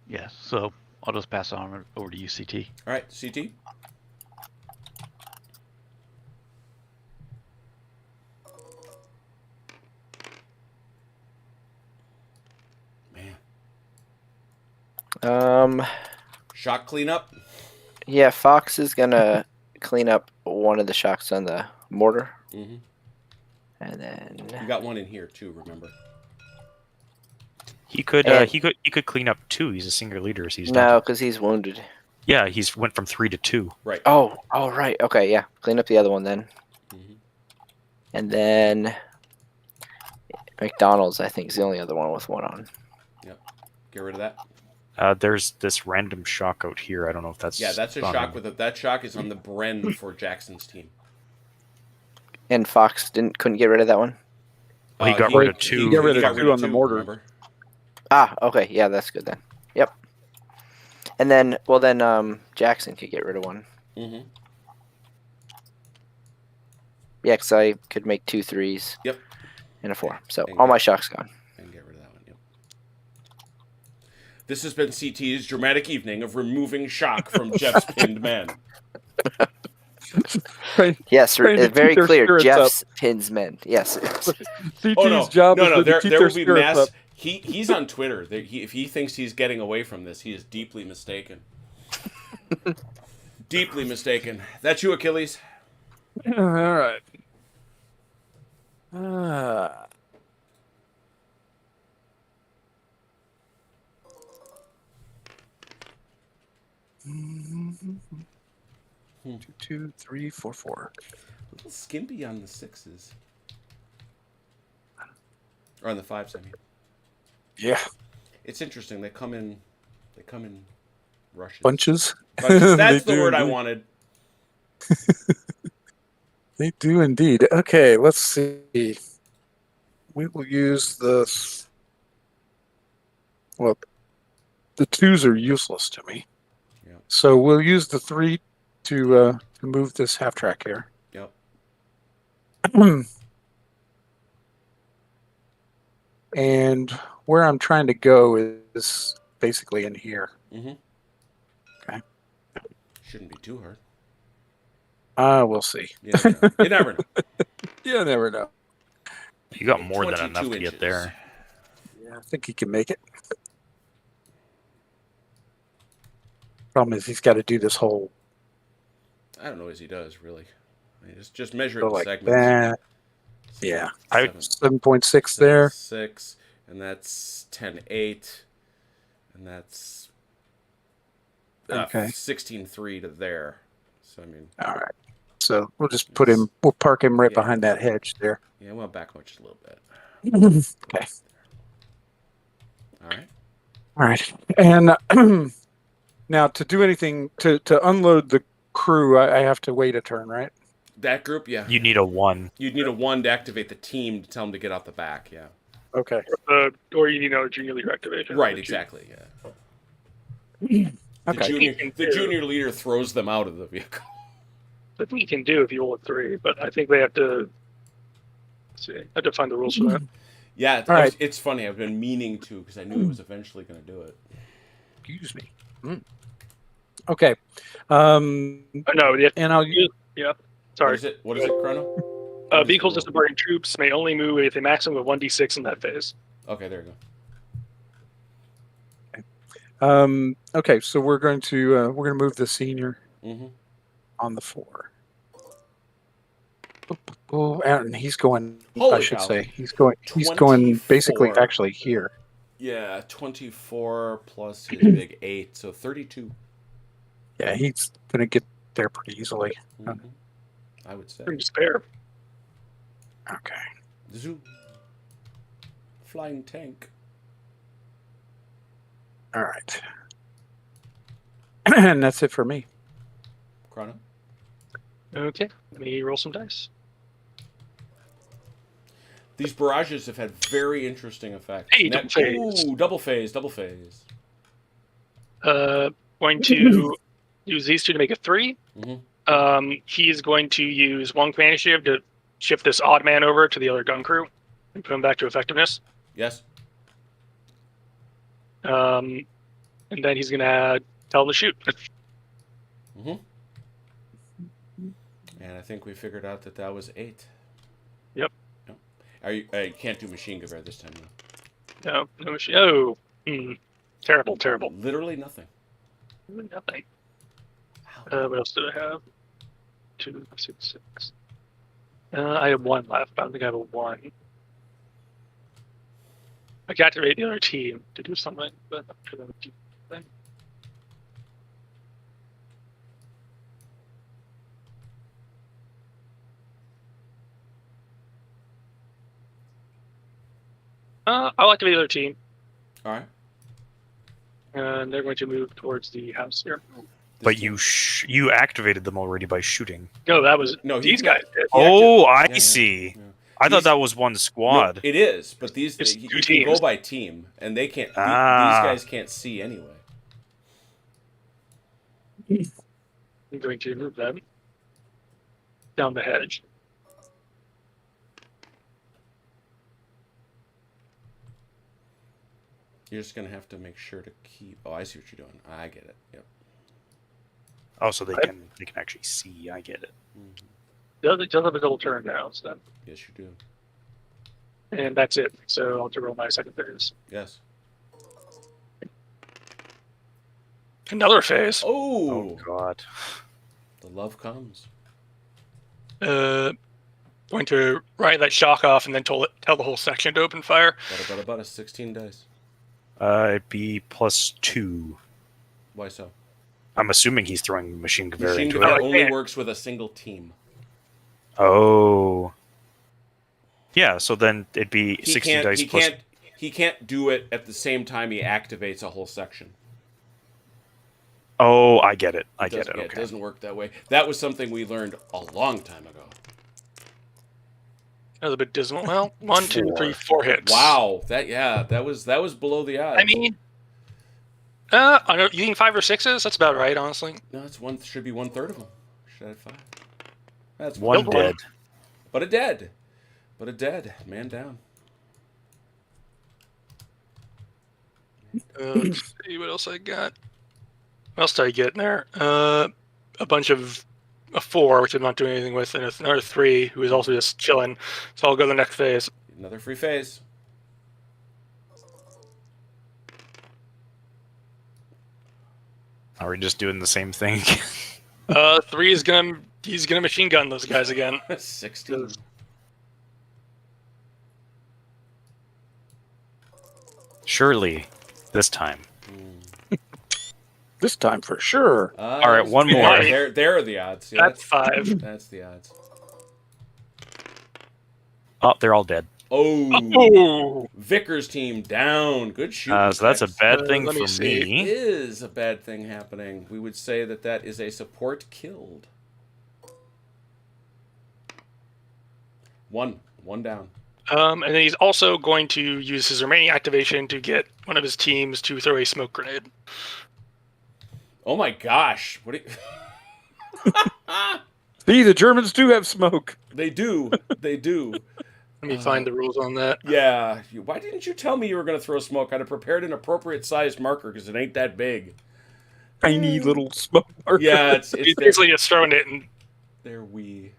Yes. So I'll just pass on over to UCT. All right. CT. Man. Shock cleanup. Yeah, Fox is gonna clean up one of the shocks on the mortar, Mm-hmm. and then You got one in here too. Remember. He could And- he could clean up 2. He's a senior leader, so he's no, not. because he's wounded. Yeah, he's went from 3 to 2. Right. Oh, right. Okay, yeah. Clean up the other one then, Mm-hmm. and then McDonald's. I think is the only other one with one on. Get rid of that. There's this random shock out here. I don't know if that's Yeah, that's a gone shock in. with it. That shock is on the Bren for Jackson's team. And Fox couldn't get rid of that one. Well, he got rid of 2. He got rid of got 2 on the mortar. Remember? Ah, okay, yeah, that's good then. Yep. And then, Jackson could get rid of one. Mm-hmm. Yeah, because I could make 2 3s. Yep. And a 4. So And all go. my shocks gone. And get rid of that one. Yep. This has been CT's dramatic evening of removing shock from Jeff's pinned men. Yes, Trying to very keep their clear. spirits Jeff's pins men. Yes. CT's Oh no, job no, is no. to There keep will their be spirits mass. up. He's on Twitter. If he thinks he's getting away from this, he is deeply mistaken. Deeply mistaken. That's you, Achilles. All right. Ah. Two, 2, 3, 4, 4. A little skimpy on the 6s. Or on the 5s, I mean. Yeah, It's interesting. They come in rushes. bunches. Bunches. That's They the do word I indeed. wanted. They do indeed. Okay, let's see. We will use the. Well, the 2s are useless to me. Yeah. So we'll use the 3 to move this half track here. Yep. And where I'm trying to go is basically in here. Mm-hmm. Okay. Shouldn't be too hard. We'll see. You never know. You never know. You never know. You got more than 22 enough to inches. get there. Yeah, I think he can make it. Problem is, he's got to do this whole I don't know as he does, really. I mean, just measure it go in like segments. that. Yeah. I- 7.6 there. 6, and that's 10.8, and that's Okay. 16.3 to there. So I mean, All right. So we'll just put him. We'll park him right Yeah. behind that hedge there. yeah, well, back up just a little bit. Okay. All right. All right. And now to do anything to unload the crew, I have to wait a turn, right? That group, yeah. You need a 1. You'd need a 1 to activate the team to tell them to get out the back. Yeah. Okay. Or you need another junior leader activation. Right, which exactly. Yeah. Okay. The junior leader throws them out of the vehicle. I think you can do if you roll a 3, but I think they have to. Let's see, I have to find the rules for that. Yeah, All right. it's funny. I've been meaning to because I knew it was eventually going to do it. Excuse me. Okay. Oh, no, And I'll yeah. What Sorry. is it? What is it, Chrono? Vehicles disembarking troops may only move with a maximum of 1d6 in that phase. Okay, there you go. Okay, so we're going to move the senior go. on the 4. Oh, and he's going. Holy I should cow. say he's going basically 24. actually here. Yeah, 24 plus his big 8, so 32. Yeah, he's going to get there pretty easily. I would say. Pretty spare. Okay. Zoo. Flying tank. All right. And that's it for me. Chrono. Okay, let me roll some dice. These barrages have had very interesting effects. Hey, double phase. Ooh, double phase, double phase. Going to use these two to make a 3. He's going to use one command initiative to shift this odd man over to the other gun crew and put him back to effectiveness. Yes. And then he's going to tell him to shoot. And I think we figured out that was 8. Yep. You can't do machine gun this time, though. No machine. Oh, terrible, terrible. Literally nothing. Nothing. What else did I have? 2, 6, 6. I have 1 left. I don't think I have a 1. I can activate the other team to do something, but I'm sure that would do something. I'll activate the other team. All right. And they're going to move towards the house here. But you activated them already by shooting. No, that was these guys did. Oh, I see. Yeah. I thought that was one squad. No, it is, but you can go by team, and they can't. These guys can't see anyway. I'm going to move them down the hedge. You're just gonna have to make sure to keep. Oh, I see what you're doing. I get it. Yep. Oh, so they can actually see. I get it. It does have a double turn now, so. Yes, you do. And that's it. So I'll have to roll my second phase. Yes. Another phase. Oh God. The love comes. Going to write that shock off and then tell the whole section to open fire. About 16 dice. It'd be +2. Why so? I'm assuming he's throwing machine gun Machine into gun it. only works with a single team. Oh. Yeah, so then it'd be 16 dice plus. He can't do it at the same time he activates a whole section. Oh, I get it. I get it. Yeah, Okay. it doesn't work that way. That was something we learned a long time ago. That was a bit dismal. Well, 1, 2, 3, 4 hits. Wow, that was below the odds. I mean, I don't know, you think 5 or 6s? That's about right, honestly. No, it's should be 1/3 of them. Should have 5. That's One dead. But a dead. Man down. Let's see what else I got. What else did I get in there? A bunch of a 4, which I'm not doing anything with, and another 3, who is also just chilling. So I'll go to the next phase. Another free phase. Are we just doing the same thing? 3 is he's gonna machine gun those guys again. 16. Surely, this time. This time for sure. All right, one more. There are the odds. Yeah, That's 5. That's the odds. Oh, they're all dead. Oh! Vickers team down. Good shooting. So that's a bad thing let me for see. It me. is a bad thing happening. We would say that is a support killed. One down. And then he's also going to use his remaining activation to get one of his teams to throw a smoke grenade. Oh my gosh! What? See, the Germans do have smoke. They do. They do. Let me find the rules on that. Yeah. Why didn't you tell me you were going to throw smoke? I'd have prepared an appropriate sized marker because it ain't that big. Tiny little smoke marker. Yeah, it's He's basically just throwing it, and they're wee.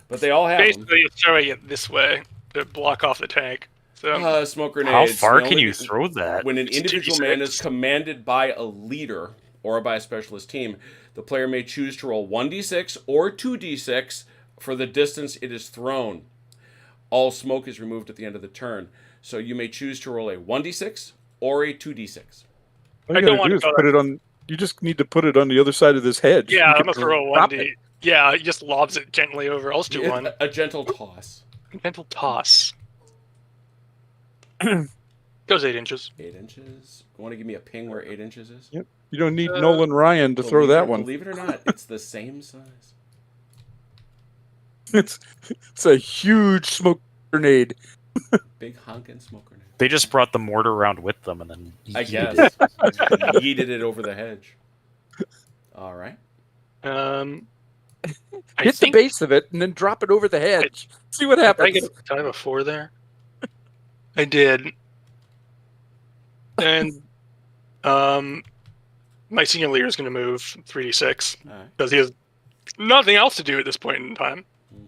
But they all have basically just throwing it this way to block off the tank. So them. Smoke How grenades. far the can only- you throw that? When an It's individual 2d6. man is commanded by a leader or by a specialist team, the player may choose to roll 1d6 or 2d6 for the distance it is thrown. All smoke is removed at the end of the turn. So you may choose to roll a 1d6 or a 2d6. All I you don't gotta want do to is go put it on. You just need to put it on the other side of this hedge. yeah, You I'm can gonna throw a drop 1d. it. Yeah, he just lobs it gently over. I'll just do one. A gentle toss. Mental toss. Goes 8 inches. 8 inches. You want to give me a ping where 8 inches is? Yep. You don't need Nolan Ryan to throw Believe that it- one. Believe it or not, it's the same size. It's a huge smoke grenade. Big honkin' smoke grenade. They just brought the mortar around with them and then I yeeted guess. it. Yeeted it over the hedge. All right. I Hit think the base of it and then drop it over the hedge. See what did I, happens. did I have a 4 there? I did. And my senior leader is going to move 3d6 All right. because he has nothing else to do at this point in time. Mhm.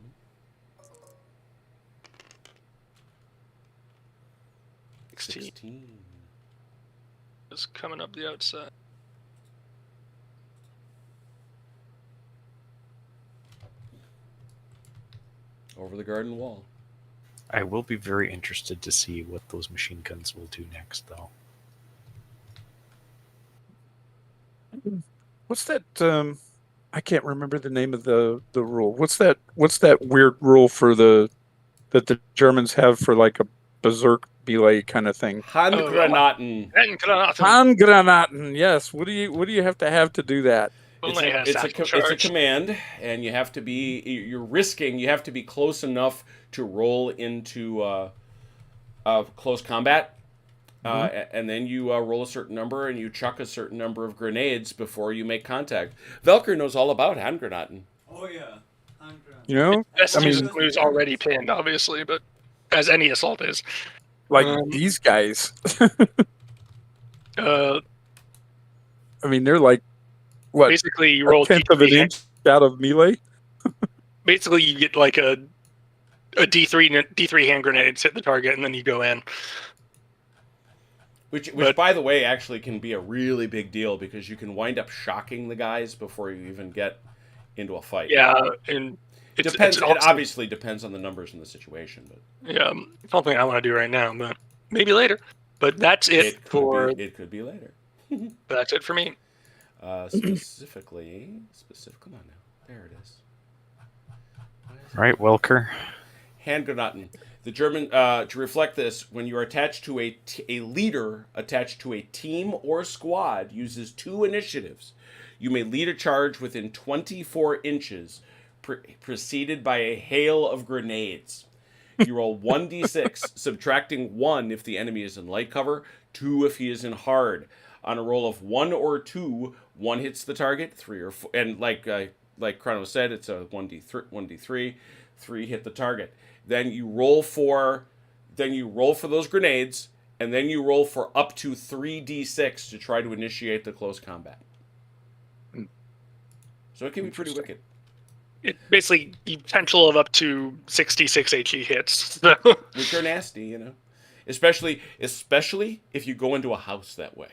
16 16. is coming up the outside. Over the garden wall. I will be very interested to see what those machine guns will do next, though. What's that? I can't remember the name of the rule. What's that weird rule for that the Germans have for like a berserk belay kind of thing? Handgranaten. And Handgranaten. Yes. What do you have to do that? only has It's a tactical it's a charge. command, and you have to be. You're risking. You have to be close enough to roll into close combat. And then you roll a certain number and you chuck a certain number of grenades before you make contact. Velker knows all about handgranaten. Oh yeah. I'm drunk. You know, Best I to use mean- who's already pinned, obviously, but as any assault is. like Um, these guys. Uh, I mean, they're like what, basically, you a roll tenth of an D3 inch out of melee. Basically, you get like a D3 hand grenades hit the target, and then you go in. Which But- by the way, actually can be a really big deal because you can wind up shocking the guys before you even get into a fight. Yeah, and it's Depends. It's It also, obviously depends on the numbers and the situation, but yeah, it's something I want to do right now, but maybe later. But that's it for it could be later. that's it for me. Specifically, come on now. There it is. Right, Welker? Handgranaten. The German, to reflect this, when you are attached to a leader attached to a team or squad uses 2 initiatives. You may lead a charge within 24 inches, preceded by a hail of grenades. You roll 1d6, subtracting 1 if the enemy is in light cover, 2 if he is in hard. On a roll of 1 or 2, 1 hits the target, 3 or 4, and like Chrono said, it's a 1d3, 3 hit the target. Then you roll for those grenades, and then you roll for up to 3d6 to try to initiate the close combat. So it can be pretty wicked. It basically the potential of up to 66 HE hits. So, Which are nasty, you know. Especially if you go into a house that way.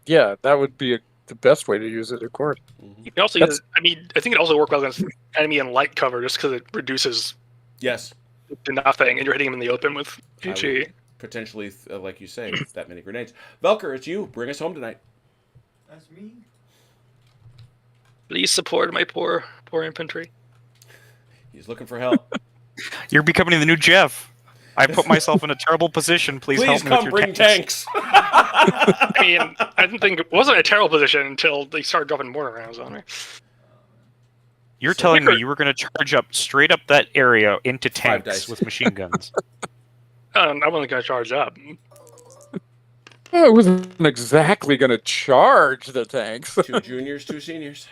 Yeah, that would be the best way to use it, of course. you can also That's- use, I mean, I think it also works well against enemy in light cover just because it reduces Yes. to nothing, and you're hitting him in the open with I would HE. potentially, like you say, that many grenades. Velker, it's you. Bring us home tonight. That's me. Please support my poor infantry. He's looking for help. You're becoming the new Jeff. I put myself in a terrible position. Please, help Please me come with your bring tanks. tanks. I mean, I didn't think it wasn't a terrible position until they started dropping mortar rounds on me. You're So- telling me you were going to charge up straight up that area into dice. tanks with machine guns? I'm only going to charge up. I wasn't exactly going to charge the tanks. 2 juniors, 2 seniors.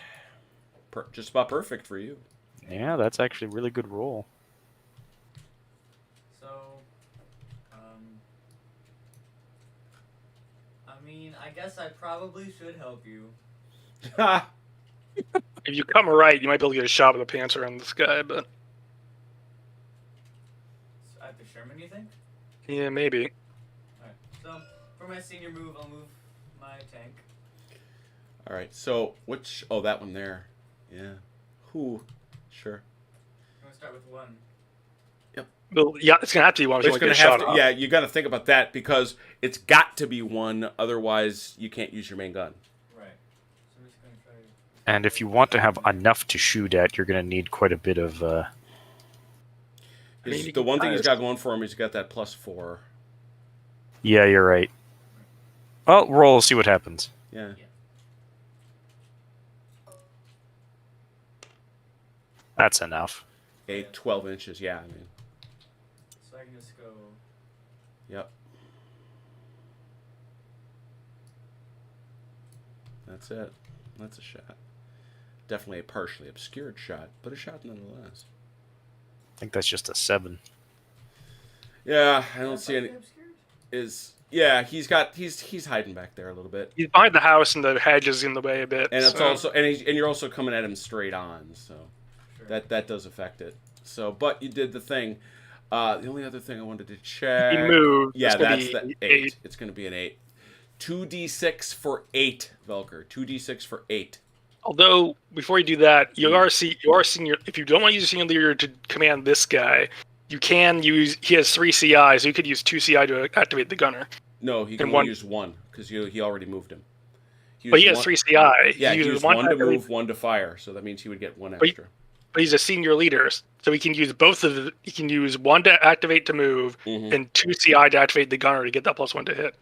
Just about perfect for you. Yeah, that's actually a really good roll. So, I mean, I guess I probably should help you. If you come right, you might be able to get a shot with a Panther on this guy, but At the Sherman, you think? yeah, maybe. Alright, so for my senior move, I'll move my tank. All right. So which? Oh, that one there. Yeah. Who? Sure. I'm gonna start with 1. Well, yeah, it's going to have to be one if you It's want to gonna get a have shot to. off. Yeah, you got to think about that because it's got to be 1. Otherwise, you can't use your main gun. Right. So I'm just gonna try. And if you want to have enough to shoot at, you're going to need quite a bit of... His- you the can one thing he's try got going for him is he's got that +4. Yeah, you're right. Well, roll, see what happens. Yeah. That's enough. 8, 12 inches. Yeah. I mean. So I can just go. Yep. That's it. That's a shot. Definitely a partially obscured shot, but a shot nonetheless. I think that's just a 7. Yeah, I don't see any. Obscured? Yeah, he's hiding back there a little bit, He's behind the house and the hedge is in the way a bit. and it's so- also and you're also coming at him straight on, so Sure. that does affect it. So, but you did the thing. The only other thing I wanted to check. He moved. Yeah, It's gonna that's be the 8. It's going to be an 8. 2d6 for 8, Velker. 2d6 for 8. Although before you do that, you are senior. If you don't want to use a senior leader to command this guy, you can use. He has 3 CI, so you could use 2 CI to activate the gunner. No, he can And only one- use 1 because he already moved him. But he used has 3 CI. Yeah, he uses used 1 to activate- move, 1 to fire, so that means he would get 1 But extra. But he's a senior leader, so he can use both of the. He can use 1 to activate to move, Mhm. and 2 CI to activate the gunner to get that +1 to hit.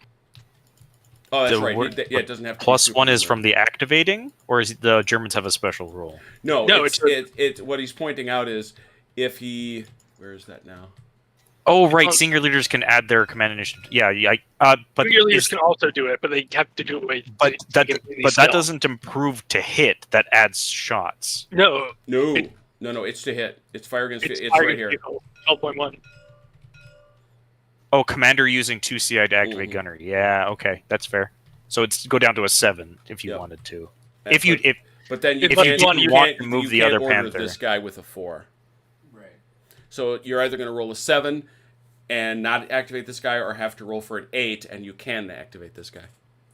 Oh, that's The right. word- Yeah, it doesn't have to be +1 is super from the activating, or is the Germans have a special rule? No, No, it's what he's pointing out is if he. Where is that now? Oh, right. on- Senior leaders can add their command initiative. Yeah, but Senior leaders is- can also do it, but they have to do it. but that stealth. that doesn't improve to hit. That adds shots. No, No, It- no, it's to hit. It's fire against. It's fire right here. vehicle, 12.1. Oh, commander using 2 CI to activate Mhm. gunner. Yeah, okay, that's fair. So it's go down to a 7 if you Yep. wanted to. And If you but- if But then you if can't, you want- you you want can't- to move you the can't other order Panther. this guy with a 4. Right. So you're either going to roll a 7 and not activate this guy, or have to roll for an 8 and you can activate this guy.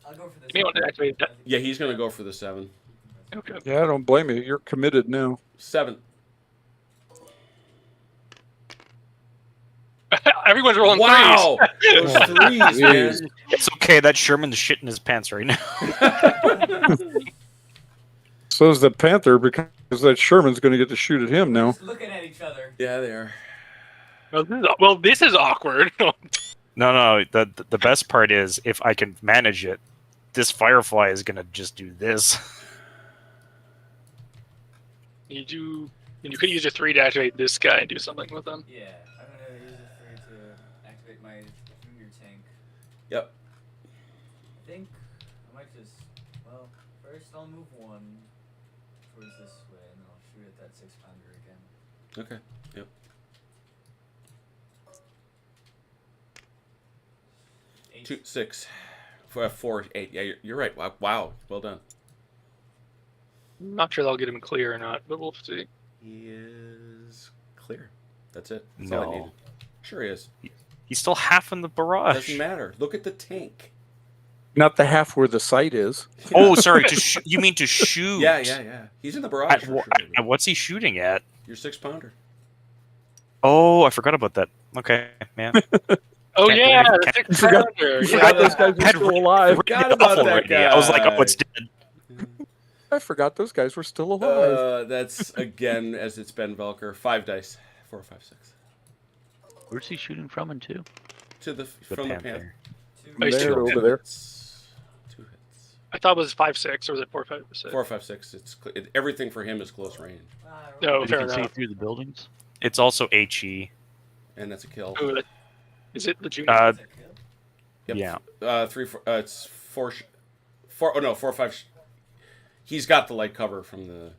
I'll go for this. You may want to activate that. Yeah, he's going to go for the 7. Okay. Yeah, I don't blame you. You're committed now. 7. Everyone's rolling Wow, those Oh, 3s, man. jeez. it's okay, that Sherman's shitting his pants right now. So is the Panther because that Sherman's going to get to shoot at him now. Just looking at each other. Yeah, they are. Well, this is awkward. No. The best part is if I can manage it, this Firefly is gonna just do this. You could use your 3 to activate this guy and do something with him. Yeah, I'm gonna use a 3 to activate my junior tank. Yep. I think I might just. Well, first I'll move 1 towards this way, and then I'll shoot at that 6-pounder again. Okay. Yep. 8. 2, 6, 4, 8. Yeah, you're right. Wow. Well done. Not sure that'll get him clear or not, but we'll see. He is clear. That's it. That's all I No. needed. Sure he is. He's still half in the barrage. Doesn't matter. Look at the tank. Not the half where the sight is. Oh, sorry. You mean to shoot? Yeah. He's in the barrage for sure. What's he shooting at? Your 6-pounder. Oh, I forgot about that. Okay, man. Oh Can't do yeah, anything. the You forgot- 6-pounder. You Yeah, forgot those guys were Had still re- alive. Forgot about that Already. guy. I was like, oh, it's dead. I forgot those guys were still alive. That's again as it's been Velker. 5 dice. 4, 5, 6. Where's he shooting from and to? To the The from the Panther. Panther. 2. Nice There, two. over there. 2 hits. I thought it was 5-6, or was it 4-5-6? 4, 5, 6. Everything for him is close range. Wow, No, You fair can see enough. through the buildings. It's also HE. And that's a kill. Ooh, is it the junior? That's a kill. Yep. Yeah. 3, 4. It's 4. 4. Oh no, 4, 5. He's got the light cover from the.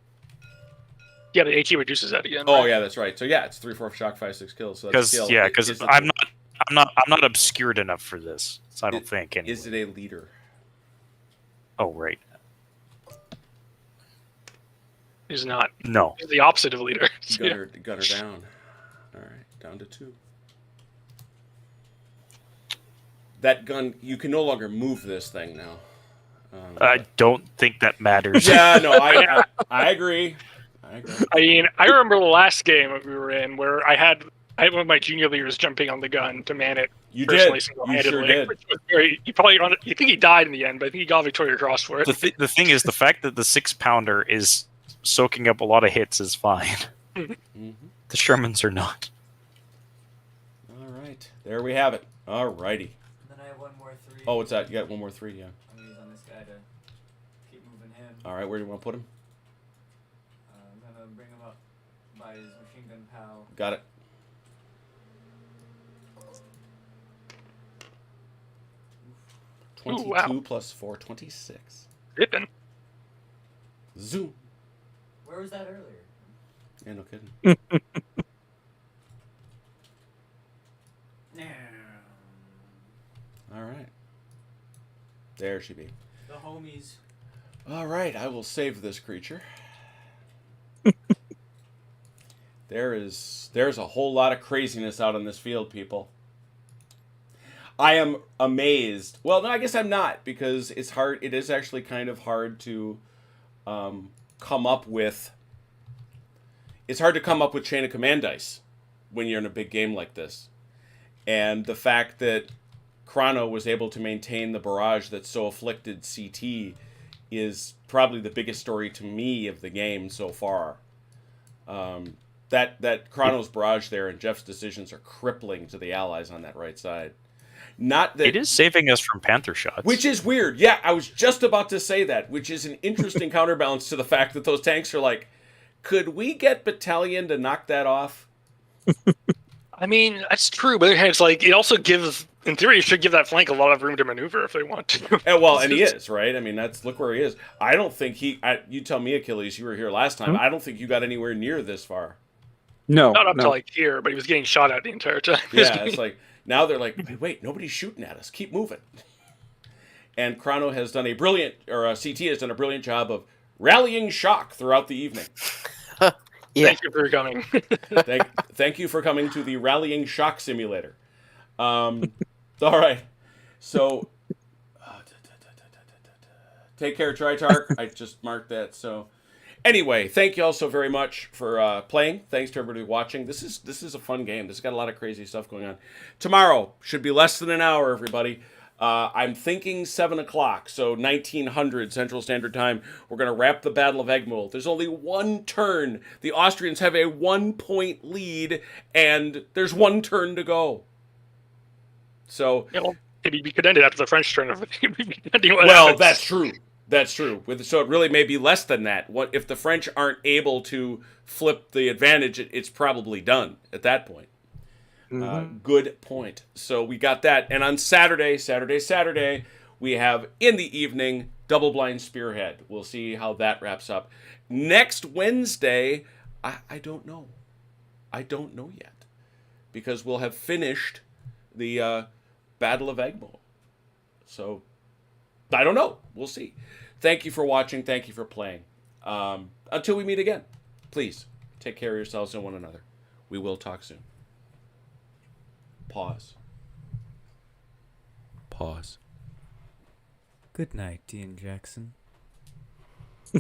Yeah, the HE reduces that again. Oh right? yeah, that's right. So yeah, it's 3, 4 shock, 5, 6 kills. So that's a kill. Because Is it I'm not obscured enough for this. So I don't think. Anyway. Is it a leader? Oh right. He's not. No. He's the opposite of leader. Gunner down. All right, down to 2. That gun, you can no longer move this thing now. I don't think that matters. Yeah, no, I agree. I mean, I remember the last game that we were in where I had one of my junior leaders jumping on the gun to man it. You personally, did. You single-handedly, sure did. which was very, you think he died in the end, but I think he got Victoria Cross for it. The thing is, the fact that the 6-pounder is soaking up a lot of hits is fine. Mm-hmm. The Shermans are not. All right, there we have it. All righty. Then I have one more 3. Oh, what's that? You got one more 3, yeah. I'm gonna use on this guy to keep moving him. All right, where do you want to put him? I'm gonna bring him up by his machine gun pal. Got it. Ooh, 22 wow. plus 4, 26. Dipping. Zoom. Where was that earlier? Yeah, no kidding. No. All right. There she be. The homies. All right, I will save this creature. There's a whole lot of craziness out on this field, people. I am amazed. Well, no, I guess I'm not, because it's hard. It is actually kind of hard to come up with. It's hard to come up with chain of command dice when you're in a big game like this. And the fact that Chrono was able to maintain the barrage that so afflicted CT is probably the biggest story to me of the game so far. That Chrono's barrage there and Jeff's decisions are crippling to the allies on that right side. Not that It is saving us from Panther shots. which is weird. Yeah, I was just about to say that, which is an interesting counterbalance to the fact that those tanks are like, could we get Battalion to knock that off? I mean, that's true, but it's like it also gives, in theory, it should give that flank a lot of room to maneuver if they want to. And he is, right? I mean, look where he is. I don't think you tell me, Achilles, you were here last time. I don't think you got anywhere near this far. No, Not up no. to like here, but he was getting shot at the entire time. Yeah, it's like, now they're like, wait, nobody's shooting at us. Keep moving. And Chrono has done CT has done a brilliant job of rallying shock throughout the evening. Yeah. Thank you for coming. Thank you for coming to the rallying shock simulator. All right. So, take care, Tritarch. I just marked that. So, anyway, thank you all so very much for playing. Thanks to everybody watching. This is a fun game. This has got a lot of crazy stuff going on. Tomorrow should be less than an hour, everybody. I'm thinking 7 o'clock, so 1900 Central Standard Time. We're going to wrap the Battle of Egmont. There's only one turn. The Austrians have a 1-point lead, and there's one turn to go. So, Yeah, well, maybe we could end it after the French turn. well, that's true. That's true. So it really may be less than that. What if the French aren't able to flip the advantage? It's probably done at that point. Good point. So we got that. And on Saturday, we have in the evening Double Blind Spearhead. We'll see how that wraps up. Next Wednesday, I don't know. I don't know yet. Because we'll have finished the Battle of Egmont. So, I don't know. We'll see. Thank you for watching. Thank you for playing. Until we meet again, please take care of yourselves and one another. We will talk soon. Pause. Good night, Dean Jackson.